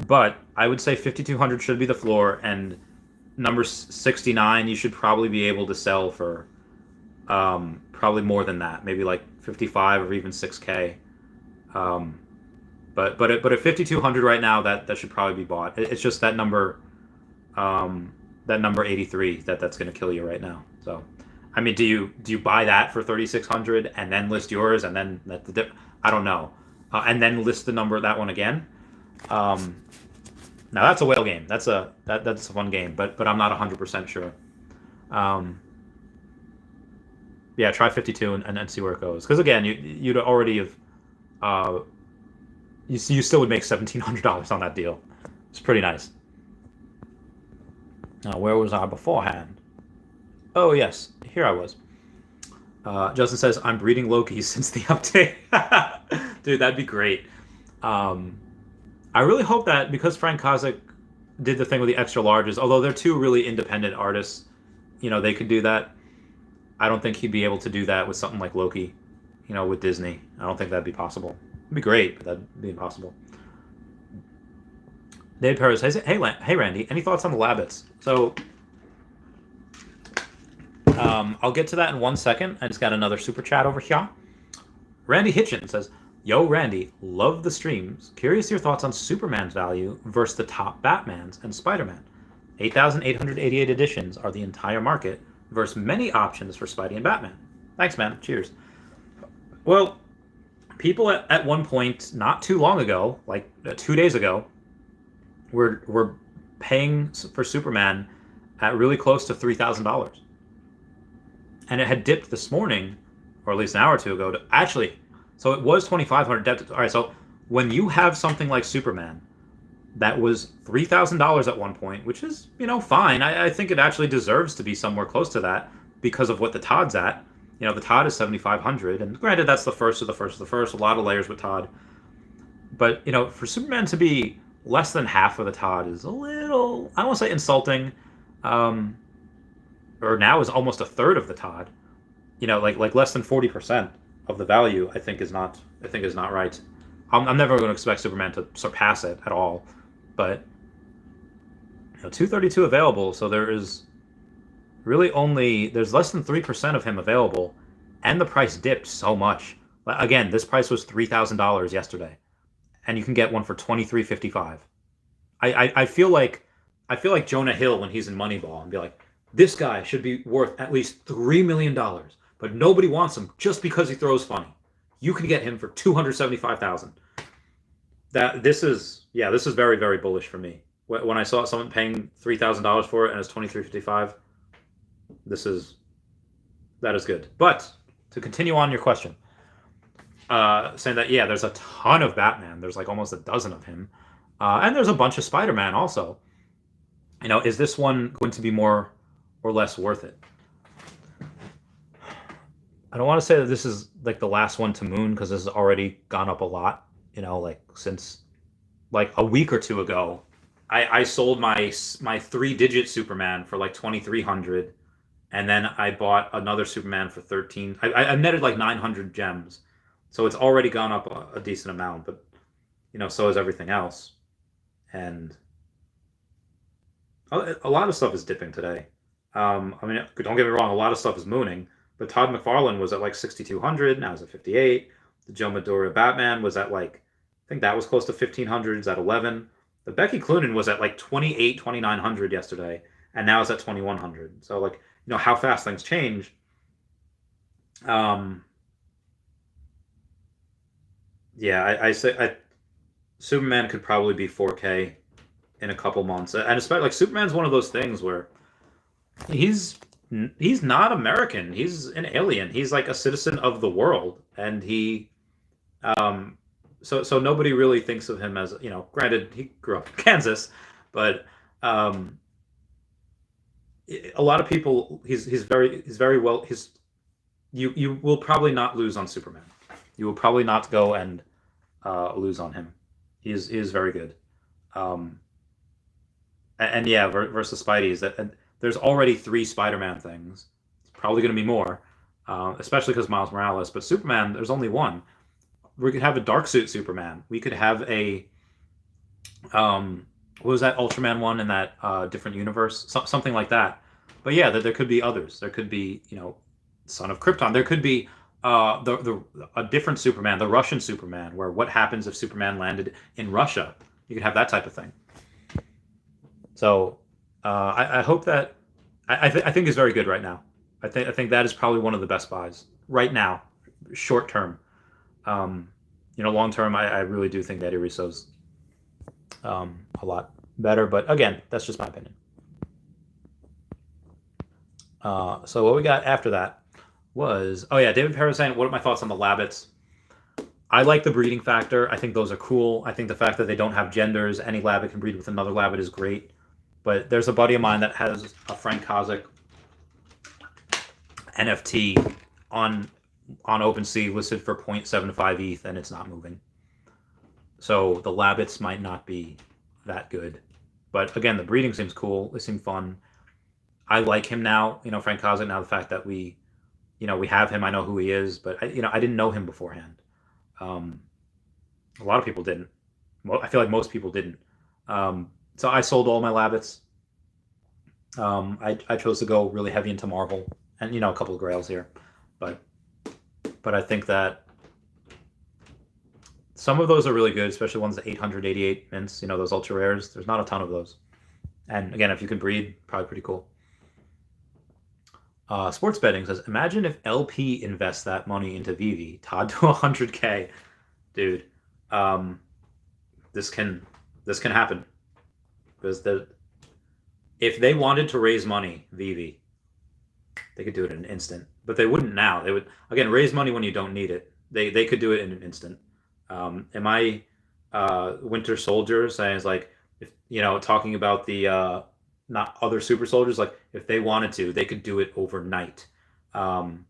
But I would say 5200 should be the floor, and number 69 you should probably be able to sell for probably more than that, maybe like 55 or even 6K. But at 5200 right now, that should probably be bought. It's just that number 83 that's going to kill you right now. So, I mean, do you buy that for 3600 and then list yours and then I don't know, and then list that one again? Now that's a whale game. That's a fun game, but I'm not 100% sure. Yeah, try 52 and see where it goes. Because again, you'd already have you still would make $1,700 on that deal. It's pretty nice. Where was I beforehand? Oh yes, here I was. Justin says I'm breeding Lokis since the update. Dude, that'd be great. I really hope that because Frank Kozik did the thing with the extra larges, although they're two really independent artists, they could do that. I don't think he'd be able to do that with something like Loki, with Disney. I don't think that'd be possible. It'd be great, but that'd be impossible. David Perez says, hey Randy, any thoughts on the Labbits? So, I'll get to that in 1 second. I just got another super chat over here. Randy Hitchin says, yo, Randy, love the streams. Curious your thoughts on Superman's value versus the top Batmans and Spider-Man. 8,888 editions are the entire market versus many options for Spidey and Batman. Thanks, man. Cheers. Well, people at one point, not too long ago, like 2 days ago, were paying for Superman at really close to $3,000. And it had dipped this morning, or at least an hour or two ago, so it was 2,500. All right, so when you have something like Superman that was $3,000 at one point, which is, fine. I think it actually deserves to be somewhere close to that because of what the Todd's at. The Todd is 7,500, and granted, that's the first of the first of the first. A lot of layers with Todd. But, for Superman to be less than half of the Todd is a little, I don't want to say insulting, or now is almost a third of the Todd. Like less than 40% of the value, I think is not right. I'm never going to expect Superman to surpass it at all, but 232 available, so there is really there's less than 3% of him available, and the price dipped so much. Again, this price was $3,000 yesterday, and you can get one for $2,355. I feel like Jonah Hill when he's in Moneyball and be like, this guy should be worth at least $3 million, but nobody wants him just because he throws funny. You can get him for $275,000. This is very, very bullish for me. When I saw someone paying $3,000 for it and it's $2,355, that is good. But to continue on your question, saying that there's a ton of Batman. There's like almost a dozen of him, and there's a bunch of Spider-Man also. Is this one going to be more or less worth it? I don't want to say that this is like the last one to moon because this has already gone up a lot. Since like a week or two ago, I sold my 3-digit Superman for like 2,300, and then I bought another Superman for 13. I netted like 900 gems, so it's already gone up a decent amount. But so is everything else. And a lot of stuff is dipping today. I mean, don't get me wrong, a lot of stuff is mooning, but Todd McFarlane was at like 6,200, now he's at 58. The Joe Maduro Batman was at like, I think that was close to 1,500s at 11. The Becky Cloonan was at like 28, 2,900 yesterday, and now it's at 2,100. So, like, how fast things change. Um, yeah, I say Superman could probably be 4K in a couple months, and especially like Superman's one of those things where he's he's not American. He's an alien. He's like a citizen of the world, and um, so nobody really thinks of him as Granted, he grew up in Kansas, but um, a lot of people. He's very well. You will probably not lose on Superman. You will probably not go and lose on him. He is very good. Um, and yeah, versus Spidey is that and there's already three Spider-Man things. It's probably going to be more, especially because Miles Morales. But Superman, there's only one. We could have a dark suit Superman. We could have a what was that Ultraman one in that different universe? Something like that. But yeah, there could be others. There could be Son of Krypton. There could be the a different Superman, the Russian Superman, where what happens if Superman landed in Russia? You could have that type of thing. So I hope that I think is very good right now. I think that is probably one of the best buys right now, short term. Long term, I really do think that Eddie Russo's a lot better. But again, that's just my opinion. So what we got after that was David Perry saying, "What are my thoughts on the Labbits?" I like the breeding factor. I think those are cool. I think the fact that they don't have genders, any Labbit can breed with another Labbit is great. But there's a buddy of mine that has a Frank Kozik NFT on OpenSea listed for 0.75 ETH, and it's not moving. So the Labbits might not be that good. But again, the breeding seems cool. They seem fun. I like him now, Frank Kozik. Now the fact that we have him, I know who he is, but I didn't know him beforehand. Um, a lot of people didn't. Well, I feel like most people didn't. So I sold all my Labbits. I chose to go really heavy into Marvel and a couple of Grails here, but I think that some of those are really good, especially ones at 888 mints. Those ultra rares. There's not a ton of those, and again, if you can breed, probably pretty cool. Sports betting says, imagine if LP invests that money into Veve, Todd to 100K, dude. Um, this can happen because if they wanted to raise money, Veve, they could do it in an instant. But they wouldn't now. They would again raise money when you don't need it. They could do it in an instant. Am I Winter Soldier saying it's like if talking about the not other super soldiers, like if they wanted to, they could do it overnight. Um,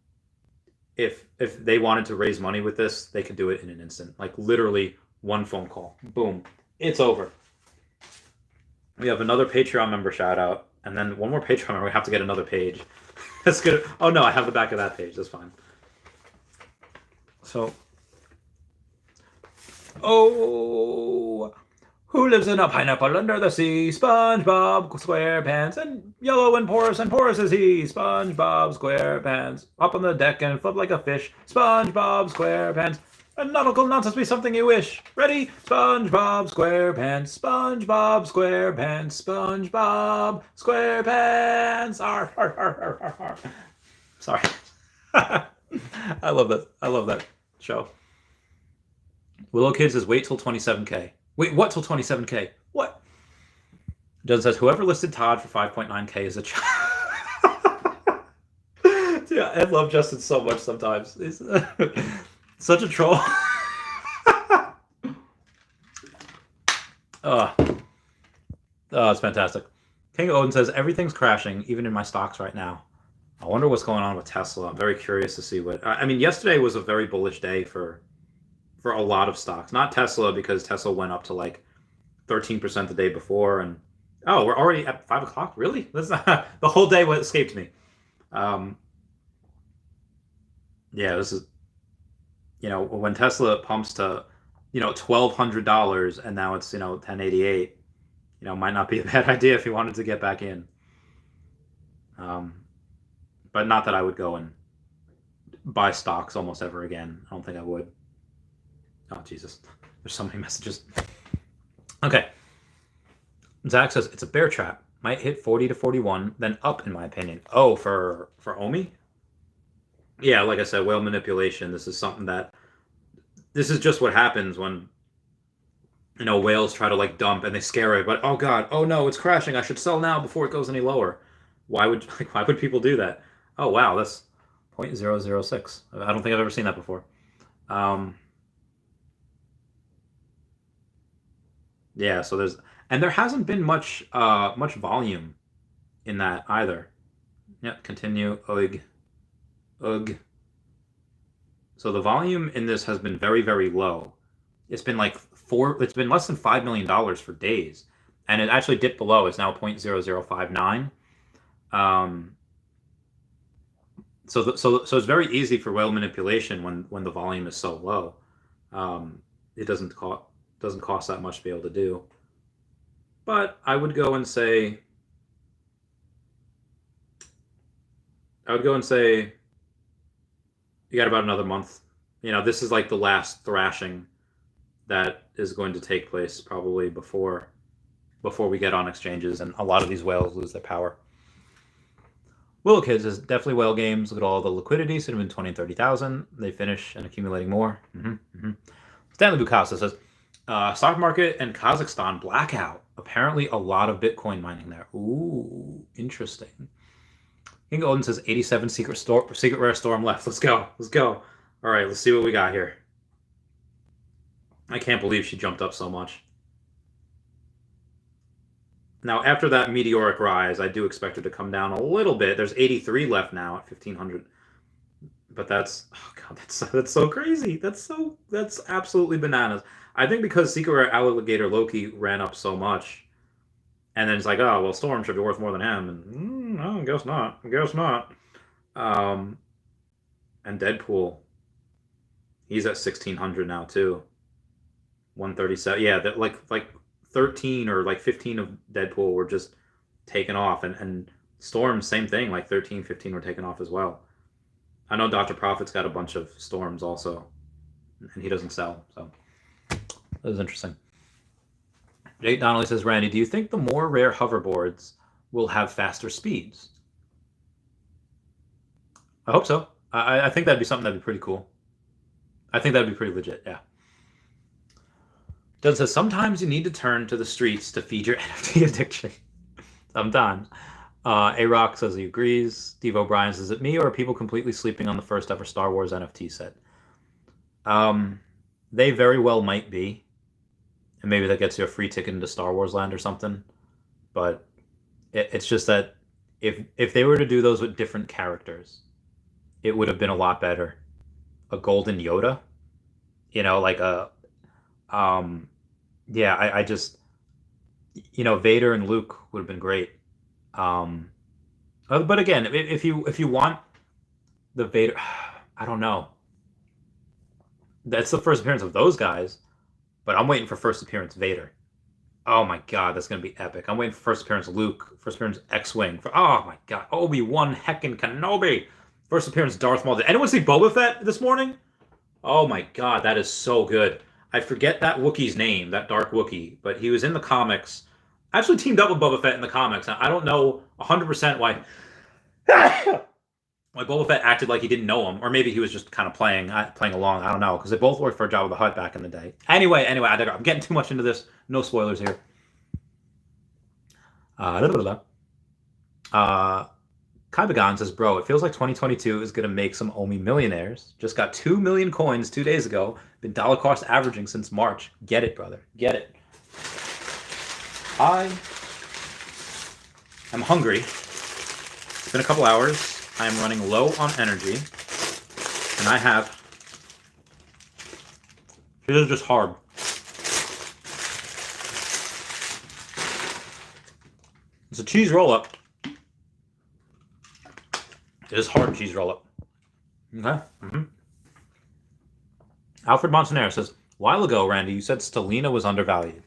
if they wanted to raise money with this, they could do it in an instant. Like literally one phone call, boom, it's over. We have another Patreon member shout out, and then one more Patreon member. We have to get another page. That's good. Oh no, I have the back of that page. That's fine. So, oh, who lives in a pineapple under the sea? SpongeBob SquarePants, and yellow and porous is he. SpongeBob SquarePants, up on the deck and flip like a fish. SpongeBob SquarePants, and nautical nonsense be something you wish. Ready? SpongeBob SquarePants, SpongeBob SquarePants, SpongeBob SquarePants. Arr, arr, arr, arr, arr, arr. Sorry. I love that. I love that show. Willow Kid says, wait till 27K. Wait, what till 27K? What? Justin says, whoever listed Todd for 5.9K is a child. Yeah, I love Justin so much sometimes. He's such a troll. Oh, it's fantastic. King Odin says, everything's crashing, even in my stocks right now. I wonder what's going on with Tesla. I'm very curious to see what... I mean, yesterday was a very bullish day for a lot of stocks. Not Tesla, because Tesla went up to like 13% the day before. And oh, we're already at 5 o'clock? Really? That's not... The whole day escaped me. Yeah, this is... when Tesla pumps to... $1,200 and now it's, 1088, might not be a bad idea if you wanted to get back in. But not that I would go and buy stocks almost ever again. I don't think I would. Oh, Jesus. There's so many messages. Okay. Zach says, it's a bear trap. Might hit 40 to 41, then up, in my opinion. Oh, for Omi? Yeah, like I said, whale manipulation. This is something that... This is just what happens when, whales try to, like, dump and they scare everybody. Oh, God. Oh, no, it's crashing. I should sell now before it goes any lower. Why would people do that? Oh, wow, that's 0.006. I don't think I've ever seen that before. Yeah, so there hasn't been much volume in that either. Yeah, continue. Ugh. So the volume in this has been very, very low. It's been it's been less than $5 million for days. And it actually dipped below. It's now 0.0059. So it's very easy for whale manipulation when the volume is so low. It doesn't cost that much to be able to do. But I would go and say you got about another month. This is like the last thrashing that is going to take place probably before we get on exchanges and a lot of these whales lose their power. Willow Kids is definitely whale games. Look at all the liquidity. Should have been 20 and 30,000. They finish and accumulating more. Stanley Bukasa says, stock market and Kazakhstan blackout. Apparently a lot of Bitcoin mining there. Ooh, interesting. King Odin says 87 secret rare storm left. Let's go. All right, let's see what we got here. I can't believe she jumped up so much. Now, after that meteoric rise, I do expect her to come down a little bit. There's 83 left now at 1,500. But that's so crazy. That's absolutely bananas. I think because Secret Rare Alligator Loki ran up so much, and then it's like, oh, well, Storm should be worth more than him. And no, I guess not. And Deadpool, he's at 1,600 now too. 137. Yeah, that like 13 or like 15 of Deadpool were just taken off, and Storm, same thing. Like 13, 15 were taken off as well. I know Dr. Profit's got a bunch of Storms also, and he doesn't sell. So that was interesting. Jake Donnelly says, Randy, do you think the more rare hoverboards will have faster speeds? I hope so. I think that'd be something that'd be pretty cool. I think that'd be pretty legit, yeah. Doug says, sometimes you need to turn to the streets to feed your NFT addiction. Sometimes. A-Rock says he agrees. Steve O'Brien says, is it me or are people completely sleeping on the first ever Star Wars NFT set? They very well might be. And maybe that gets you a free ticket into Star Wars Land or something. But it's just that if they were to do those with different characters, it would have been a lot better. A golden Yoda, like a, yeah, I just, Vader and Luke would have been great. But again, if you want the Vader, I don't know. That's the first appearance of those guys, but I'm waiting for first appearance Vader. Oh my God, that's gonna be epic. I'm waiting for first appearance Luke, first appearance X-Wing. Oh my God, Obi-Wan heckin' Kenobi. First appearance Darth Maul. Did anyone see Boba Fett this morning? Oh my God, that is so good. I forget that Wookiee's name, that dark Wookiee, but he was in the comics. I actually teamed up with Boba Fett in the comics. I don't know 100% why Boba Fett acted like he didn't know him, or maybe he was just kind of playing along. I don't know, because they both worked for Jabba the Hutt back in the day. Anyway, I'm getting too much into this. No spoilers here. Kaibagan says, bro, it feels like 2022 is going to make some Omi millionaires. Just got 2 million coins 2 days ago. Been dollar cost averaging since March. Get it, brother. Get it. I am hungry. It's been a couple hours. I am running low on energy. And I have... This is just hard. It's a cheese roll-up. It is hard cheese roll-up. Okay. Alfred Montanero says, while ago, Randy, you said Stellina was undervalued.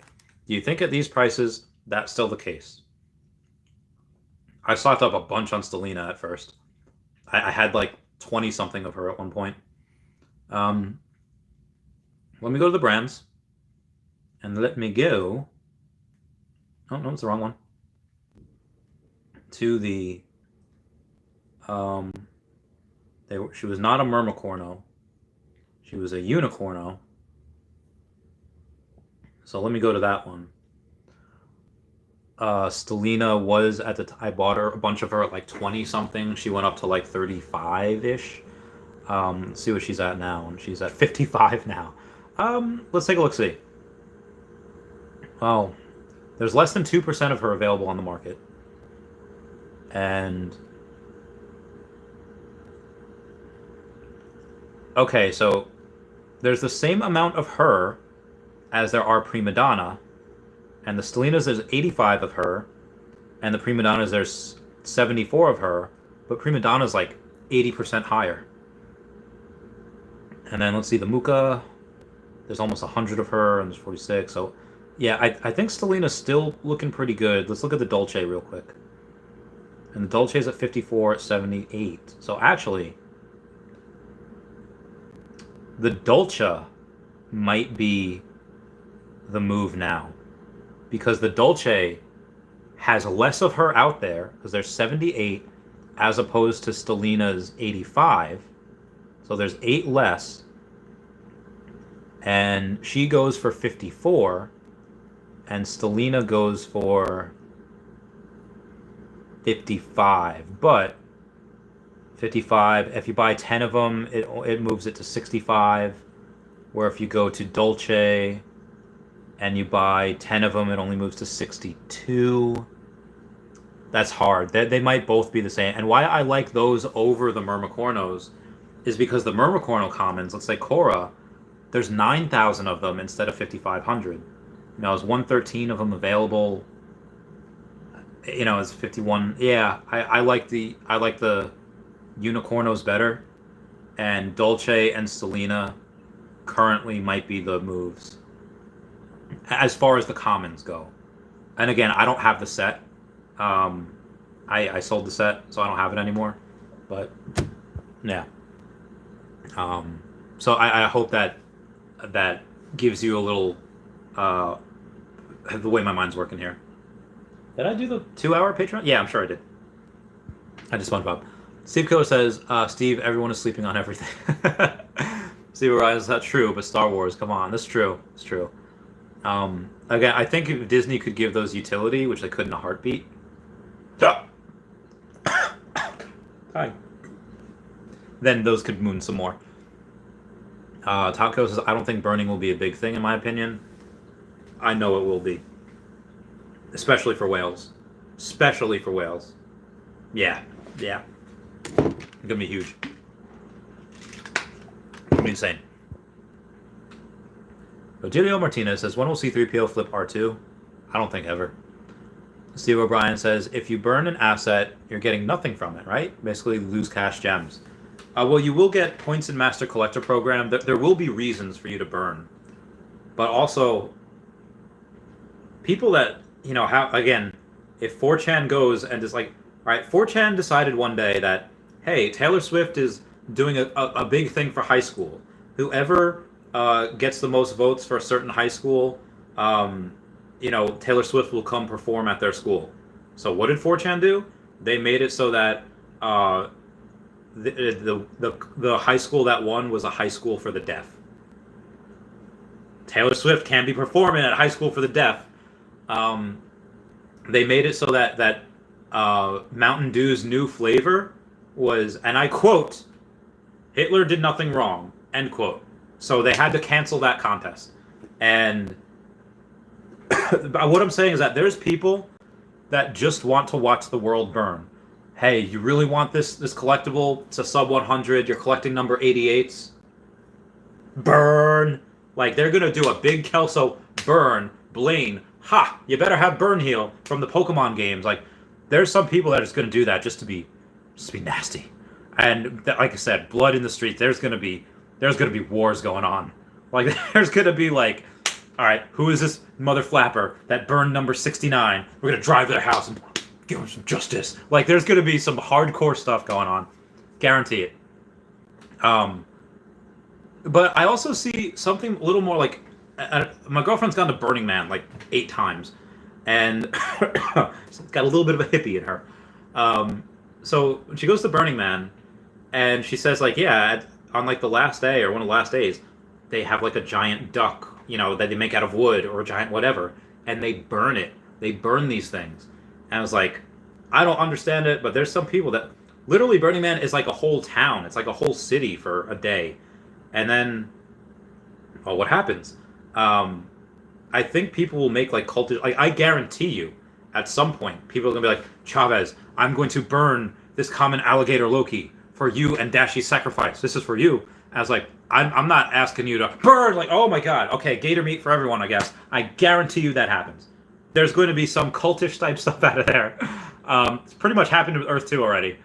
Do you think at these prices that's still the case? I slapped up a bunch on Stellina at first. I had like 20 something of her at one point. Let me go to the brands. And let me go. Oh, no, it's the wrong one. To the. She was not a Mermicorno. She was a Unicorno. So let me go to that one. Stellina was at the I bought her a bunch of her at like 20 something. She went up to like 35 ish. Let's see what she's at now. And she's at 55 now. Let's take a look. See. Well, there's less than 2% of her available on the market. And okay, so there's the same amount of her as there are prima donna, and the Stellinas there's 85 of her, and the prima donnas there's 74 of her, but prima donna's like 80% higher. And then let's see the Muka. There's almost 100 of her, and there's 46. So yeah, I think Stellina's still looking pretty good. Let's look at the Dolce real quick. And the Dolce's at 54 at 78. So actually, the Dolce might be the move now, because the Dolce has less of her out there, because there's 78 as opposed to Stellina's 85. So there's 8 less. And she goes for 54, and Stellina goes for 55. But 55, if you buy 10 of them, it moves it to 65. Where if you go to Dolce and you buy 10 of them, it only moves to 62. That's hard. They might both be the same. And why I like those over the Mermicornos is because the Mermicorno commons, let's say Cora, there's 9,000 of them instead of 5,500. There's 113 of them available. It's 51. Yeah, I like the Unicornos better, and Dolce and Stellina currently might be the moves as far as the commons go. And again, I don't have the set. I sold the set, so I don't have it anymore. But yeah. So I hope that gives you a little the way my mind's working here. Did I do the 2-hour Patreon? Yeah, I'm sure I did. I just SpongeBob. Steve Killer says, Steve, everyone is sleeping on everything. Steve Orion, is that true? But Star Wars, come on, that's true. It's true. Again, I think if Disney could give those utility, which they could in a heartbeat. Hi. Then those could moon some more. Taco says, I don't think burning will be a big thing, in my opinion. I know it will be. Especially for whales. Especially for whales. Yeah. It's gonna be huge. It's gonna be insane. Rogelio Martinez says, when will C3PO flip R2? I don't think ever. Steve O'Brien says, if you burn an asset, you're getting nothing from it, right? Basically, lose cash gems. Well, you will get points in Master Collector Program. There will be reasons for you to burn. But also, people that, again, if 4chan goes and is like, all right, 4chan decided one day that, hey, Taylor Swift is doing a big thing for high school. Whoever gets the most votes for a certain high school, Taylor Swift will come perform at their school. So what did 4chan do? They made it so that the high school that won was a high school for the deaf. Taylor Swift can be performing at high school for the deaf. They made it so that Mountain Dew's new flavor was, and I quote, Hitler did nothing wrong, end quote. So they had to cancel that contest. And what I'm saying is that there's people that just want to watch the world burn. Hey, you really want this collectible? It's a sub 100. You're collecting number 88s. Burn. Like, they're going to do a big Kelso burn. Blaine. Ha! You better have Burn Heal from the Pokemon games. Like, there's some people that are just going to do that just to be nasty. And like I said, blood in the street. There's going to be wars going on. Like, there's gonna be like, all right, who is this mother flapper that burned number 69? We're gonna drive to their house and give them some justice. Like, there's gonna be some hardcore stuff going on, guarantee it. But I also see something a little more like, my girlfriend's gone to Burning Man like 8 times, and she's got a little bit of a hippie in her. So when she goes to Burning Man, and she says like, yeah, on like the last day or one of the last days, they have like a giant duck, that they make out of wood or a giant whatever, and they burn it. They burn these things. And I was like, I don't understand it, but there's some people that literally Burning Man is like a whole town. It's like a whole city for a day. And then, what happens? I think people will make like cultish. Like, I guarantee you, at some point, people are gonna be like, Chavez, I'm going to burn this common alligator Loki for you and Dashi's sacrifice. This is for you. I was like, I'm not asking you to burn. Like, oh my god, okay, gator meat for everyone, I guess. I guarantee you that happens. There's going to be some cultish type stuff out of there. It's pretty much happened with Earth 2 already.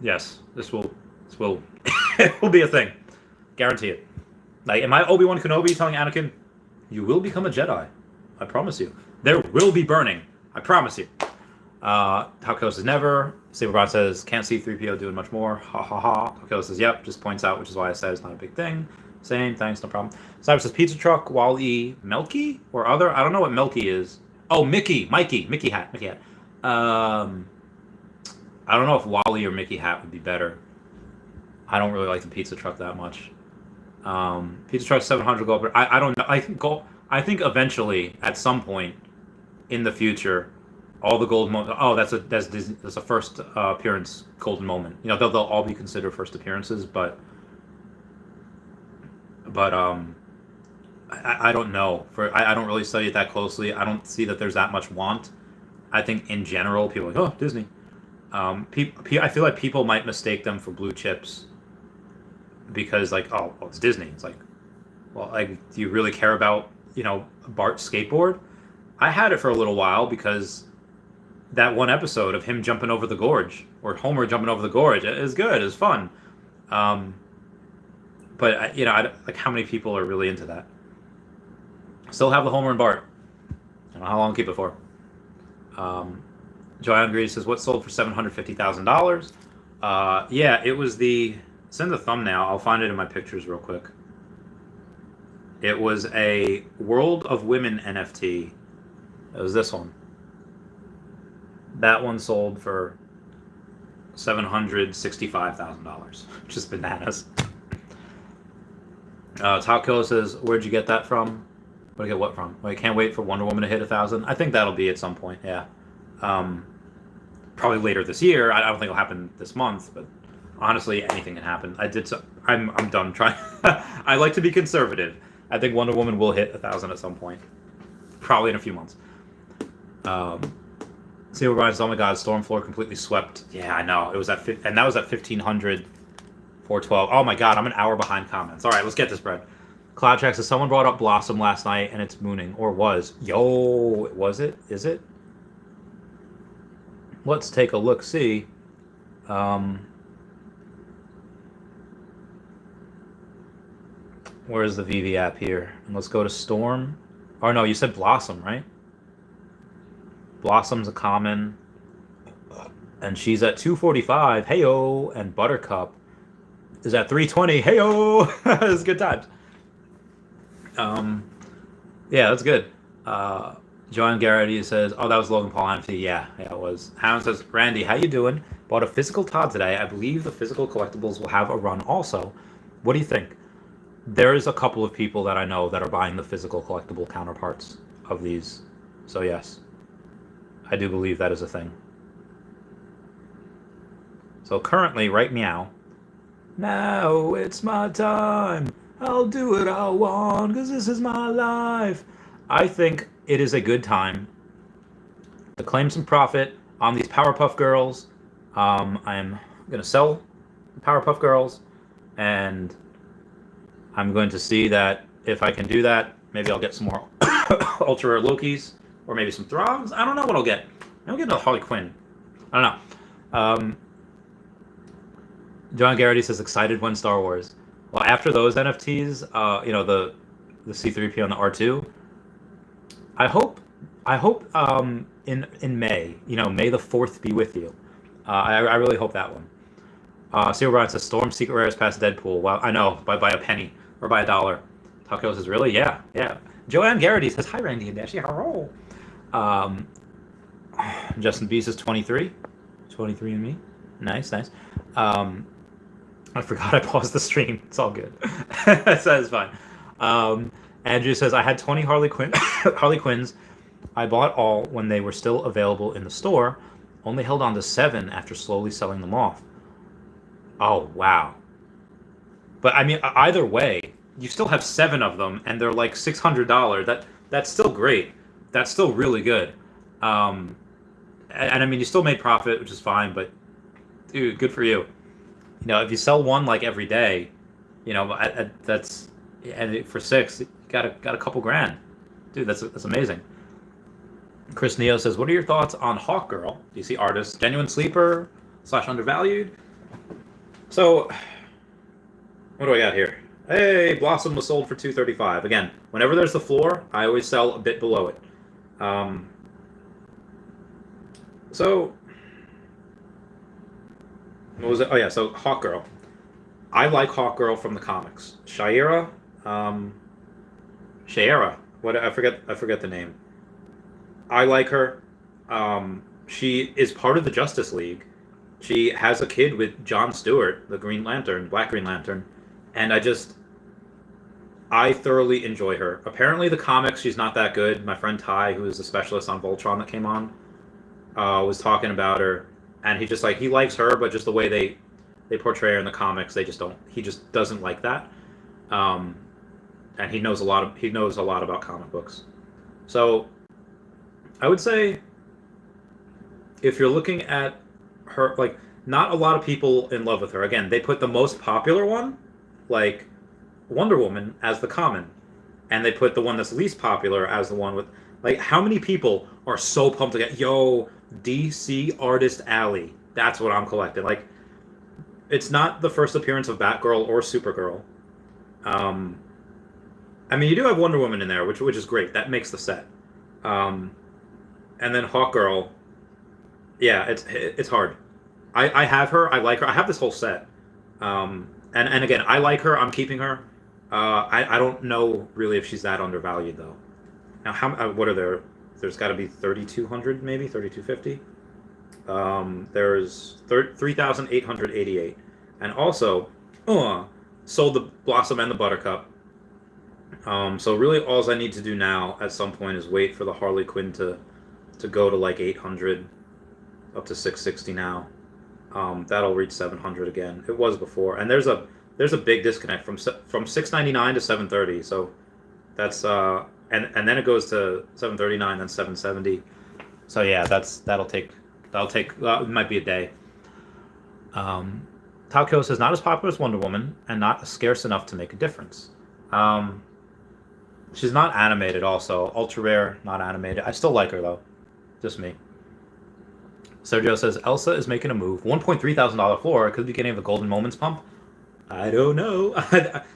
Yes, this will it will be a thing. Guarantee it. Like, am I Obi-Wan Kenobi telling Anakin, you will become a Jedi? I promise you. There will be burning. I promise you. Talcos says never. Saberbot says, can't see 3PO doing much more. Ha ha ha. Talcos says, yep, just points out, which is why I said it's not a big thing. Same, thanks, no problem. Cyber says, pizza truck, Wall-E, Melky? Or other? I don't know what Melky is. Oh, Mickey hat. I don't know if Wall-E or Mickey hat would be better. I don't really like the pizza truck that much. Pizza truck 700 gold, but I don't know. I think eventually, at some point in the future, all the gold moments. Oh, that's a first appearance golden moment. They'll all be considered first appearances, but I don't know. I don't really study it that closely. I don't see that there's that much want. I think in general, people are like, oh, Disney. I feel like people might mistake them for blue chips because, like, oh, well, it's Disney. It's like, well, like, do you really care about Bart's skateboard? I had it for a little while because that one episode of him jumping over the gorge, or Homer jumping over the gorge, is good. It's fun. But like, how many people are really into that? Still have the Homer and Bart. I don't know how long I'll keep it for. Joanne Greedy says, what sold for $750,000? Yeah, it was it's in the thumbnail. I'll find it in my pictures real quick. It was a World of Women NFT. It was this one. That one sold for $765,000, which is bananas. Top Killer says, where'd you get that from? Where'd you get what from? I can't wait for Wonder Woman to hit 1,000. I think that'll be at some point, yeah. Probably later this year. I don't think it'll happen this month, but honestly, anything can happen. I'm done trying. I like to be conservative. I think Wonder Woman will hit 1,000 at some point. Probably in a few months. Seal Ryan's, oh my god, Stormfloor completely swept. Yeah, I know. It was and that was at 1,500, 412. Oh my god, I'm an hour behind comments. All right, let's get this, Brad. Cloud Track says, someone brought up Blossom last night and it's mooning. Or was. Yo, was it? Is it? Let's take a look, see. Where's the Veve app here? And let's go to Storm. Oh no, you said Blossom, right? Blossom's a common. And she's at 245. Heyo. And Buttercup is at 320. Heyo. It's good times. Yeah, that's good. Joanne Garrity says, oh, that was Logan Paul NFT. Yeah, it was. Hound says, Randy, how you doing? Bought a physical Todd today. I believe the physical collectibles will have a run also. What do you think? There's a couple of people that I know that are buying the physical collectible counterparts of these. So yes, I do believe that is a thing. So currently, right meow. Now it's my time. I'll do what I want because this is my life. I think it is a good time to claim some profit on these Powerpuff Girls. I'm going to sell the Powerpuff Girls, and I'm going to see that if I can do that, maybe I'll get some more Ultra Rare Lokis, or maybe some Throgs. I don't know what I'll get. I'll get a Harley Quinn. I don't know. John Garrity says, excited when Star Wars. Well, after those NFTs, the C3P on the R2, I hope in May, May the 4th be with you. I really hope that one. C. O'Brien says Storm Secret Rares past Deadpool. Wow, I know, by a penny or by $1. Taco says, really? Yeah, yeah. Joanne Garrity says, hi, Randy and Dashy. Hello. Justin B says 23. 23 and me. Nice. I forgot I paused the stream. It's all good. That's fine. Andrew says, I had 20 Harley Quinns. I bought all when they were still available in the store. Only held on to 7 after slowly selling them off. Oh, wow. But I mean, either way, you still have 7 of them, and they're like $600. That's still great. That's still really good. And I mean, you still made profit, which is fine. But dude, good for you. If you sell one like every day, that's and for 6, you got a couple grand, dude. That's amazing. Chris Neo says, what are your thoughts on Hawk Girl? DC artist, genuine sleeper / undervalued? So, what do I got here? Hey, Blossom was sold for $235. Again, whenever there's the floor, I always sell a bit below it. So, what was it? Oh yeah, so Hawk Girl. I like Hawk Girl from the comics. Shaira. What I forget the name. I like her. She is part of the Justice League. She has a kid with John Stewart, the Black Green Lantern, and I thoroughly enjoy her. Apparently, the comics, she's not that good. My friend Ty, who is a specialist on Voltron that came on, was talking about her, and he likes her, but just the way they portray her in the comics, he just doesn't like that. And he knows a lot about comic books. So I would say, if you're looking at her, like, not a lot of people in love with her. Again, they put the most popular one, like Wonder Woman, as the common, and they put the one that's least popular as the one with, like, how many people are so pumped to get, DC Artist Alley? That's what I'm collecting. Like, it's not the first appearance of Batgirl or Supergirl. I mean, you do have Wonder Woman in there, which is great. That makes the set. And then Hawk Girl, yeah, it's hard. I have her. I like her. I have this whole set. And again, I like her. I'm keeping her. I don't know really if she's that undervalued though. Now, what are there? There's got to be 3,200, maybe 3,250. There's 3,888, and also sold the Blossom and the Buttercup. So really, all I need to do now at some point is wait for the Harley Quinn to go to like 800, up to 660 now. That'll reach 700 again. It was before, and there's a big disconnect from 699 to 730. So that's and then it goes to 739, then 770. So yeah, that'll take it might be a day. Talco says, not as popular as Wonder Woman and not scarce enough to make a difference. She's not animated also. Ultra rare, not animated. I still like her though. Just me. Sergio says, Elsa is making a move. $1,300 floor. Could be getting the Golden Moments pump. I don't know.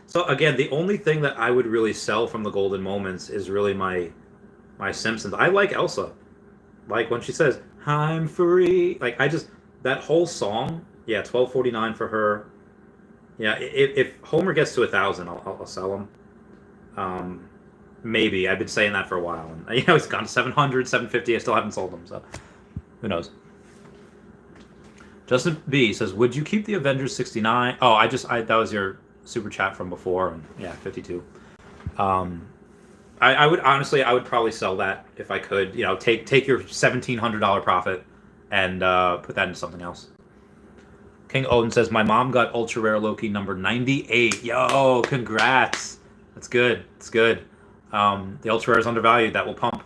So again, the only thing that I would really sell from the Golden Moments is really my Simpsons. I like Elsa. Like when she says, I'm free. Like that whole song, yeah, $1,249 for her. Yeah, if Homer gets to 1,000, I'll sell him. Maybe. I've been saying that for a while. And, it's gone to 700, 750. I still haven't sold them, so who knows. Justin B says, would you keep the Avengers 69? Oh, that was your super chat from before. And yeah, 52. I would honestly, I would probably sell that if I could. Take your $1,700 profit and put that into something else. King Odin says, my mom got ultra rare Loki number 98. Yo, congrats. That's good. It's good. The ultra rare is undervalued. That will pump.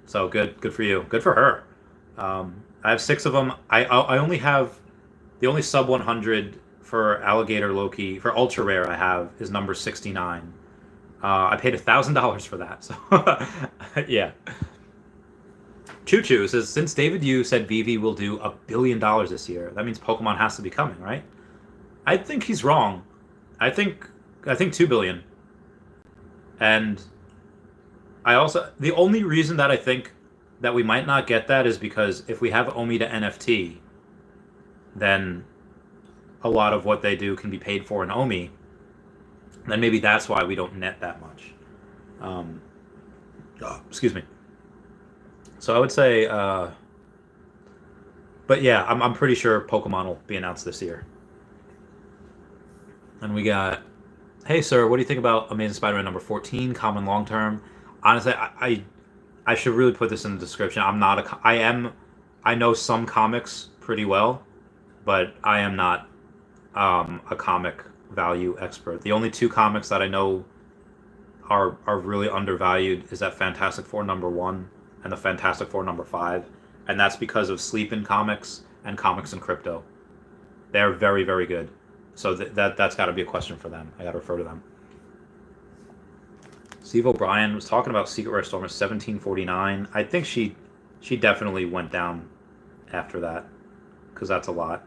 So good for you. Good for her. I have 6 of them. I only have the only sub 100 for Alligator Loki for ultra rare I have is number 69. I paid $1,000 for that. So yeah. Choo Choo says, since David Yu said Veve will do $1 billion this year, that means Pokemon has to be coming, right? I think he's wrong. I think I think 2 billion. And the only reason that I think that we might not get that is because if we have OMI to NFT, then a lot of what they do can be paid for in OMI. Then maybe that's why we don't net that much. Excuse me. So I would say, but yeah, I'm pretty sure Pokemon will be announced this year. And we got, hey sir, what do you think about Amazing Spider-Man number 14, common long term? Honestly, I should really put this in the description. I know some comics pretty well, but I am not a comic value expert. The only two comics that I know are really undervalued is that Fantastic Four number 1 and the Fantastic Four number 5, and that's because of Sleep in Comics and Comics in Crypto. They're very, very good. So that's got to be a question for them. I got to refer to them. Steve O'Brien was talking about Secret Rare Storm 1749. I think she definitely went down after that, because that's a lot.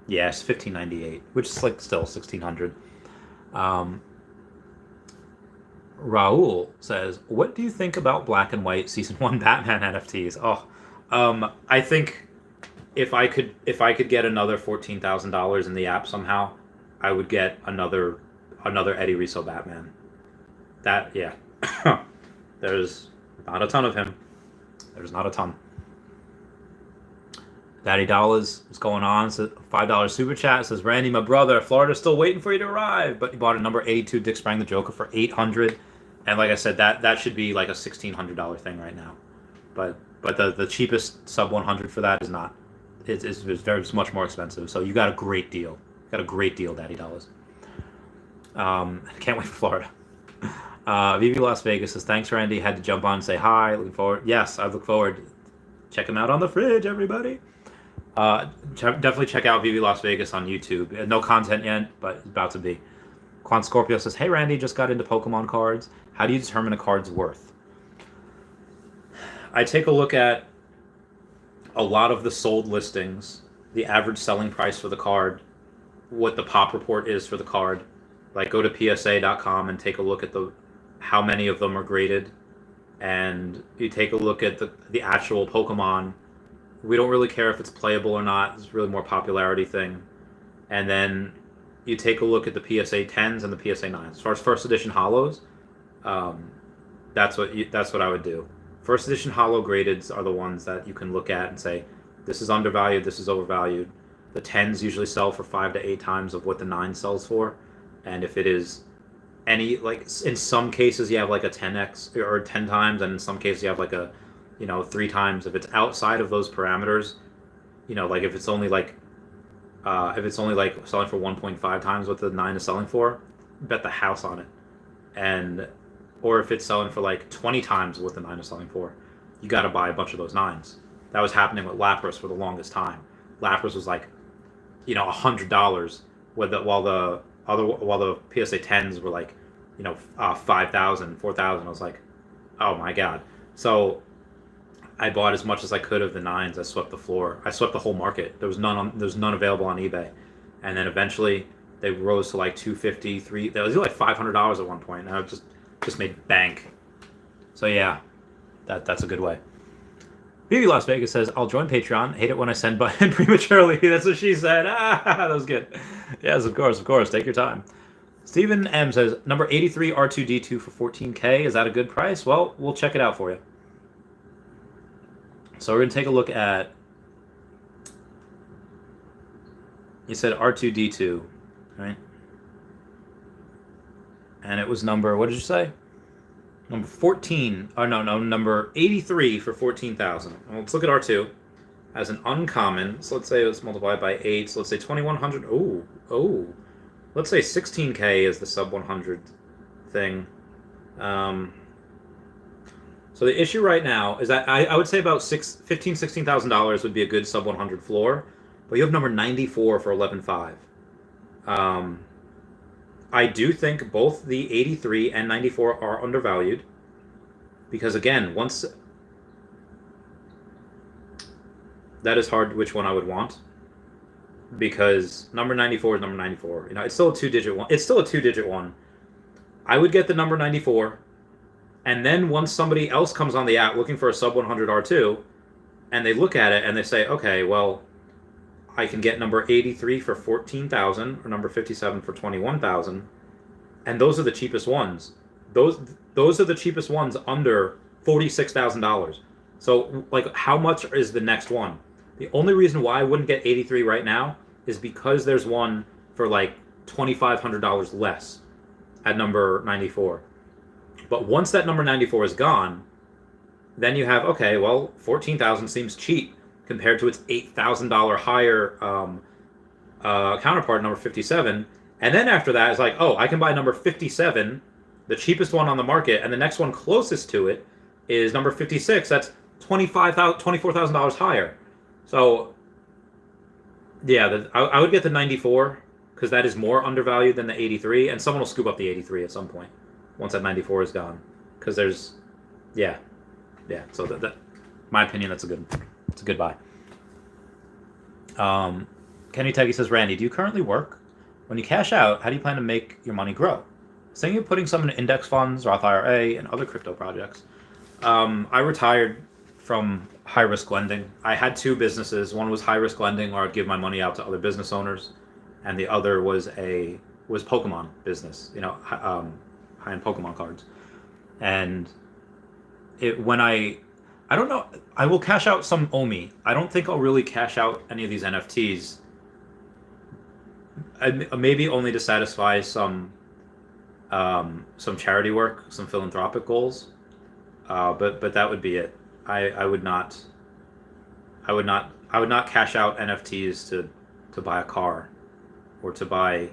Yes, 1598, which is like still 1600. Raul says, "What do you think about Black and White Season 1 Batman NFTs?" I think if I could get another $14,000 in the app somehow, I would get another Eddie Rizzo Batman. That, yeah. There's not a ton of him. There's not a ton. Daddy Dollars, what's going on? $5 super chat says, Randy, my brother, Florida's still waiting for you to arrive, but he bought a number 82 Dick Sprang the Joker for $800, and like I said, that should be like a $1,600 thing right now. But the cheapest sub 100 for that is not. It's very much more expensive. So you got a great deal. Daddy Dollars. Can't wait for Florida. Veve Las Vegas says, thanks, Randy. Had to jump on and say hi. Looking forward. Yes, I look forward. Check him out on the fridge, everybody. Definitely check out Veve Las Vegas on YouTube. No content yet, but it's about to be. Quan Scorpio says, hey, Randy, just got into Pokemon cards. How do you determine a card's worth? I take a look at a lot of the sold listings, the average selling price for the card, what the pop report is for the card. Like, go to psa.com and take a look at how many of them are graded, and you take a look at the actual Pokemon. We don't really care if it's playable or not. It's really more popularity thing. And then you take a look at the PSA 10s and the PSA 9s. As far as first edition holos, that's what I would do. First edition holo gradeds are the ones that you can look at and say, this is undervalued, this is overvalued. The 10s usually sell for 5 to 8 times of what the 9 sells for. And if it is any, like, in some cases you have like a 10x or 10 times, and in some cases you have like a, 3 times. If it's outside of those parameters, like if it's only like selling for 1.5 times what the 9 is selling for, bet the house on it. Or if it's selling for like 20 times what the 9 is selling for, you got to buy a bunch of those 9s. That was happening with Lapras for the longest time. Lapras was like, $100, while the PSA 10s were like, 5,000, 4,000. I was like, oh my god. So I bought as much as I could of the 9s. I swept the floor. I swept the whole market. There was none available on eBay, and then eventually they rose to like $250, $3. That was like $500 at one point, and I just made bank. So yeah, that's a good way. Veve Las Vegas says, I'll join Patreon. Hate it when I send button prematurely. That's what she said. That was good. Yes, of course. Take your time. Stephen M says, number 83 R2D2 for $14K. Is that a good price? Well, we'll check it out for you. So we're going to take a look at, you said R2D2, right? And it was number, what did you say? Number 14, number 83 for 14,000. Well, let's look at R2 as an uncommon. So let's say it's multiplied by 8. So let's say 2,100. Oh. Let's say 16K is the sub 100 thing. So the issue right now is that I would say about $16,000 would be a good sub 100 floor, but you have number 94 for 11.5. I do think both the 83 and 94 are undervalued, because again, once that is hard, which one I would want, because number 94 is number 94. It's still a two-digit one. I would get the number 94, and then once somebody else comes on the app looking for a sub 100 R2, and they look at it and they say, okay, well, I can get number 83 for 14,000 or number 57 for 21,000, and those are the cheapest ones. Those are the cheapest ones under $46,000. So like, how much is the next one? The only reason why I wouldn't get 83 right now is because there's one for like $2,500 less at number 94. But once that number 94 is gone, then you have, okay, well, 14,000 seems cheap compared to its $8,000 higher counterpart, number 57. And then after that, it's like, oh, I can buy number 57, the cheapest one on the market, and the next one closest to it is number 56. That's $24,000 higher. So, yeah, I would get the 94 because that is more undervalued than the 83, and someone will scoop up the 83 at some point once that 94 is gone. Because there's, yeah. So that, my opinion, it's a good buy. Kenny Teggy says, Randy, do you currently work? When you cash out, how do you plan to make your money grow? I was thinking of putting some in index funds, Roth IRA, and other crypto projects. I retired from high-risk lending. I had two businesses. One was high-risk lending, where I'd give my money out to other business owners, and the other was Pokemon business, high-end Pokemon cards. And when I don't know, I will cash out some OMI. I don't think I'll really cash out any of these NFTs. Maybe only to satisfy some charity work, some philanthropic goals. But that would be it. I would not cash out NFTs to buy a car or to buy,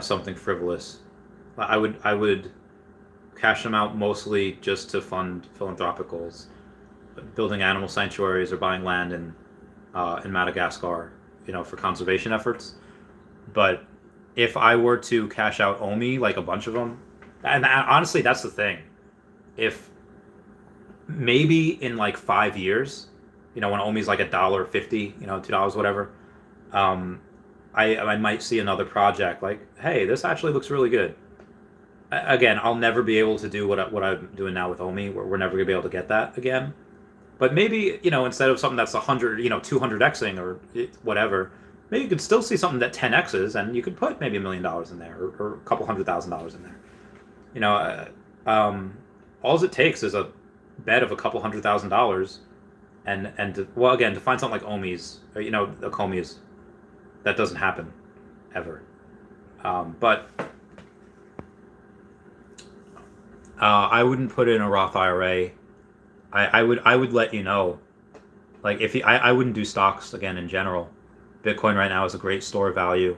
something frivolous. I would cash them out mostly just to fund philanthropic goals, building animal sanctuaries or buying land in Madagascar, for conservation efforts. But if I were to cash out OMI, like a bunch of them, and honestly, that's the thing. If maybe in like 5 years, when OMI's like $1.50, $2, whatever, I might see another project like, hey, this actually looks really good. Again, I'll never be able to do what I'm doing now with OMI. We're never gonna be able to get that again. But maybe, instead of something that's 100, 200xing or whatever, maybe you could still see something that 10x's, and you could put maybe $1 million in there, or a couple $100,000 in there. All it takes is a bet of a couple $100,000, and to find something like OMI's, or, the Komi's, that doesn't happen ever. But I wouldn't put in a Roth IRA. I would let you know, like, I wouldn't do stocks again in general. Bitcoin right now is a great store of value.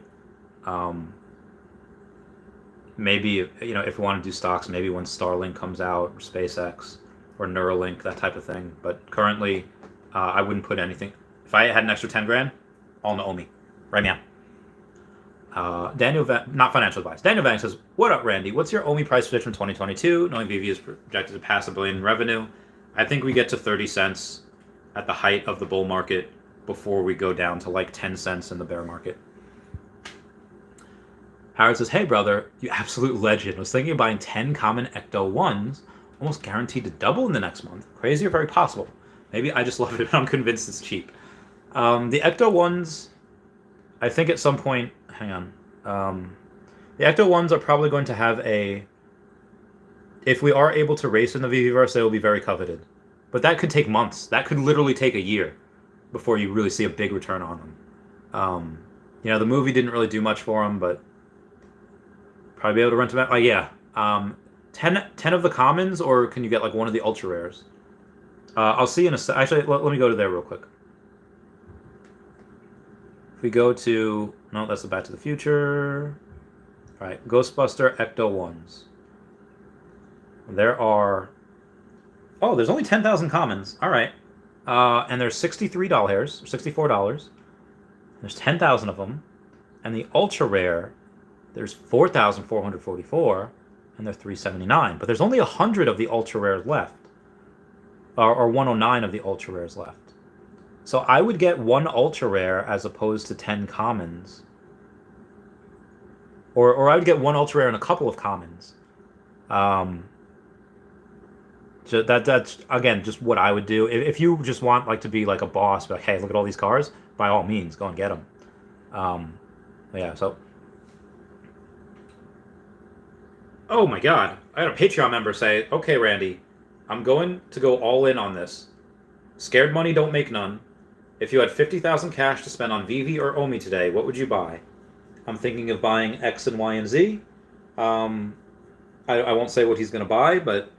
Maybe if we want to do stocks, maybe when Starlink comes out, or SpaceX, or Neuralink, that type of thing. But currently, I wouldn't put anything. If I had an extra 10 grand, all Naomi, right now. Not financial advice. Daniel Vang says, "What up, Randy? What's your OMI price prediction 2022? Knowing Veve is projected to pass $1 billion in revenue, I think we get to 30 cents at the height of the bull market before we go down to like 10 cents in the bear market." Howard says, "Hey brother, you absolute legend. Was thinking of buying 10 common Ecto 1s, almost guaranteed to double in the next month. Crazy or very possible? Maybe I just love it, but I'm convinced it's cheap." The Ecto 1s, I think at some point, hang on. The Ecto 1s are probably going to have if we are able to race in the Veveverse, they will be very coveted. But that could take months. That could literally take a year before you really see a big return on them. The movie didn't really do much for them, but probably be able to rent them out. 10 of the commons, or can you get like one of the ultra rares? I'll see in a sec. Actually, let me go to there real quick. If we go to, no, that's the Back to the Future. All right, Ghostbuster Ecto 1s. There's only 10,000 commons. All right. And there's $64. There's 10,000 of them. And the ultra rare, there's 4,444, and they're $379. But there's only 100 of the ultra rares left, or 109 of the ultra rares left. So I would get one ultra rare as opposed to 10 commons, or I would get one ultra rare and a couple of commons Um, so that's again just what I would do. If you just want like to be like a boss, like hey, look at all these cars, by all means, go and get them. Um, yeah. So Oh my God. I had a Patreon member say, okay, Randy, I'm going to go all in on this. Scared money don't make none. If you had 50,000 cash to spend on Veve or Omi today, what would you buy? I'm thinking of buying X and Y and Z. Um, I won't say what he's going to buy, but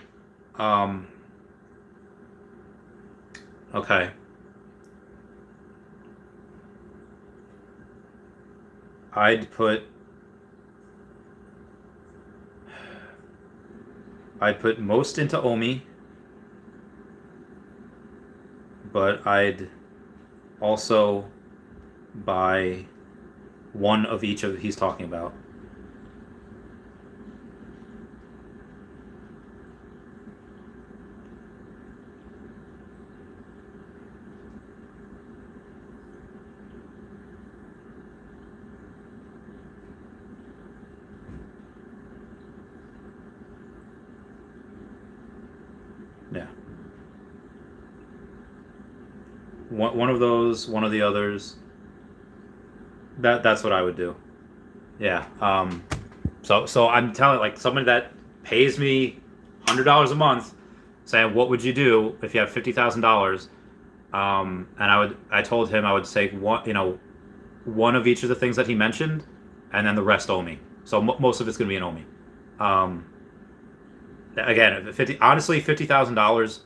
um, okay. I'd put I'd put most into Omi, but I'd also buy one of each of he's talking about. Yeah. One of those, one of the others. That's what I would do. Yeah. So I'm telling like somebody that pays me $100 a month, saying what would you do if you have $50,000? And I told him I would say one of each of the things that he mentioned, and then the rest Omi. So most of it's going to be an Omi. Um, Again, honestly, $50,000.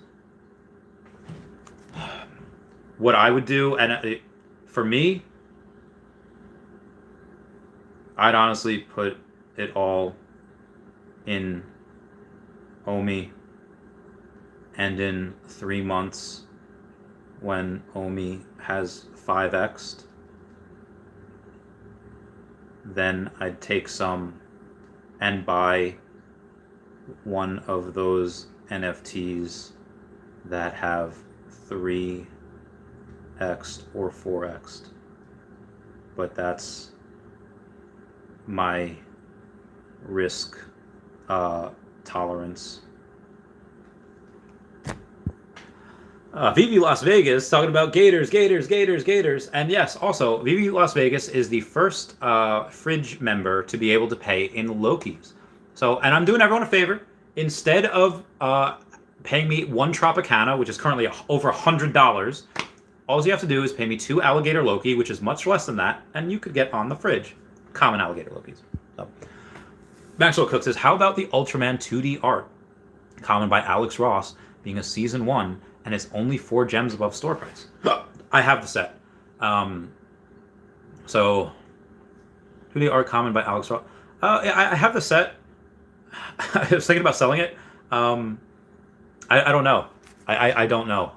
What I would do, and for me, I'd honestly put it all in Omi, and in 3 months, when Omi has 5x'd, then I'd take some and buy one of those NFTs that have 3x'd or 4x'd. But that's my risk tolerance. Veve Las Vegas talking about Gators, Gators, Gators, Gators. And yes, also, Veve Las Vegas is the first Fridge member to be able to pay in Lokis. So, and I'm doing everyone a favor. Instead of paying me one Tropicana, which is currently over $100, all you have to do is pay me 2 Alligator Loki, which is much less than that, and you could get on the Fridge. Common Alligator Lokis. So, Maxwell Cook says, how about the Ultraman 2D art? Common by Alex Ross, being a Season 1, and it's only 4 gems above store price. I have the set. So, 2D art common by Alex Ross. I have the set. I was thinking about selling it. I don't know. I don't know.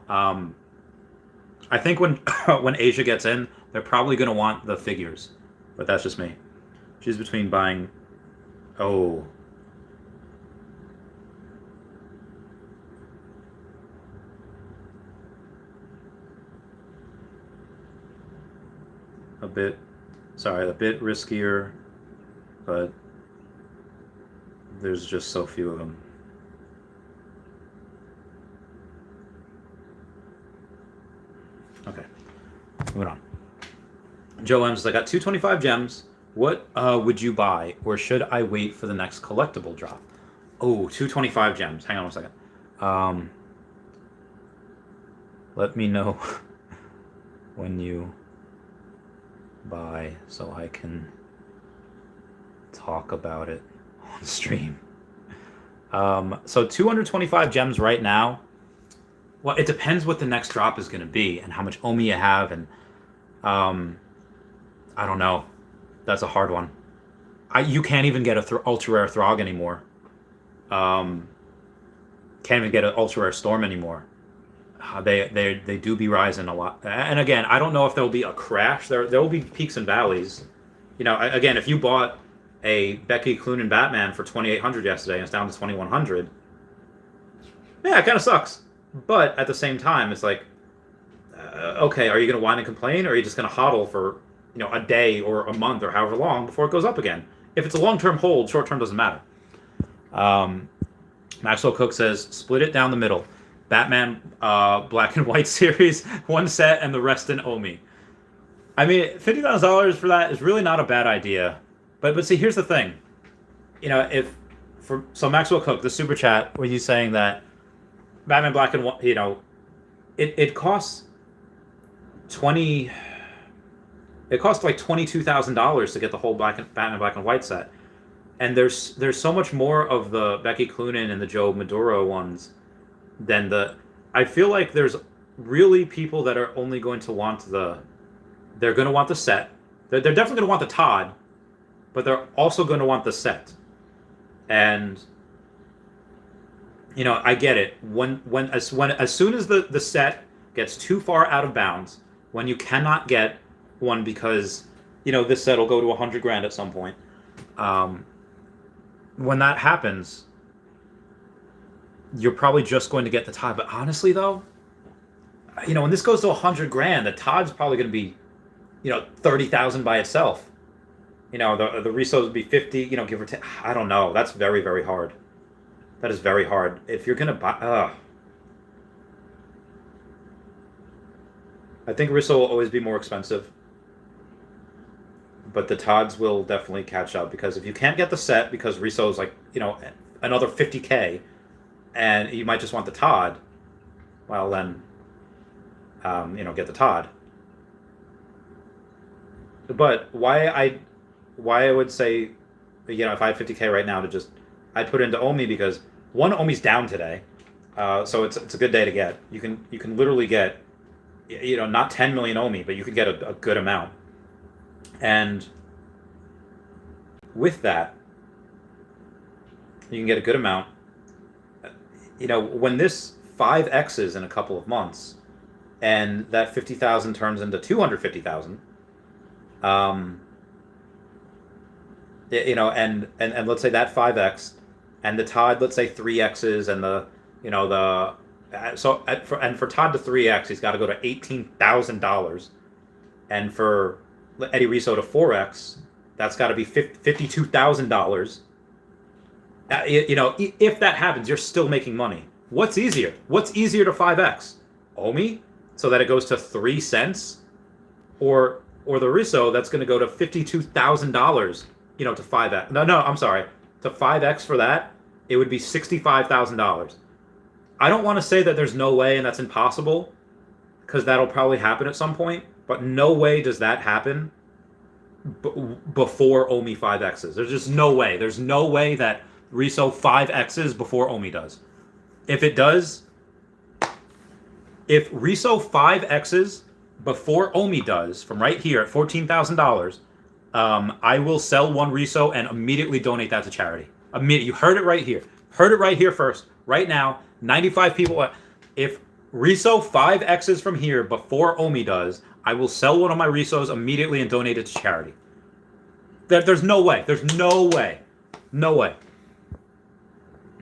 I think when when Asia gets in, they're probably going to want the figures. But that's just me. She's between buying... Oh. A bit riskier, but there's just so few of them. Okay, moving on. Joe M says, I got 225 gems. What would you buy, or should I wait for the next collectible drop? Oh, 225 gems. Hang on one second. Let me know when you buy so I can talk about it on stream. So 225 gems right now. Well, it depends what the next drop is going to be and how much Omi you have, and I don't know. That's a hard one. You can't even get a ultra rare Throg anymore. Can't even get an ultra rare Storm anymore. They do be rising a lot. And again, I don't know if there'll be a crash. There will be peaks and valleys. You know, again, if you bought a Becky Cloonan Batman for 2,800 yesterday and it's down to 2,100, yeah, it kind of sucks. But at the same time, it's like, okay, are you going to whine and complain, or are you just going to hodl for a day or a month or however long before it goes up again? If it's a long-term hold, short-term doesn't matter. Maxwell Cook says, split it down the middle. Batman Black and White series, one set, and the rest in Omi. I mean, $50,000 for that is really not a bad idea. But see, here's the thing. So Maxwell Cook, the super chat, were you saying that Batman Black and White, it costs it costs like $22,000 to get the whole Batman Black and White set. And there's so much more of the Becky Cloonan and the Joe Maduro ones than I feel like there's really people that are only going to want they're going to want the set. They're definitely going to want the Todd, but they're also going to want the set. And I get it. As soon as the set gets too far out of bounds, when you cannot get one because this set will go to $100,000 at some point. When that happens, you're probably just going to get the Todd. But honestly, though, when this goes to $100,000, the Todd's probably going to be, $30,000 by itself. The resos would be 50, give or take. I don't know. That's very, very hard. That is very hard. If you're gonna buy, I think reso will always be more expensive. But the Todds will definitely catch up, because if you can't get the set because reso is like, another $50,000, and you might just want the Todd, well then, get the Todd. But why I would say, if I had $50,000 right now I'd put into Omi, because one, Omi's down today, so it's a good day to get. You can literally get, not 10 million Omi, but you could get a good amount. And with that, you can get a good amount. When this 5X's in a couple of months, and that 50,000 turns into 250,000, and let's say that 5X, and the Todd, let's say 3X's, and for Todd to 3X, he's got to go to $18,000, and for Eddie Riso to 4X, that's got to be $52,000. If that happens, you're still making money. What's easier? What's easier to 5X? Omi, so that it goes to 3 cents, or the Riso that's going to go to $52,000, to 5X. No, I'm sorry. To 5X for that, it would be $65,000. I don't want to say that there's no way and that's impossible, because that'll probably happen at some point, but no way does that happen before Omi 5X's. There's just no way. There's no way that Riso 5X's before Omi does. If it does, if Riso 5X's before Omi does, from right here at $14,000, I will sell one Riso and immediately donate that to charity. You heard it right here. Heard it right here first. Right now, 95 people. If Riso 5X's from here before Omi does, I will sell one of my Risos immediately and donate it to charity. There's no way. There's no way. No way.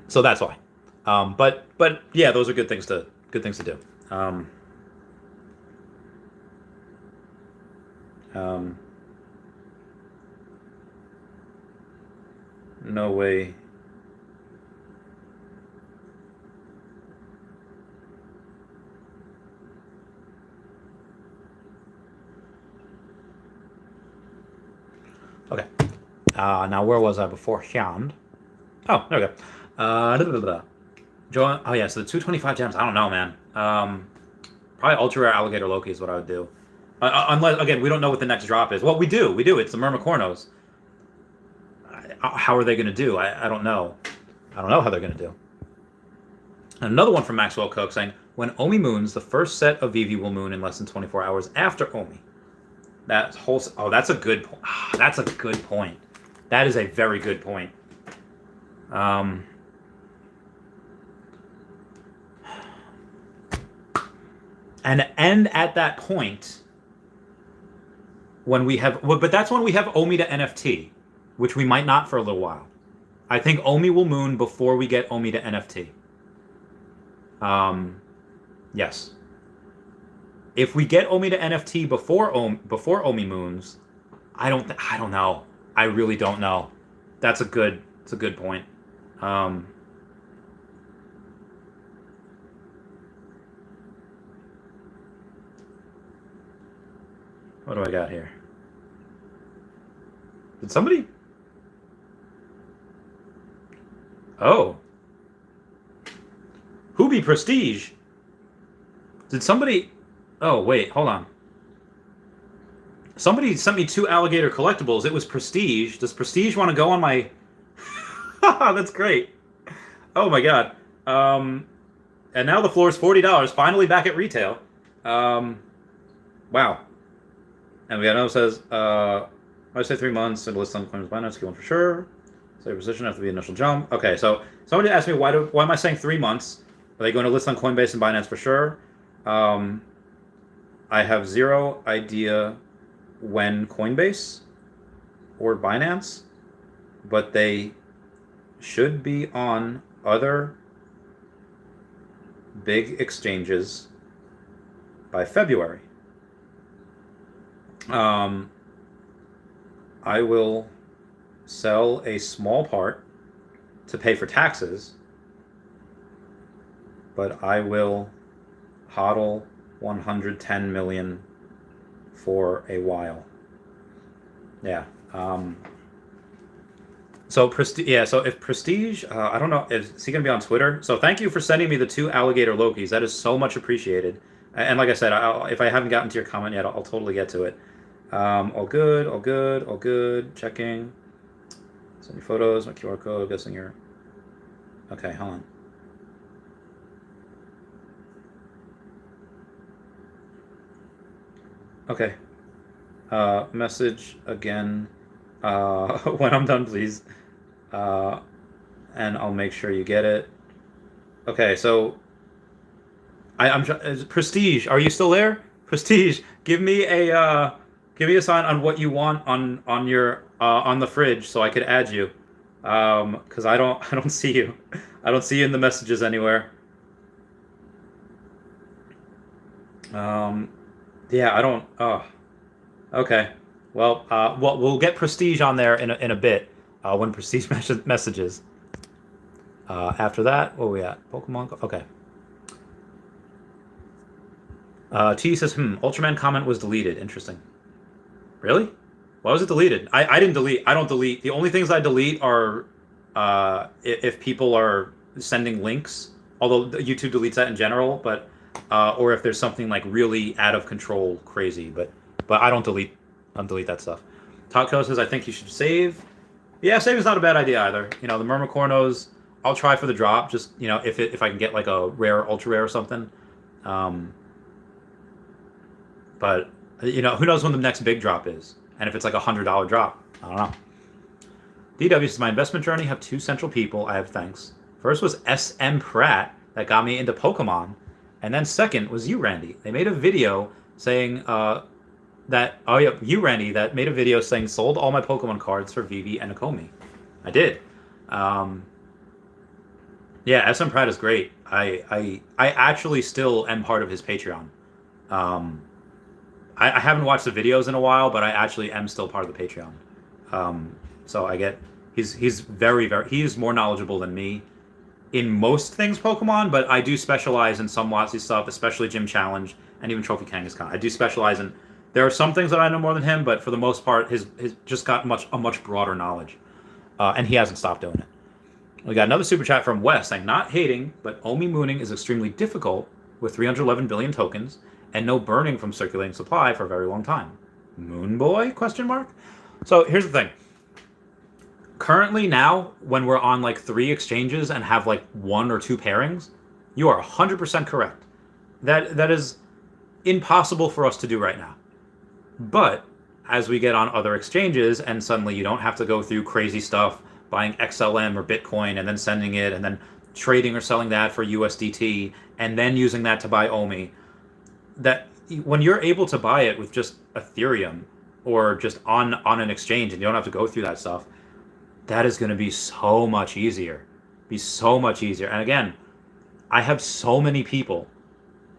So that's why. But yeah, those are good things to do. No way. Okay. Now where was I beforehand? Oh, there we go. Joe, oh yeah, so the 225 gems. I don't know, man. Probably ultra rare alligator Loki is what I would do. Unless, again, we don't know what the next drop is. Well, we do. It's the Myrmicornos. How are they going to do? I don't know. I don't know how they're going to do. Another one from Maxwell Cook saying, when Omi moons, the first set of Veve will moon in less than 24 hours after Omi. That's a good point. That's a good point. That is a very good point. And at that point, but that's when we have Omi to NFT, which we might not for a little while. I think Omi will moon before we get Omi to NFT. Yes. If we get Omi to NFT before Omi moons, I don't know. I really don't know. That's a good point. What do I got here? Did somebody? Oh. Hoobie Prestige. Did somebody? Oh, wait, hold on. Somebody sent me 2 alligator collectibles. It was Prestige. Does Prestige want to go on my... That's great. Oh, my God. And now the floor is $40. Finally back at retail. Wow. And we got another says, I say 3 months and list on claims Binance, Q1 for sure. Say position after the initial jump. Okay, so somebody asked me why am I saying 3 months? Are they going to list on Coinbase and Binance for sure? I have zero idea when Coinbase or Binance, but they should be on other big exchanges by February. I will sell a small part to pay for taxes, but I will hodl 110 million for a while. Yeah. So if Prestige, I don't know, is he gonna be on Twitter? So thank you for sending me the 2 alligator Lokis. That is so much appreciated. And like I said, if I haven't gotten to your comment yet, I'll totally get to it. All good, all good, all good. Checking. Send me photos, my QR code. I'm guessing you're. Okay, hold on. Okay. Message again. When I'm done, please. And I'll make sure you get it. Okay, so I'm Prestige. Are you still there? Prestige, give me a sign on what you want on your on the fridge so I could add you. Because I don't see you. I don't see you in the messages anywhere. Yeah, I don't. Oh, okay. Well, we'll get Prestige on there in a bit when Prestige messages. After that, what are we at? Pokemon. Okay. T says, Ultraman comment was deleted. Interesting. Really? Why was it deleted? I didn't delete. I don't delete. The only things I delete are if people are sending links. Although YouTube deletes that in general, but or if there's something like really out of control, crazy. But I don't delete that stuff. Taco says, I think you should save. Yeah, saving's not a bad idea either. You know, the Myrmicornos, I'll try for the drop. Just, you know, if I can get like a rare, ultra rare or something. But you know, who knows when the next big drop is? And if it's like $100 drop, I don't know. DW says, my investment journey have 2 central people I have thanks. First was SM Pratt that got me into Pokemon, and then second was you, Randy. They made a video saying you, Randy, that made a video saying sold all my Pokemon cards for Veve and Akomi. I did. Yeah, SM Pratt is great. I actually still am part of his Patreon. I haven't watched the videos in a while, but I actually am still part of the Patreon. So I get he's very he is more knowledgeable than me in most things Pokemon, but I do specialize in some WotC stuff, especially Gym Challenge and even Trophy Kangaskhan. I do specialize in. There are some things that I know more than him, but for the most part, his just got a much broader knowledge, and he hasn't stopped doing it. We got another super chat from Wes saying, not hating, but Omi mooning is extremely difficult with 311 billion tokens and no burning from circulating supply for a very long time. Moon Boy? ? So here's the thing. Currently now, when we're on like 3 exchanges and have like 1 or 2 pairings, you are 100% correct. That is impossible for us to do right now. But as we get on other exchanges and suddenly you don't have to go through crazy stuff, buying XLM or Bitcoin and then sending it and then trading or selling that for USDT and then using that to buy Omi, that when you're able to buy it with just Ethereum or just on an exchange and you don't have to go through that stuff, that is going to be so much easier. And again, I have so many people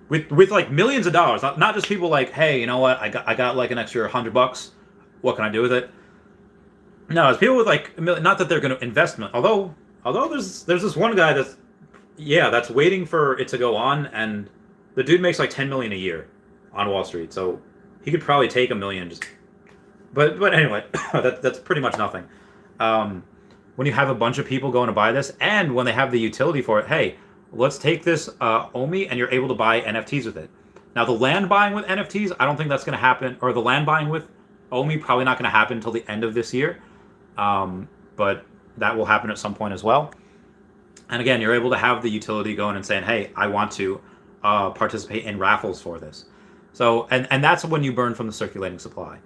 with like millions of dollars, not just people like, hey, you know what, I got like an extra $100. What can I do with it? No, it's people with like not that they're going to invest. Although there's this one guy that's waiting for it to go on, and the dude makes like 10 million a year on Wall Street. So he could probably take 1 million. But anyway, that's pretty much nothing. When you have a bunch of people going to buy this, and when they have the utility for it, hey, let's take this OMI, and you're able to buy NFTs with it. Now, the land buying with NFTs, I don't think that's going to happen, or the land buying with OMI probably not going to happen until the end of this year. But that will happen at some point as well. And again, you're able to have the utility going and saying, hey, I want to participate in raffles for this. So, and that's when you burn from the circulating supply.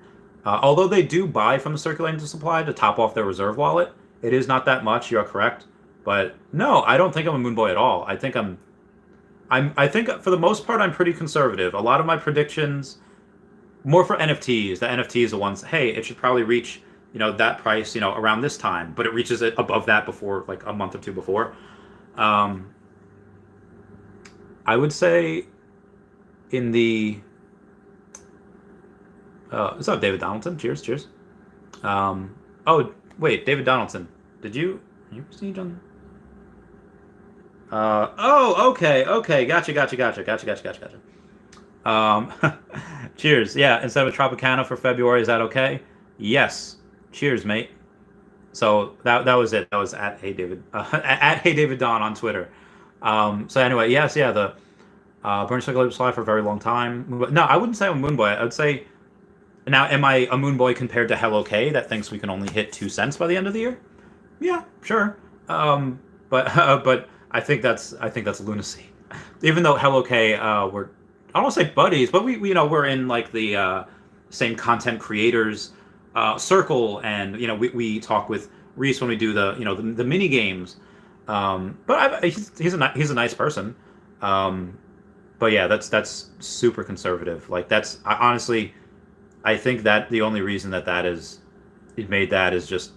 Although they do buy from the circulating supply to top off their reserve wallet, it is not that much. You're correct. But no, I don't think I'm a moon boy at all. I think I think for the most part, I'm pretty conservative. A lot of my predictions, more for NFTs. The NFTs are the ones, hey, it should probably reach, that price, around this time, but it reaches it above that before, like a month or two before. I would say in the, what's up, David Donaldson? Cheers. Oh, wait, David Donaldson, you see John? Okay. Gotcha. Cheers. Yeah, instead of a Tropicana for February, is that okay? Yes. Cheers, mate. So that was it. That was at Hey David at Hey David Don on Twitter. So anyway, yes, yeah, the burn circulating supply for a very long time. No, I wouldn't say I'm a moon boy. I would say, now, am I a moon boy compared to Hello K that thinks we can only hit 2 cents by the end of the year? Yeah, sure. But I think that's lunacy. Even though Hello K, we're, I don't want to say buddies, but we're in like the same content creators circle, and we talk with Reese when we do the mini games. But he's a nice person. But yeah, that's super conservative. Like honestly, I think that the only reason that is it made that is just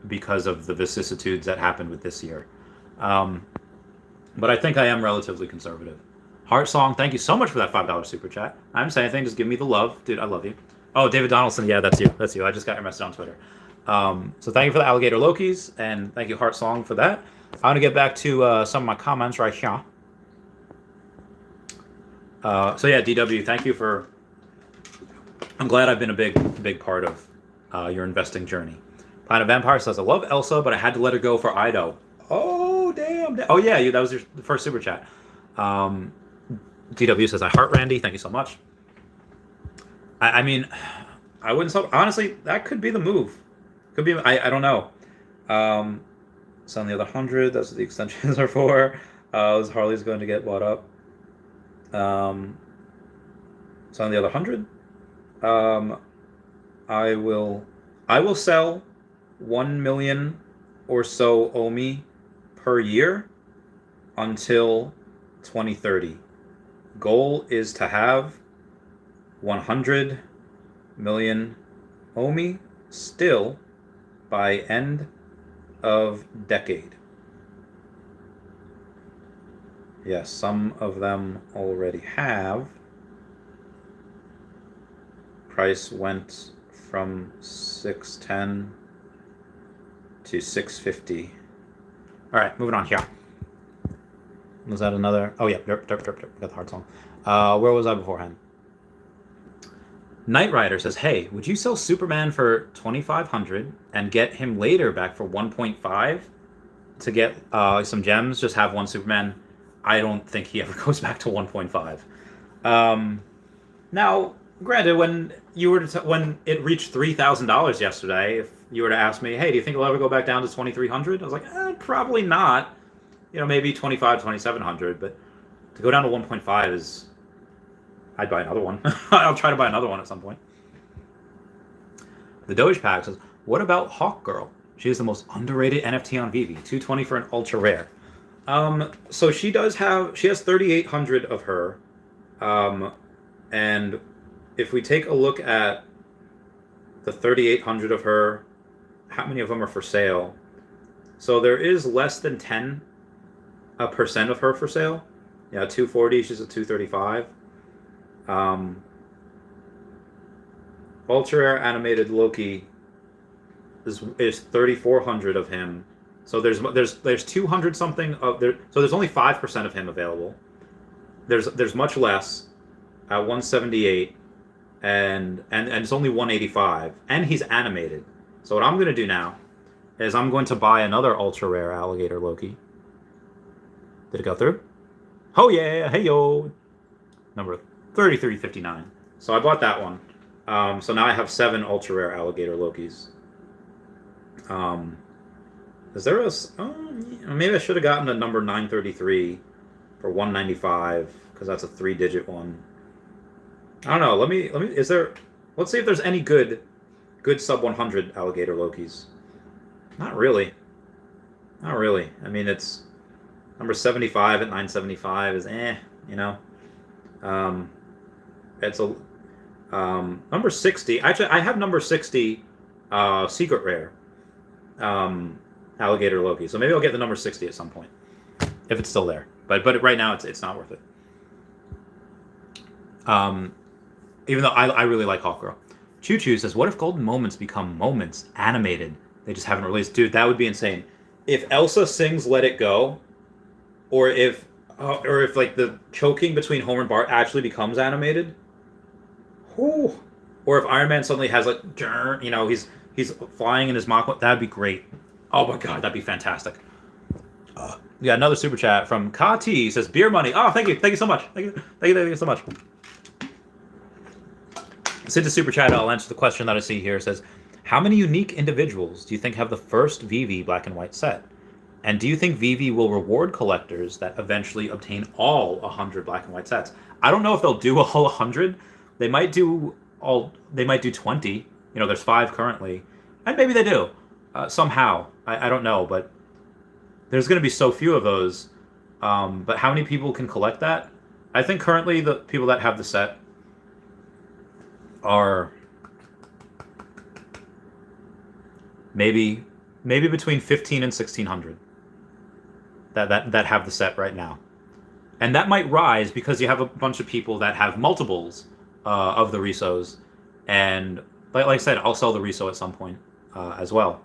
because of the vicissitudes that happened with this year. But I think I am relatively conservative. Heart Song, thank you so much for that $5 super chat. I haven't said anything, just give me the love. Dude, I love you. Oh, David Donaldson, yeah, that's you. I just got your message on Twitter. So thank you for the Alligator Lokis, and thank you, Heart Song, for that. I'm going to get back to some of my comments right here. So yeah, DW, thank you for... I'm glad I've been a big part of your investing journey. Planet Vampire says, I love Elsa, but I had to let her go for Ido. Oh, damn. Oh, yeah, that was your first super chat. DW says, I heart Randy. Thank you so much. I mean, I wouldn't stop. Honestly, that could be the move. Could be. I don't know. So on the other 100, that's what the extensions are for. Harley's going to get bought up. So on the other 100, I will sell 1 million or so OMI per year until 2030. Goal is to have 100 million OMI still by end of decade. Yes, some of them already have. Price went from 610 to 650. All right, moving on here. Was that another? Oh yeah, derp. Got the hard song. Where was I beforehand? Knight Rider says, "Hey, would you sell Superman for 2,500 and get him later back for 1.5 to get some gems? Just have one Superman." I don't think he ever goes back to 1.5. Now, granted, when it reached $3,000 yesterday, if you were to ask me, "Hey, do you think it'll ever go back down to 2,300?" I was like, probably not. Maybe 2,700, but to go down to 1.5 is, I'd buy another one. I'll try to buy another one at some point. The Doge Pack says, what about Hawk Girl? She is the most underrated NFT on Veve. 220 for an ultra rare. So she has 3,800 of her. And if we take a look at the 3,800 of her, how many of them are for sale? So there is less than 10% of her for sale. Yeah, 240, she's a 235. Ultra rare animated Loki is 3,400 of him. So there's 200 something of there. So there's only 5% of him available. There's much less at 178, and it's only 185, and he's animated. So what I'm going to do now is I'm going to buy another ultra rare alligator Loki. Did it go through? Oh yeah, hey yo, number 3359. So I bought that one. So now I have 7 ultra rare alligator Lokis. Is there a? Maybe I should have gotten a number 933 for 195 because that's a 3-digit one. I don't know. Let me. Is there? Let's see if there's any good sub 100 alligator Lokis. Not really. Not really. I mean, it's number 75 at 975 is you know. It's a number 60. Actually, I have number 60 secret rare alligator Loki. So maybe I'll get the number 60 at some point if it's still there. But right now it's not worth it. Even though I really like Hawkgirl. Choo Choo says, what if Golden Moments become moments animated? They just haven't released. Dude, that would be insane. If Elsa sings Let It Go, or if like the choking between Homer and Bart actually becomes animated, whew. Or if Iron Man suddenly has like, you know, he's flying in his Mach, that'd be great. Oh my god, that'd be fantastic. We got another super chat from Kati. He says, beer money. Oh, thank you so much. Thank you so much. Since the super chat, I'll answer the question that I see here. It says, how many unique individuals do you think have the first Veve black and white set? And do you think Veve will reward collectors that eventually obtain all 100 black and white sets? I don't know if they'll do all 100. They might do 20. You know, there's 5 currently. And maybe they do. Somehow. I don't know, but there's going to be so few of those. But how many people can collect that? I think currently the people that have the set are maybe between 15 and 1600 that have the set right now. And that might rise because you have a bunch of people that have multiples of the Risos. And like I said, I'll sell the Riso at some point as well.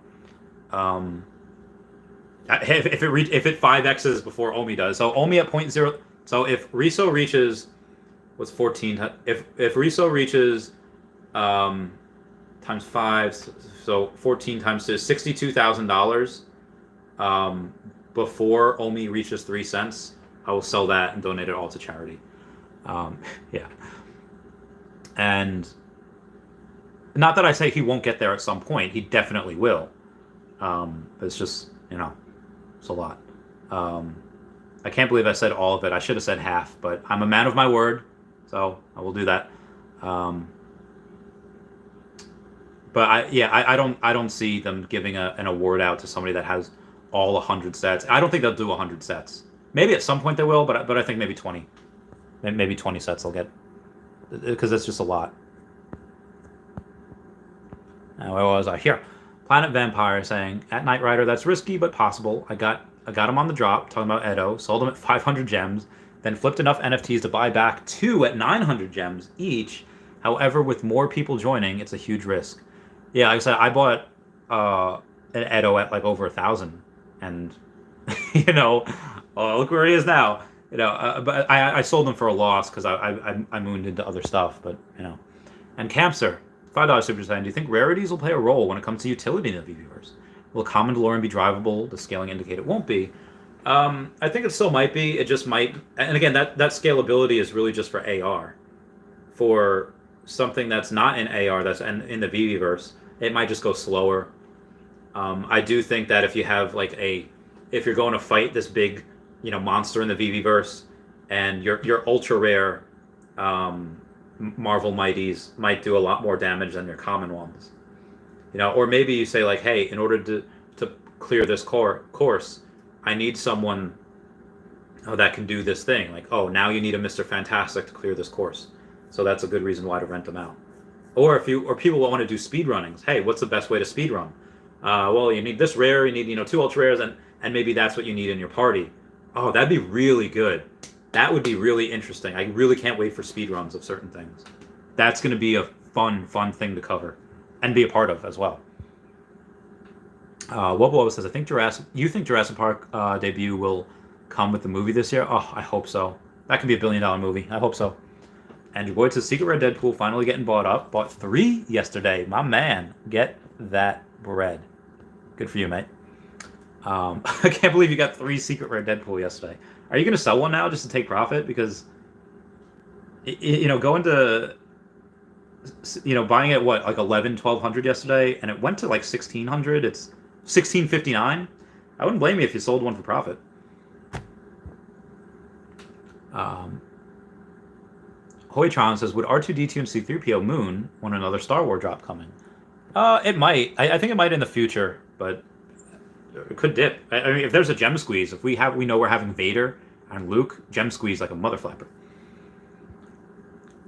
If it 5x's before Omi does. So Omi at 0.0. So if Riso reaches, what's 14? If Riso reaches times 5, so 14 times 2 is $62,000 before Omi reaches 3 cents. I will sell that and donate it all to charity. Yeah. And not that I say he won't get there at some point. He definitely will. But it's just, you know, it's a lot. I can't believe I said all of it. I should have said half, but I'm a man of my word, so I will do that. But I don't see them giving an award out to somebody that has all 100 sets. I don't think they'll do 100 sets. Maybe at some point they will, but I think maybe 20. Maybe 20 sets they'll get, because that's just a lot. Now, where was I? Here. Planet Vampire saying, at Knight Rider, that's risky but possible. I got him on the drop, talking about Edo, sold him at 500 gems, then flipped enough NFTs to buy back 2 at 900 gems each. However, with more people joining, it's a huge risk. Yeah, like I said, I bought an Edo at like over 1,000, and you know, look where he is now. You know, but I sold him for a loss because I mooned into other stuff. But you know, and Campster, $5 super chat. Do you think rarities will play a role when it comes to utility in the Veveverse? Will common DeLorean be drivable? Does scaling indicate it won't be? I think it still might be. It just might. And again, that scalability is really just for AR. For something that's not in AR, that's in the Veveverse, it might just go slower. I do think that if you have like if you're going to fight this big, you know, monster in the Veveverse, and your ultra rare Marvel Mighties might do a lot more damage than your common ones. You know, or maybe you say like, hey, in order to clear this course, I need someone that can do this thing. Like, oh, now you need a Mr. Fantastic to clear this course. So that's a good reason why to rent them out. Or people want to do speed runnings. Hey, what's the best way to speed run? Well, you need this rare, you need 2 ultra rares, and maybe that's what you need in your party. Oh, that'd be really good. That would be really interesting. I really can't wait for speed runs of certain things. That's going to be a fun thing to cover and be a part of as well. Wobble says, you think Jurassic Park debut will come with the movie this year? Oh, I hope so. That could be $1 billion movie. I hope so. Andrew Boyd says Secret Rare Deadpool finally getting bought up. Bought 3 yesterday. My man, get that bread. Good for you, mate. I can't believe you got 3 Secret Rare Deadpool yesterday. Are you going to sell one now just to take profit? Because, going to, buying it, what, like 1200 yesterday, and it went to like 1600. It's 1659. I wouldn't blame you if you sold one for profit. Hoytron says, would R2-D2 and C-3PO Moon want another Star Wars drop coming? It might. I think it might in the future, but it could dip. I mean, if there's a gem squeeze, if we know we're having Vader and Luke, gem squeeze like a mother flapper.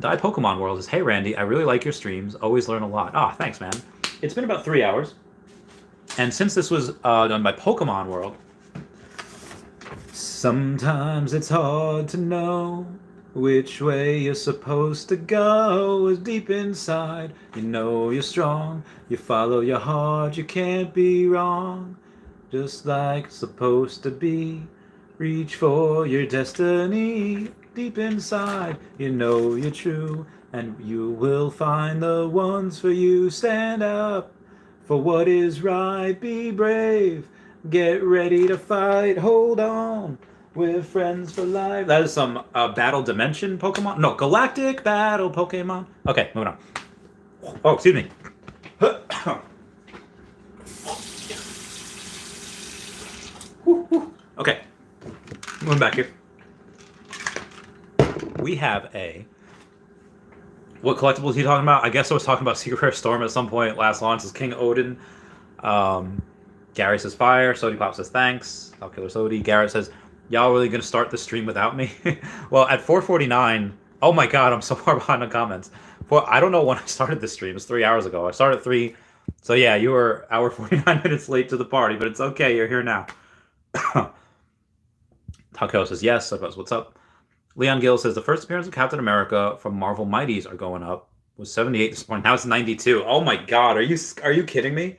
Die Pokemon World says, hey Randy, I really like your streams. Always learn a lot. Thanks, man. It's been about 3 hours. And since this was done by Pokemon World, sometimes it's hard to know which way you're supposed to go. Is deep inside, you know you're strong. You follow your heart, you can't be wrong. Just like it's supposed to be. Reach for your destiny. Deep inside, you know you're true. And you will find the ones for you. Stand up for what is right. Be brave. Get ready to fight. Hold on. We're friends for life. That is some Battle Dimension Pokemon. No, Galactic Battle Pokemon. Okay, moving on. Oh, excuse me. Okay, moving back here. We have what collectibles are you talking about? I guess I was talking about Secret Rare Storm at some point. Last launch is King Odin. Gary says fire. Sody Pop says thanks. I'll Killer Sody. Garrett says, y'all really gonna start the stream without me? Well, at 4:49. Oh my god, I'm so far behind on comments. I don't know when I started this stream. It's 3 hours ago. I started at 3. So yeah, you were hour 49 minutes late to the party, but it's okay. You're here now. Taco says yes. What's up? Leon Gill says the first appearance of Captain America from Marvel Mighties are going up. Was 78 this morning. Now it's 92. Oh my god, are you kidding me?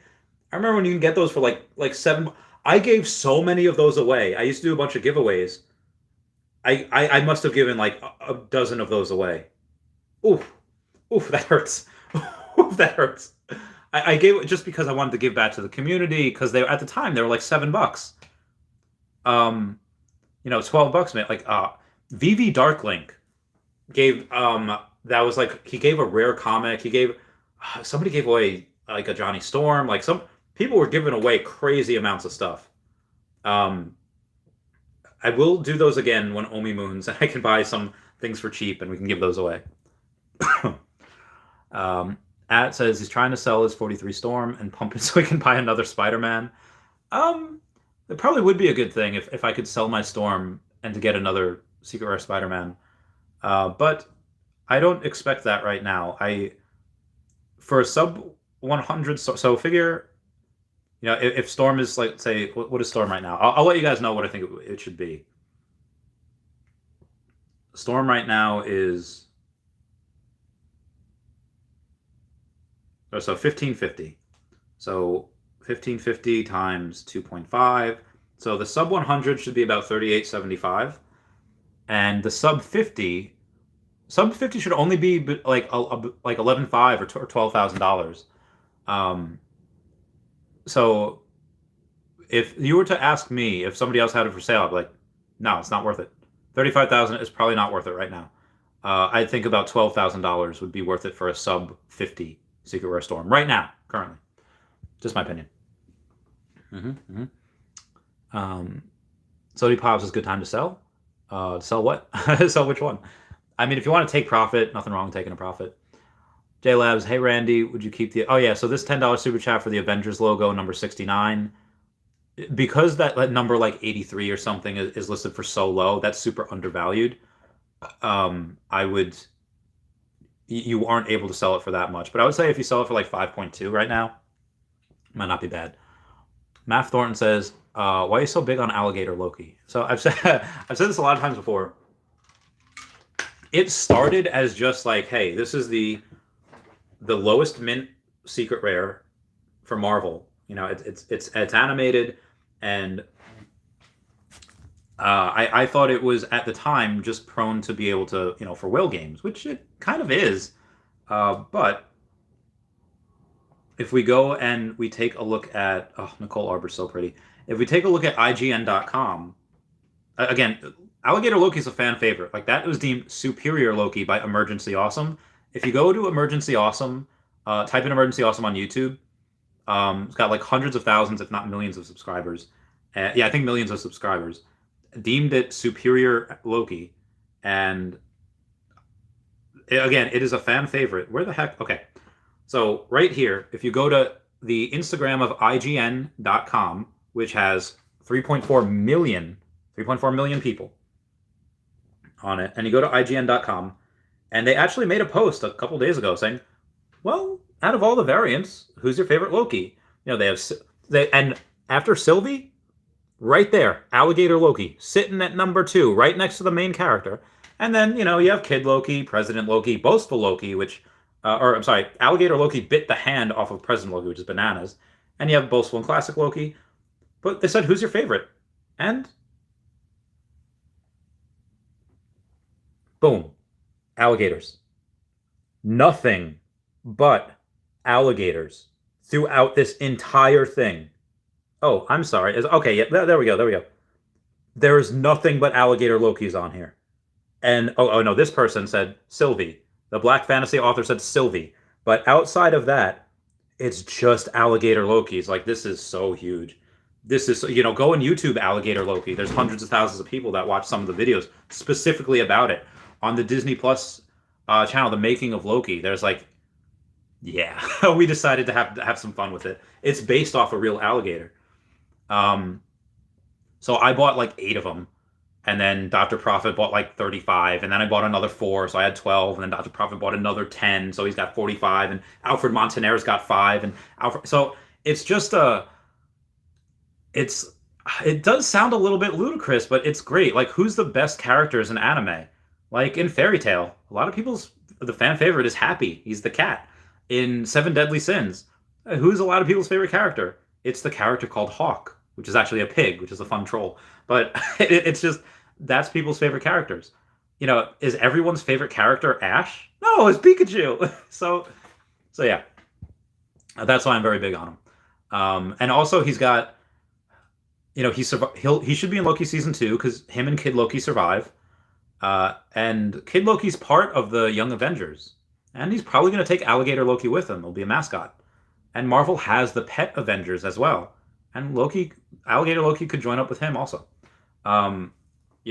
I remember when you can get those for like 7. I gave so many of those away. I used to do a bunch of giveaways. I must have given like a dozen of those away. Oof, that hurts. Oof, that hurts. I gave it just because I wanted to give back to the community because they at the time they were like $7. $12, man. Like Veve Darklink gave that was like he gave a rare comic. He gave somebody gave away like a Johnny Storm. Like some people were giving away crazy amounts of stuff. I will do those again when Omi moons, and I can buy some things for cheap, and we can give those away. At says he's trying to sell his 43 Storm and pump it so he can buy another Spider-Man. It probably would be a good thing if I could sell my Storm and to get another Secret Rare Spider-Man. But I don't expect that right now. For a sub 100, so figure, if Storm is like, say, what is Storm right now? I'll let you guys know what I think it should be. Storm right now is so 1550. So 1550 times 2.5. So the sub 100 should be about 38.75, and the sub 50 should only be like $11,500 or $12,000. So if you were to ask me if somebody else had it for sale, I'd be like, no, it's not worth it. 35,000 is probably not worth it right now. I think about $12,000 would be worth it for a sub 50 Secret Rare Storm right now, currently. Just my opinion. Sody Pops is a good time to sell. Sell what? Sell which one? I mean, if you want to take profit, nothing wrong with taking a profit. J Labs, hey Randy, would you keep the? Oh yeah, so this $10 super chat for the Avengers logo, number 69, because that number like 83 or something is listed for so low, that's super undervalued. You aren't able to sell it for that much, but I would say if you sell it for like 5.2 right now, it might not be bad. Matt Thornton says, why are you so big on Alligator Loki? So I've said this a lot of times before. It started as just like, hey, this is the lowest mint secret rare for Marvel. It's animated, and I thought it was at the time just prone to be able to, for whale games, which it kind of is. But if we go and we take a look at, oh, Nicole Arbor's so pretty. If we take a look at IGN.com, again, Alligator Loki's a fan favorite. Like, that was deemed superior Loki by Emergency Awesome. If you go to Emergency Awesome, type in Emergency Awesome on YouTube. It's got like hundreds of thousands, if not millions of subscribers. Yeah, I think millions of subscribers. Deemed it superior Loki. And again, it is a fan favorite. Where the heck? Okay. So right here, if you go to the Instagram of IGN.com, which has 3.4 million people on it, and you go to IGN.com, and they actually made a post a couple days ago saying, well, out of all the variants, who's your favorite Loki? And after Sylvie, right there, Alligator Loki, sitting at number 2, right next to the main character. And then, you have Kid Loki, President Loki, Boastful Loki, Alligator Loki bit the hand off of President Loki, which is bananas. And you have Boastful and Classic Loki. But they said, who's your favorite? And boom, alligators. Nothing but alligators throughout this entire thing. Oh, I'm sorry. Okay, yeah, there we go. There is nothing but Alligator Lokis on here. And, oh no, this person said Sylvie. The Black Fantasy author said Sylvie. But outside of that, it's just Alligator Lokis. Like, this is so huge. This is, go on YouTube, Alligator Loki. There's hundreds of thousands of people that watch some of the videos specifically about it. On the Disney Plus channel, The Making of Loki, there's like, yeah, we decided to have some fun with it. It's based off a real alligator. So I bought like 8 of them. And then Dr. Prophet bought like 35. And then I bought another 4, so I had 12. And then Dr. Prophet bought another 10, so he's got 45. And Alfred Montaner's got 5. And so it's just it does sound a little bit ludicrous, but it's great. Like, who's the best characters in anime? Like in Fairy Tail, a lot of the fan favorite is Happy. He's the cat. In Seven Deadly Sins, who's a lot of people's favorite character? It's the character called Hawk, which is actually a pig, which is a fun troll. But it's just, that's people's favorite characters. Is everyone's favorite character Ash? No, it's Pikachu. So yeah, that's why I'm very big on him. And also he's got, he should be in Loki season 2 because him and Kid Loki survive. And Kid Loki's part of the Young Avengers. And he's probably going to take Alligator Loki with him. He'll be a mascot. And Marvel has the Pet Avengers as well. And Alligator Loki could join up with him also. They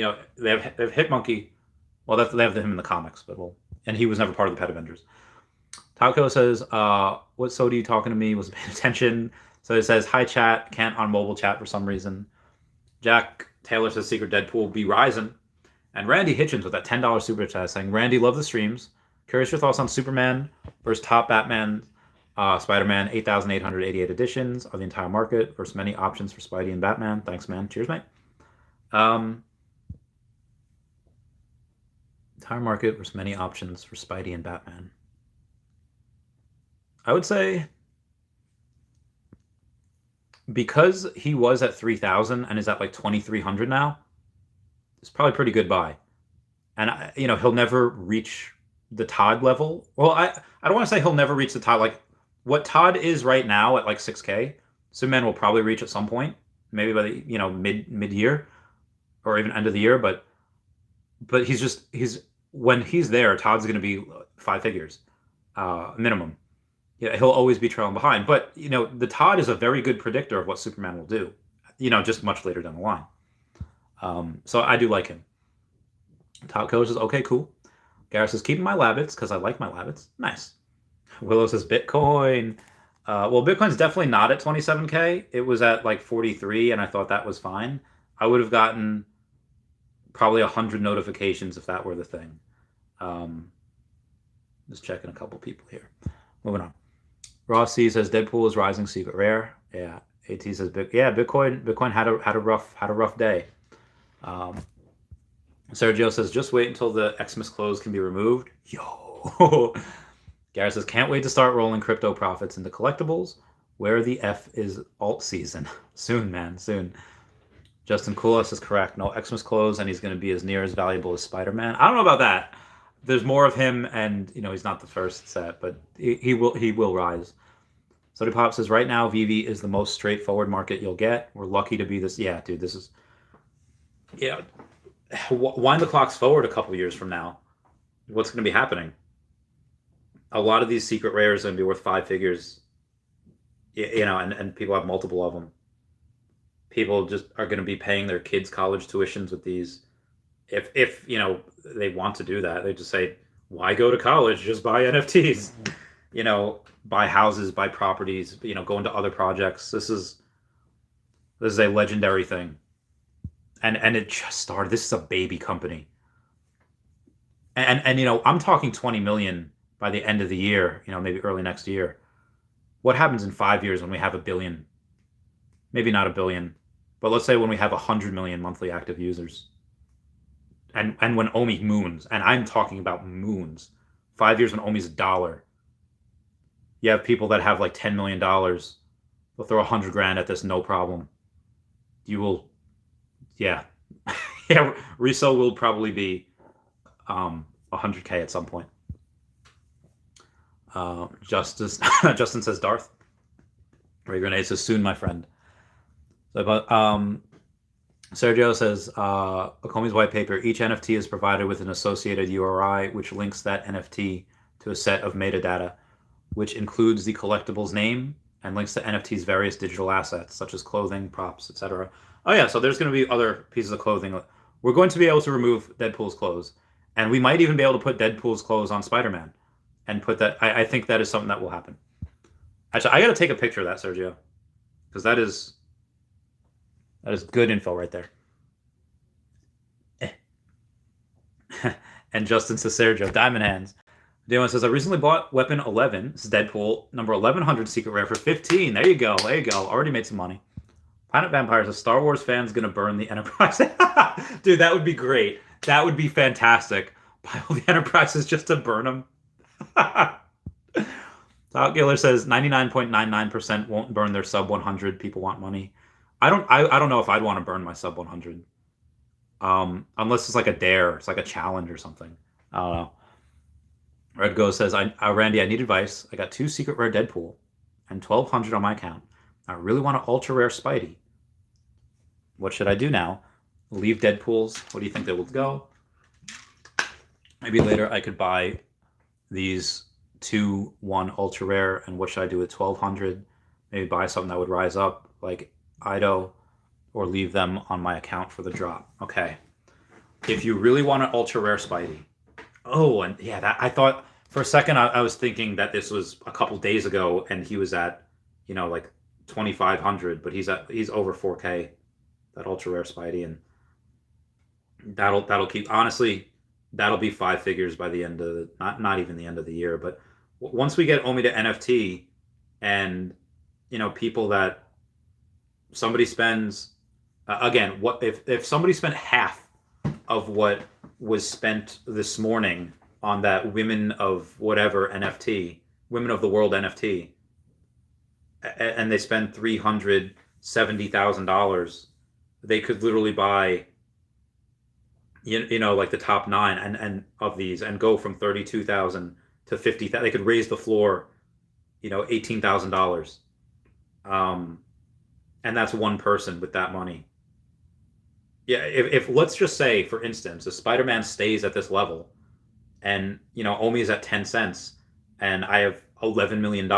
have Hitmonkey. Well, they have him in the comics, and he was never part of the Pet Avengers. Taco says, what soda are you talking to me? Was paying attention. So it says, hi chat, can't on mobile chat for some reason. Jack Taylor says, Secret Deadpool be rising. And Randy Hitchens with that $10 super chat saying, Randy, love the streams. Curious your thoughts on Superman versus top Batman, Spider-Man, 8,888 editions of the entire market versus many options for Spidey and Batman. Thanks, man. Cheers, mate. Entire market versus many options for Spidey and Batman. I would say because he was at 3,000 and is at like 2,300 now, it's probably a pretty good buy. And he'll never reach the Todd level. Well, I don't want to say he'll never reach the Todd. Like, what Todd is right now at like 6K, Superman will probably reach at some point, maybe by the mid-year or even end of the year. But when he's there, Todd's going to be 5 figures minimum. Yeah, he'll always be trailing behind. But the Todd is a very good predictor of what Superman will do. Just much later down the line. So I do like him. Top Coach says, okay, cool. Gareth says, keeping my Labbits because I like my Labbits. Nice. Willow says, Bitcoin. Well, Bitcoin's definitely not at 27K. It was at like 43, and I thought that was fine. I would have gotten probably 100 notifications if that were the thing. Just checking a couple people here. Moving on. Ross C says, Deadpool is rising secret rare. Yeah. AT says, Bitcoin had a rough day. Sergio says, just wait until the Xmas clothes can be removed. Yo. Gareth says, can't wait to start rolling crypto profits into collectibles. Where the F is alt season? Soon, man, soon. Justin Koulas is correct. No Xmas clothes, and he's going to be as near as valuable as Spider-Man. I don't know about that. There's more of him, and he's not the first set, but he will rise. Study Pop says right now Veve is the most straightforward market you'll get. We're lucky to be this. Yeah, dude, this is yeah. Wind the clocks forward a couple years from now. What's going to be happening? A lot of these secret rares are going to be worth 5 figures. And people have multiple of them. People just are going to be paying their kids' college tuitions with these. If they want to do that, they just say, why go to college? Just buy NFTs. Buy houses, buy properties. Go into other projects. This is a legendary thing, and it just started. This is a baby company, and I'm talking 20 million by the end of the year. Maybe early next year. What happens in 5 years when we have 1 billion? Maybe not 1 billion, but let's say when we have 100 million monthly active users. And when Omi moons, and I'm talking about moons, 5 years when Omi's $1, you have people that have like $10 million. They'll throw 100 grand at this, no problem. You will, yeah, yeah. Resale will probably be 100K at some point. Justin says Darth. Ray Grenade says soon, my friend. So, but Sergio says Okomi's white paper. Each NFT is provided with an associated URI, which links that NFT to a set of metadata, which includes the collectible's name and links to NFT's various digital assets, such as clothing, props, etc. Oh yeah, so there's going to be other pieces of clothing. We're going to be able to remove Deadpool's clothes, and we might even be able to put Deadpool's clothes on Spider-Man, and put that. I think that is something that will happen. Actually, I got to take a picture of that, Sergio, because that is good info right there. And Justin says, Sergio, Diamond Hands. Damon says, I recently bought Weapon 11. This is Deadpool, number 1100 secret rare for 15. There you go. Already made some money. Planet Vampire says, Star Wars fans going to burn the Enterprise. Dude, that would be great. That would be fantastic. Buy all the Enterprises just to burn them. Top Giller says 99.99% won't burn their sub 100. People want money. I don't know if I'd want to burn my sub 100. Unless it's like a dare, it's like a challenge or something. I don't know. Red Go says, Randy, I need advice. I got 2 secret rare Deadpool and 1,200 on my account. I really want an ultra rare Spidey. What should I do now? Leave Deadpools. What do you think they will go? Maybe later I could buy these 2-1 ultra rare, and what should I do with 1,200? Maybe buy something that would rise up, like Ido, or leave them on my account for the drop. Okay. If you really want an ultra rare Spidey. Oh, and yeah, that I thought for a second I was thinking that this was a couple days ago and he was at, like 2,500, but he's over 4K, that ultra rare Spidey, and that'll keep, honestly, that'll be 5 figures by the end of not even the end of the year, but once we get Omi to NFT, and people that somebody spends again, what if somebody spent half of what was spent this morning on that Women of Whatever NFT, Women of the World NFT, and they spend $370,000, they could literally buy like the top 9 and of these, and go from 32,000 to 50,000. They could raise the floor, $18,000. And that's one person with that money. Yeah, if let's just say, for instance, if Spider-Man stays at this level, and Omi is at 10 cents, and I have $11 million,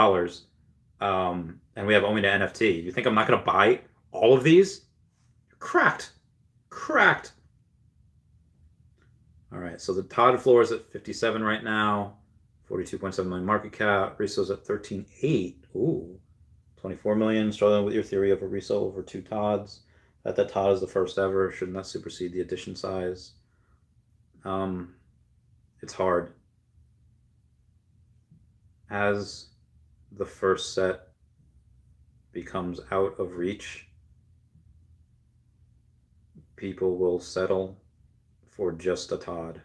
and we have Omi to NFT, you think I'm not going to buy all of these? Cracked. All right, so the Todd floor is at 57 right now, 42.7 million market cap. Riso's at 13.8. Ooh, 24 million. Struggling with your theory of a Riso over 2 Todds. That Todd is the first ever. Shouldn't that supersede the edition size? It's hard. As the first set becomes out of reach, people will settle for just a Todd.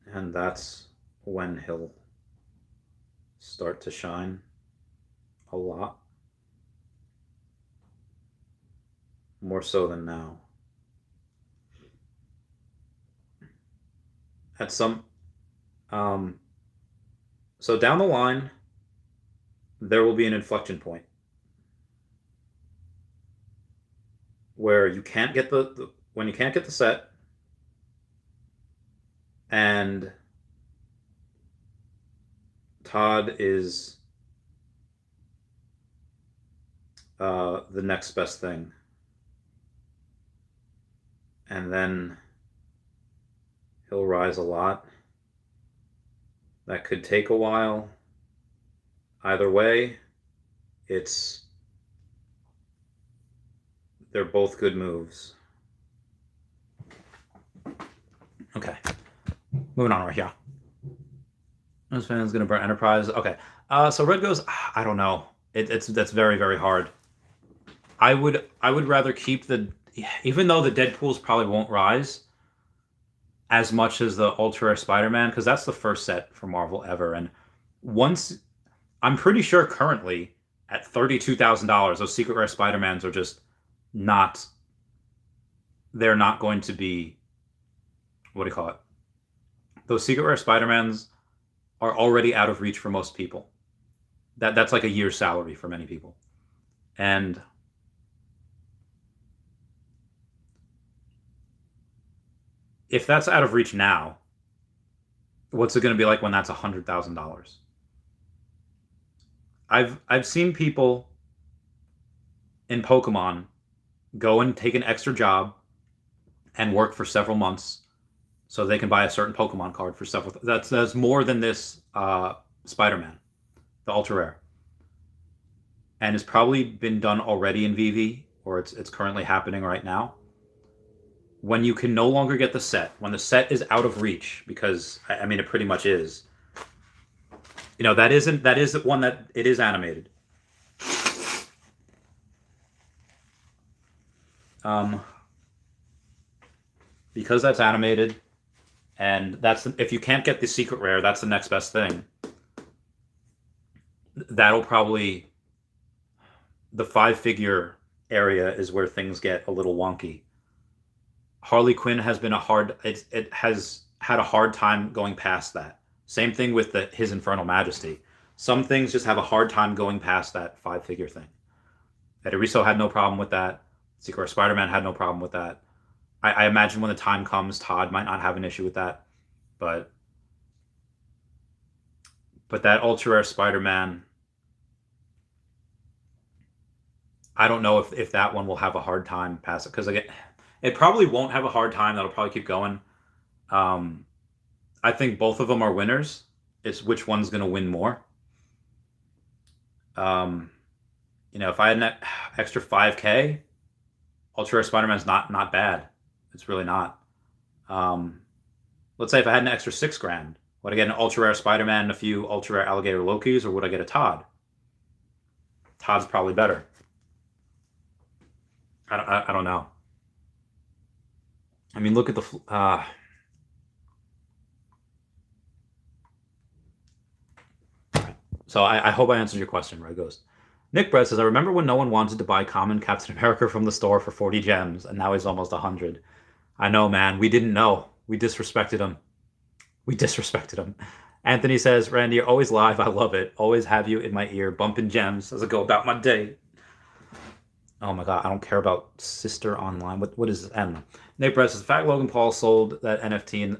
And that's when he'll start to shine a lot. more so than now. At some, so down the line, there will be an inflection point where you can't get when you can't get the set, and Todd is the next best thing, and then he'll rise a lot. That could take a while. Either way, they're both good moves. Okay. Moving on right here. This fan's gonna burn Enterprise. Okay. So red goes, I don't know. That's very, very hard. I would rather keep even though the Deadpools probably won't rise as much as the Ultra Rare Spider-Man, because that's the first set for Marvel ever. And once, I'm pretty sure currently at $32,000, those Secret Rare Spider-Mans are just not, they're not going to be, what do you call it? Those Secret Rare Spider-Mans are already out of reach for most people. That's like a year's salary for many people. And if that's out of reach now, what's it going to be like when that's $100,000? I've seen people in Pokemon go and take an extra job and work for several months so they can buy a certain Pokemon card for several. That's more than this Spider-Man, the Ultra Rare, and it's probably been done already in Veve, or it's currently happening right now. When you can no longer get the set, when the set is out of reach, because I mean it pretty much is. You know, that is the one that it is animated. Because that's animated, and if you can't get the Secret Rare, that's the next best thing. That'll probably, the 5-figure area is where things get a little wonky. Harley Quinn has been it has had a hard time going past that. Same thing with His Infernal Majesty. Some things just have a hard time going past that 5-figure thing. Eriso had no problem with that. Secret Rare Spider-Man had no problem with that. I imagine when the time comes, Todd might not have an issue with that. But that Ultra Rare Spider-Man, I don't know if that one will have a hard time past it. Because again, it probably won't have a hard time. That'll probably keep going. I think both of them are winners. It's which one's going to win more. You know, if I had an extra 5K, Ultra Rare Spider-Man's not bad. It's really not. Let's say if I had an extra $6,000, would I get an Ultra Rare Spider-Man and a few Ultra Rare Alligator Lokis, or would I get a Todd? Todd's probably better. I don't know. I mean, look at the So I hope I answered your question, Red Ghost. Nick Brett says, I remember when no one wanted to buy common Captain America from the store for 40 gems, and now he's almost 100. I know, man. We didn't know. We disrespected him. Anthony says, Randy, you're always live. I love it. Always have you in my ear, bumping gems as I go about my day. Oh my God, I don't care about Sister Online. What is this? I don't know. Nick Brett says, the fact Logan Paul sold that NFT in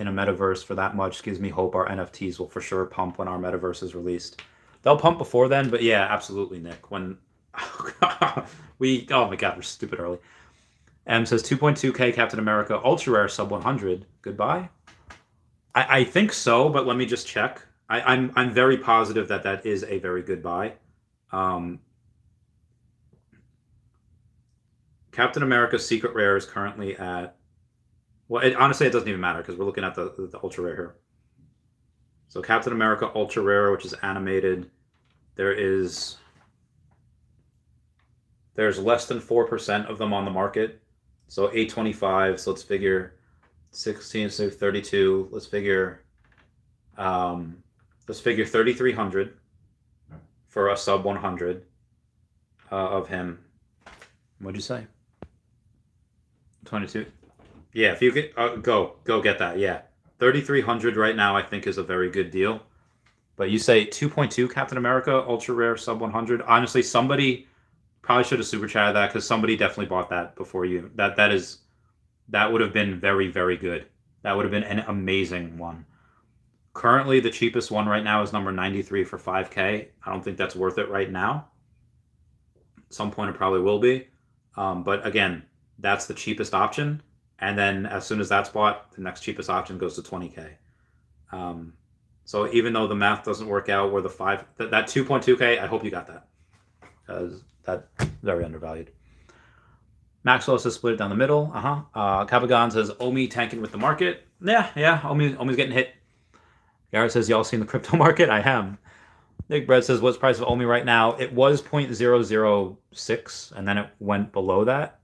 a metaverse for that much gives me hope our NFTs will for sure pump when our metaverse is released. They'll pump before then, but yeah, absolutely, Nick. When oh my God, we're stupid early. M says 2.2K Captain America Ultra Rare sub 100. Goodbye. I think so, but let me just check. I'm very positive that is a very good buy. Captain America Secret Rare is currently at, well, honestly, it doesn't even matter because we're looking at the Ultra Rare here. So Captain America Ultra Rare, which is animated, there's less than 4% of them on the market. So 825, so let's figure 16, so 32, let's figure 3,300 for a sub 100 of him. What'd you say? 22. Yeah, if you get go get that. Yeah, 3,300 right now I think is a very good deal. But you say 2.2 Captain America Ultra Rare Sub 100. Honestly, somebody probably should have super chatted that because somebody definitely bought that before you. That would have been very, very good. That would have been an amazing one. Currently, the cheapest one right now is number 93 for 5K. I don't think that's worth it right now. At some point, it probably will be. But again, that's the cheapest option. And then as soon as that's bought, the next cheapest option goes to 20K. So even though the math doesn't work out where the that 2.2K, I hope you got that because that's very undervalued. Maxwell says split it down the middle. Cabagon says Omi tanking with the market. Yeah. Omi's getting hit. Garrett says y'all seen the crypto market? I am. Nick Bread says what's the price of Omi right now? It was 0.006 and then it went below that.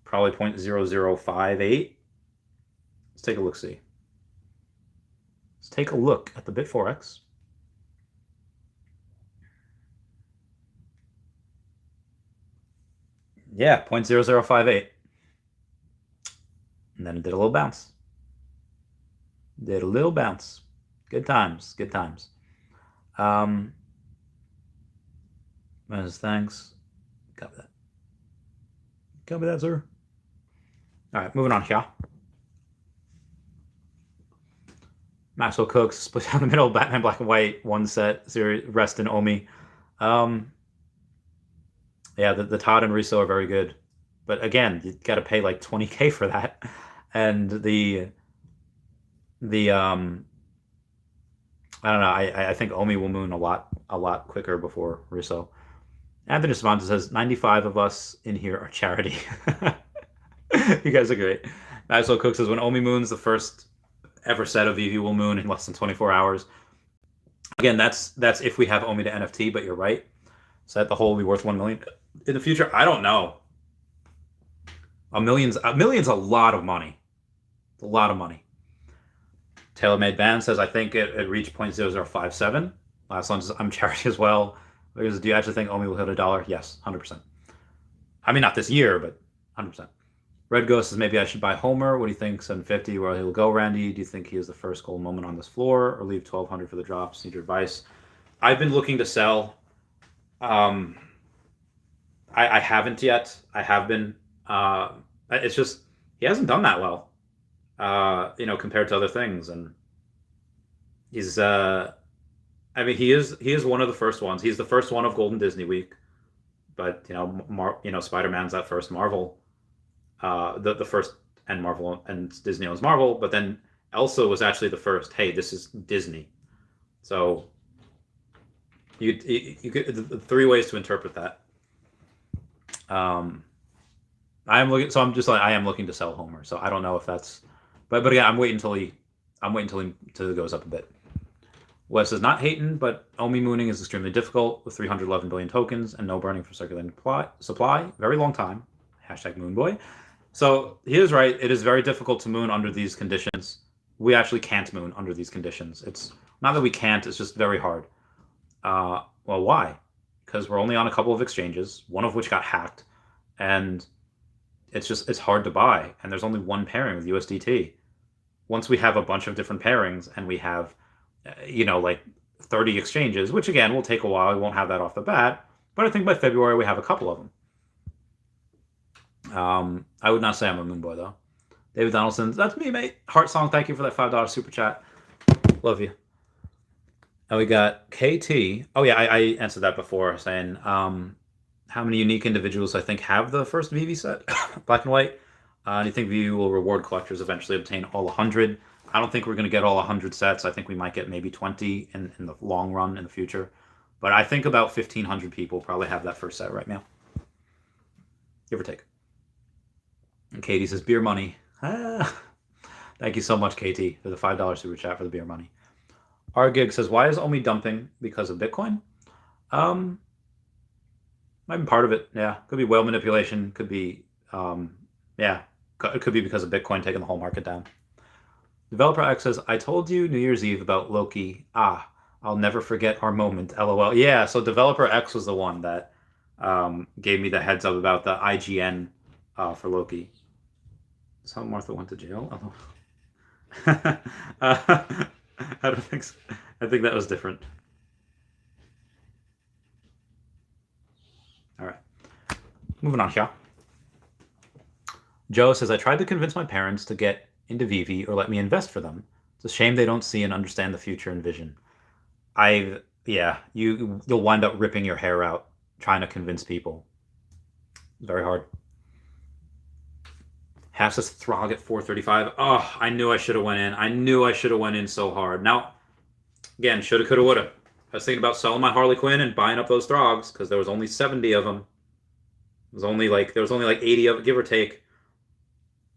Probably 0.0058. Let's take a look. See. Let's take a look at the BitForex. Yeah, 0.0058. And then it did a little bounce. Good times. Thanks. Copy that, sir. All right, moving on here. Maxwell Cooks, split down the middle, Batman Black and White, one set, series, rest in Omi. Yeah, the Todd and Riso are very good. But again, you got to pay like 20K for that. And I don't know, I think Omi will moon a lot quicker before Riso. Anthony Savanta says 95 of us in here are charity. You guys are great. Maxwell Cook says when Omi moons, the first ever set of Veve will moon in less than 24 hours. Again, that's if we have Omi to NFT, but you're right. So that the whole will be worth 1 million in the future. I don't know. A million's a lot of money. It's a lot of money. TaylorMade Band says I think it reached 0.0057. Last one says I'm charity as well. Because do you actually think Omi will hit $1? Yes, 100%. I mean, not this year, but 100%. Red Ghost says maybe I should buy Homer. What do you think? 750, where he'll go, Randy? Do you think he is the first gold moment on this floor, or leave 1,200 for the drops? Need your advice. I've been looking to sell. I haven't yet. I have been. It's just he hasn't done that well, compared to other things, and he's. I mean, he is one of the first ones. He's the first one of Golden Disney Week, but Spider-Man's that first Marvel. The first and Marvel and Disney owns Marvel, but then Elsa was actually the first. Hey, this is Disney. So you get 3 ways to interpret that. I am looking to sell Homer. So I don't know if that's, but again, I'm waiting until he goes up a bit. Wes is not hating, but Omi mooning is extremely difficult with 311 billion tokens and no burning for circulating supply. Very long time. #Moonboy. So he is right. It is very difficult to moon under these conditions. We actually can't moon under these conditions. It's not that we can't. It's just very hard. Well, why? Because we're only on a couple of exchanges, one of which got hacked, and it's hard to buy. And there's only one pairing with USDT. Once we have a bunch of different pairings and we have, like 30 exchanges, which again will take a while. We won't have that off the bat, but I think by February we have a couple of them. I would not say I'm a moon boy though. David Donaldson, that's me, mate. Heart Song, thank you for that $5 super chat. Love you. And we got KT. Oh yeah, I answered that before, saying how many unique individuals I think have the first Veve set, black and white. Do you think Veve will reward collectors eventually obtain all 100? I don't think we're going to get all 100 sets. I think we might get maybe 20 in the long run in the future. But I think about 1,500 people probably have that first set right now. Give or take. And Katie says, beer money. Thank you so much, Katie, for the $5 super chat for the beer money. Gig says, why is Omi dumping? Because of Bitcoin? Might be part of it, yeah. Could be whale manipulation. Could be, it could be because of Bitcoin taking the whole market down. Developer X says, I told you New Year's Eve about Loki. I'll never forget our moment, LOL. Yeah, so Developer X was the one that gave me the heads up about the IGN for Loki. That's how Martha went to jail. Oh. I don't think so. I think that was different. All right. Moving on, Shaw. Joe says, I tried to convince my parents to get into Veve or let me invest for them. It's a shame they don't see and understand the future and vision. You'll wind up ripping your hair out trying to convince people. It's very hard. Half says Throg at 435. Oh, I knew I should have went in. I knew I should have went in so hard. Now, again, shoulda, coulda, woulda. I was thinking about selling my Harley Quinn and buying up those Throgs because there was only 70 of them. There was only like 80 of it, give or take.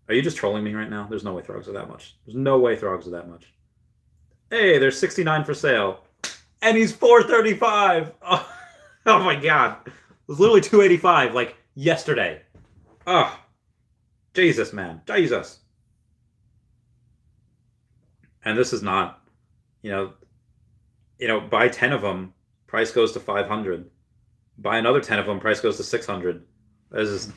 Are you just trolling me right now? There's no way Throgs are that much. There's no way Throgs are that much. Hey, there's 69 for sale. And he's 435. Oh, oh my god. It was literally 285 like yesterday. Oh, Jesus, man. Jesus. And this is not, buy 10 of them, price goes to 500. Buy another 10 of them, price goes to 600. This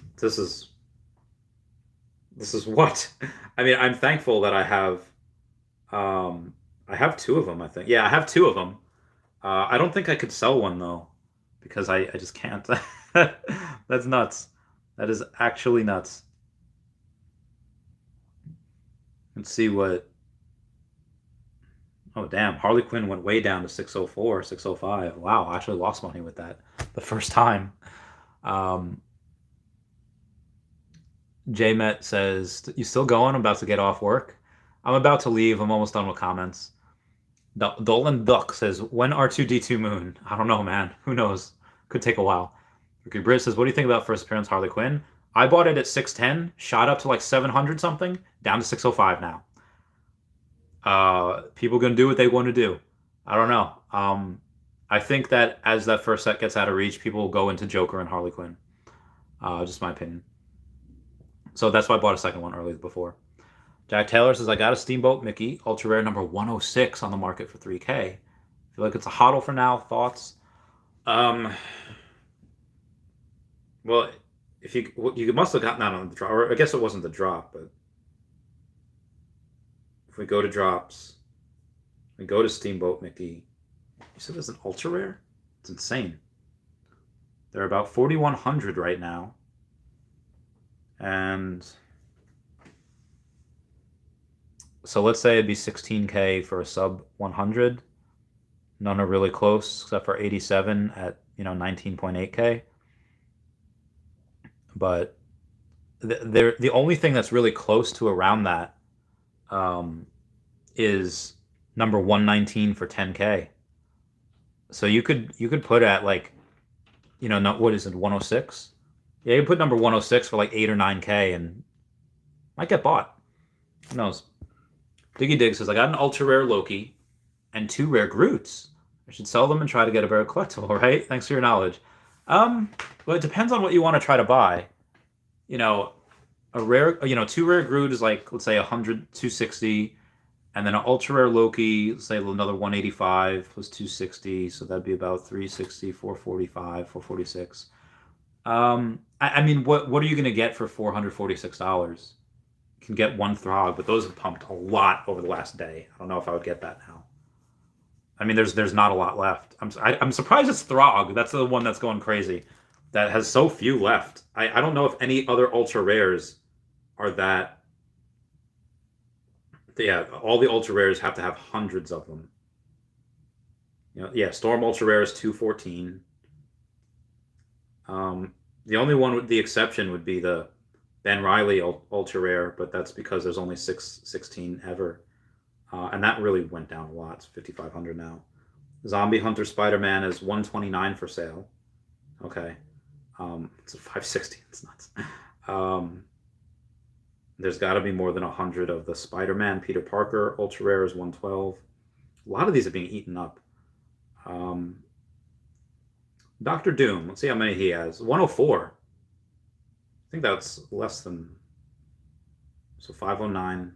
is what? I mean, I'm thankful that I have two of them, I think. Yeah, I have two of them. I don't think I could sell one though, because I just can't. That's nuts. That is actually nuts. Let's see what. Oh, damn. Harley Quinn went way down to 604, 605. Wow, I actually lost money with that the first time. JMet says, you still going? I'm about to get off work. I'm about to leave. I'm almost done with comments. Dolan Duck says, when R2D2 Moon? I don't know, man. Who knows? Could take a while. Ricky Britt says, what do you think about first appearance Harley Quinn? I bought it at 610, shot up to like 700 something, down to 605 now. People gonna do what they want to do. I don't know. I think that as that first set gets out of reach, people will go into Joker and Harley Quinn. Just my opinion. So that's why I bought a second one early before. Jack Taylor says, I got a Steamboat Mickey, ultra rare number 106 on the market for $3K. I feel like it's a hodl for now. Thoughts? Well, if you must have gotten that on the drop, or I guess it wasn't the drop, but if we go to drops, we go to Steamboat Mickey. You said there's an ultra rare? It's insane. They're about 4,100 right now. And so let's say it'd be 16K for a sub 100. None are really close except for 87 at 19.8K. But the only thing that's really close to around that is number 119 for 10K. So you could put at like, not what is it, 106? Yeah, you can put number 106 for like 8 or 9K and might get bought. Who knows? Diggy Dig says, I got an ultra rare Loki and 2 rare Groots. I should sell them and try to get a better collectible, right? Thanks for your knowledge. Well, it depends on what you want to try to buy. A rare, 2 rare Groot is like, let's say 100, 260. And then an ultra rare Loki, let's say another 185 plus 260. So that'd be about 360, 445, 446. I mean, what are you going to get for $446? You can get one Throg, but those have pumped a lot over the last day. I don't know if I would get that now. I mean, there's not a lot left. I'm surprised it's Throg. That's the one that's going crazy. That has so few left. I don't know if any other ultra rares are that. Yeah, all the ultra rares have to have hundreds of them. Storm ultra rare is 214. The only one with the exception would be the Ben Riley ultra rare, but that's because there's only 16 ever. And that really went down a lot. It's 5,500 now. Zombie Hunter Spider-Man is 129 for sale. Okay. It's a 560. It's nuts. There's got to be more than 100 of the Spider-Man Peter Parker. Ultra rare is 112. A lot of these are being eaten up. Dr. Doom. Let's see how many he has. 104. I think that's less than. So 509.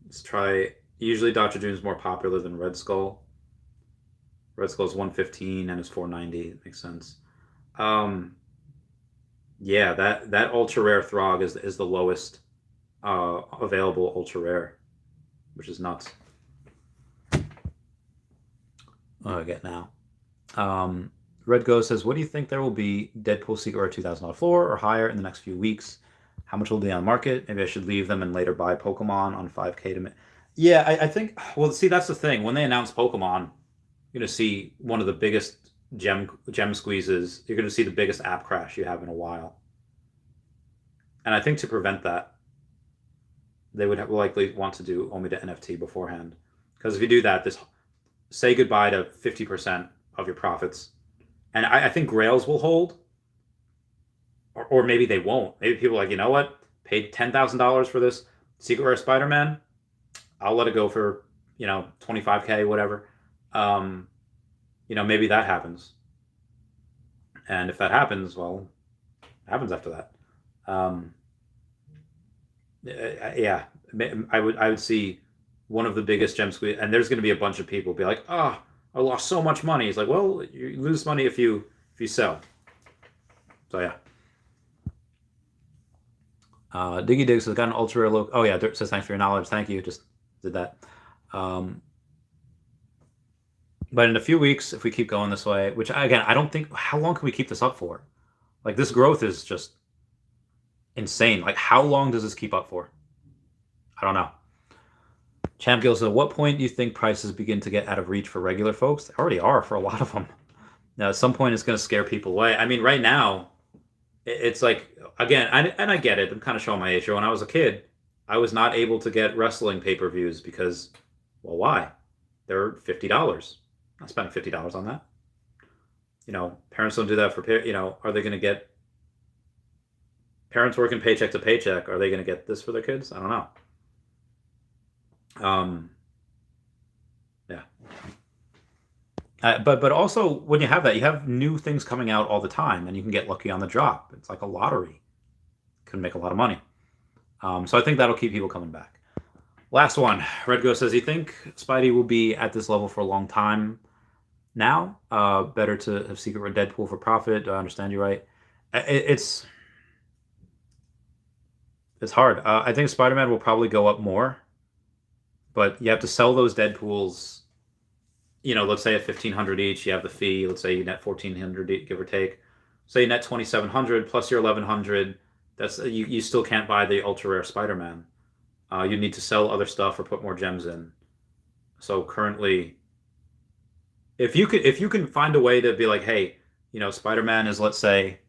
Let's try. Usually Dr. Doom is more popular than Red Skull. Red Skull is 115 and is 490. It makes sense. Yeah, that ultra rare Throg is the lowest available ultra rare, which is nuts. I get now. Red Ghost says, what do you think there will be Deadpool Secret Rare $2,000 floor or higher in the next few weeks? How much will they be on the market? Maybe I should leave them and later buy Pokemon on 5K to... Yeah, I think... Well, see, that's the thing. When they announce Pokemon, you're going to see one of the biggest gem squeezes. You're going to see the biggest app crash you have in a while. And I think to prevent that, they would likely want to do Omida NFT beforehand. Because if you do that, say goodbye to 50% of your profits. And I think Grails will hold. Or maybe they won't. Maybe people are like, you know what? Paid $10,000 for this Secret Rare Spider-Man. I'll let it go for, 25K, whatever. Maybe that happens. And if that happens, well, it happens after that. Yeah, I would see one of the biggest gem squeeze, and there's going to be a bunch of people be like, I lost so much money. It's like, well, you lose money if you sell. So yeah. Diggy Diggs has got an ultra rare look. Oh yeah, Dirt says thanks for your knowledge. Thank you. Just did that. But in a few weeks, if we keep going this way, which again, I don't think, how long can we keep this up for? Like this growth is just insane. Like how long does this keep up for? I don't know. Champ Gill says, at what point do you think prices begin to get out of reach for regular folks? They already are for a lot of them. Now, at some point, it's going to scare people away. I mean, right now, it's like, again, and I get it. I'm kind of showing my age here. When I was a kid, I was not able to get wrestling pay-per-views because, well, why? They're $50. I'm not spending $50 on that. Parents don't do that for, are they going to get, parents working paycheck to paycheck, are they going to get this for their kids? I don't know. Yeah. But also when you have that, you have new things coming out all the time, and you can get lucky on the drop. It's like a lottery. Can make a lot of money. So I think that'll keep people coming back. Last one. Red Ghost says, you think Spidey will be at this level for a long time now? Better to have Secret Rare Deadpool for profit. Do I understand you right? It's hard. I think Spider-Man will probably go up more, but you have to sell those Deadpools. Let's say at $1,500 each, you have the fee. Let's say you net $1,400, give or take. Say you net $2,700 plus your $1,100. That's you still can't buy the ultra rare Spider-Man. You need to sell other stuff or put more gems in. So currently, if you can find a way to be like, hey, Spider-Man is, let's say,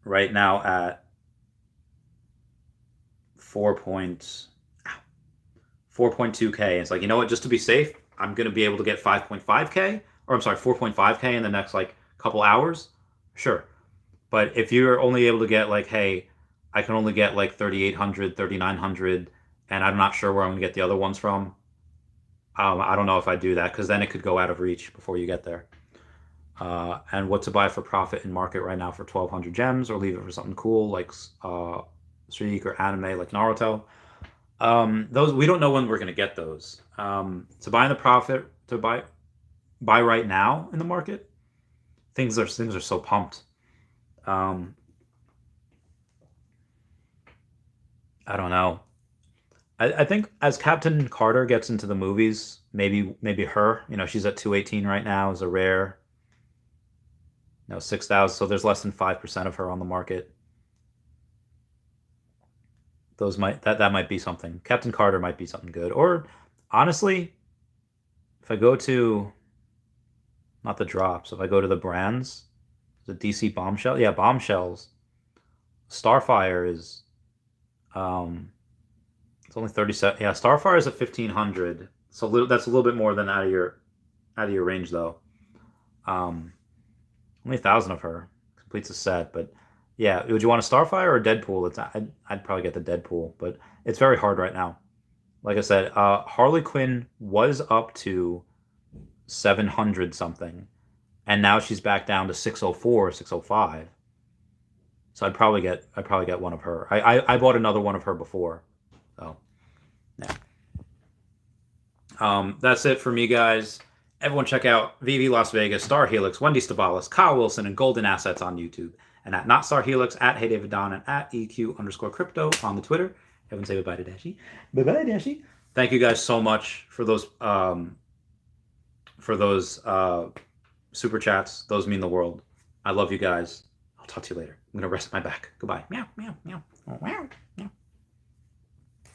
right now at 4.2K. It's like, you know what, just to be safe, I'm going to be able to get 5.5K, or I'm sorry, 4.5K in the next couple hours. Sure. But if you're only able to get hey, I can only get 3,800, 3,900, and I'm not sure where I'm going to get the other ones from. I don't know if I do that, because then it could go out of reach before you get there. And what to buy for profit in market right now for 1,200 gems, or leave it for something cool like Streak or anime like Naruto. Those we don't know when we're going to get those. To buy in the profit, to buy right now in the market, things are so pumped. I don't know. I think as Captain Carter gets into the movies, maybe her, she's at 218 right now as a rare. 6,000, so there's less than 5% of her on the market. That might be something. Captain Carter might be something good. Or honestly, if I go to not the drops, if I go to the brands, the DC Bombshell, yeah, Bombshells. Starfire is it's only 37. Yeah, Starfire is at 1,500. So that's a little bit more than out of your range though. Only 1,000 of her completes a set, but yeah, would you want a Starfire or a Deadpool? I'd probably get the Deadpool, but it's very hard right now. Like I said, Harley Quinn was up to 700 something, and now she's back down to 604, 605. So I'd probably get one of her. I bought another one of her before, so yeah. That's it for me, guys. Everyone check out Veve Las Vegas, Star Helix, Wendy Stibalis, Kyle Willson, and Golden Assets on YouTube. and at NotStarHelix, at HeyDavidDon, and at EQ_crypto on the Twitter. Everyone say bye-bye to Dashi. Bye-bye, Dashi. Thank you guys so much for those super chats. Those mean the world. I love you guys. I'll talk to you later. I'm going to rest my back. Goodbye. Meow, meow, meow. Meow, meow.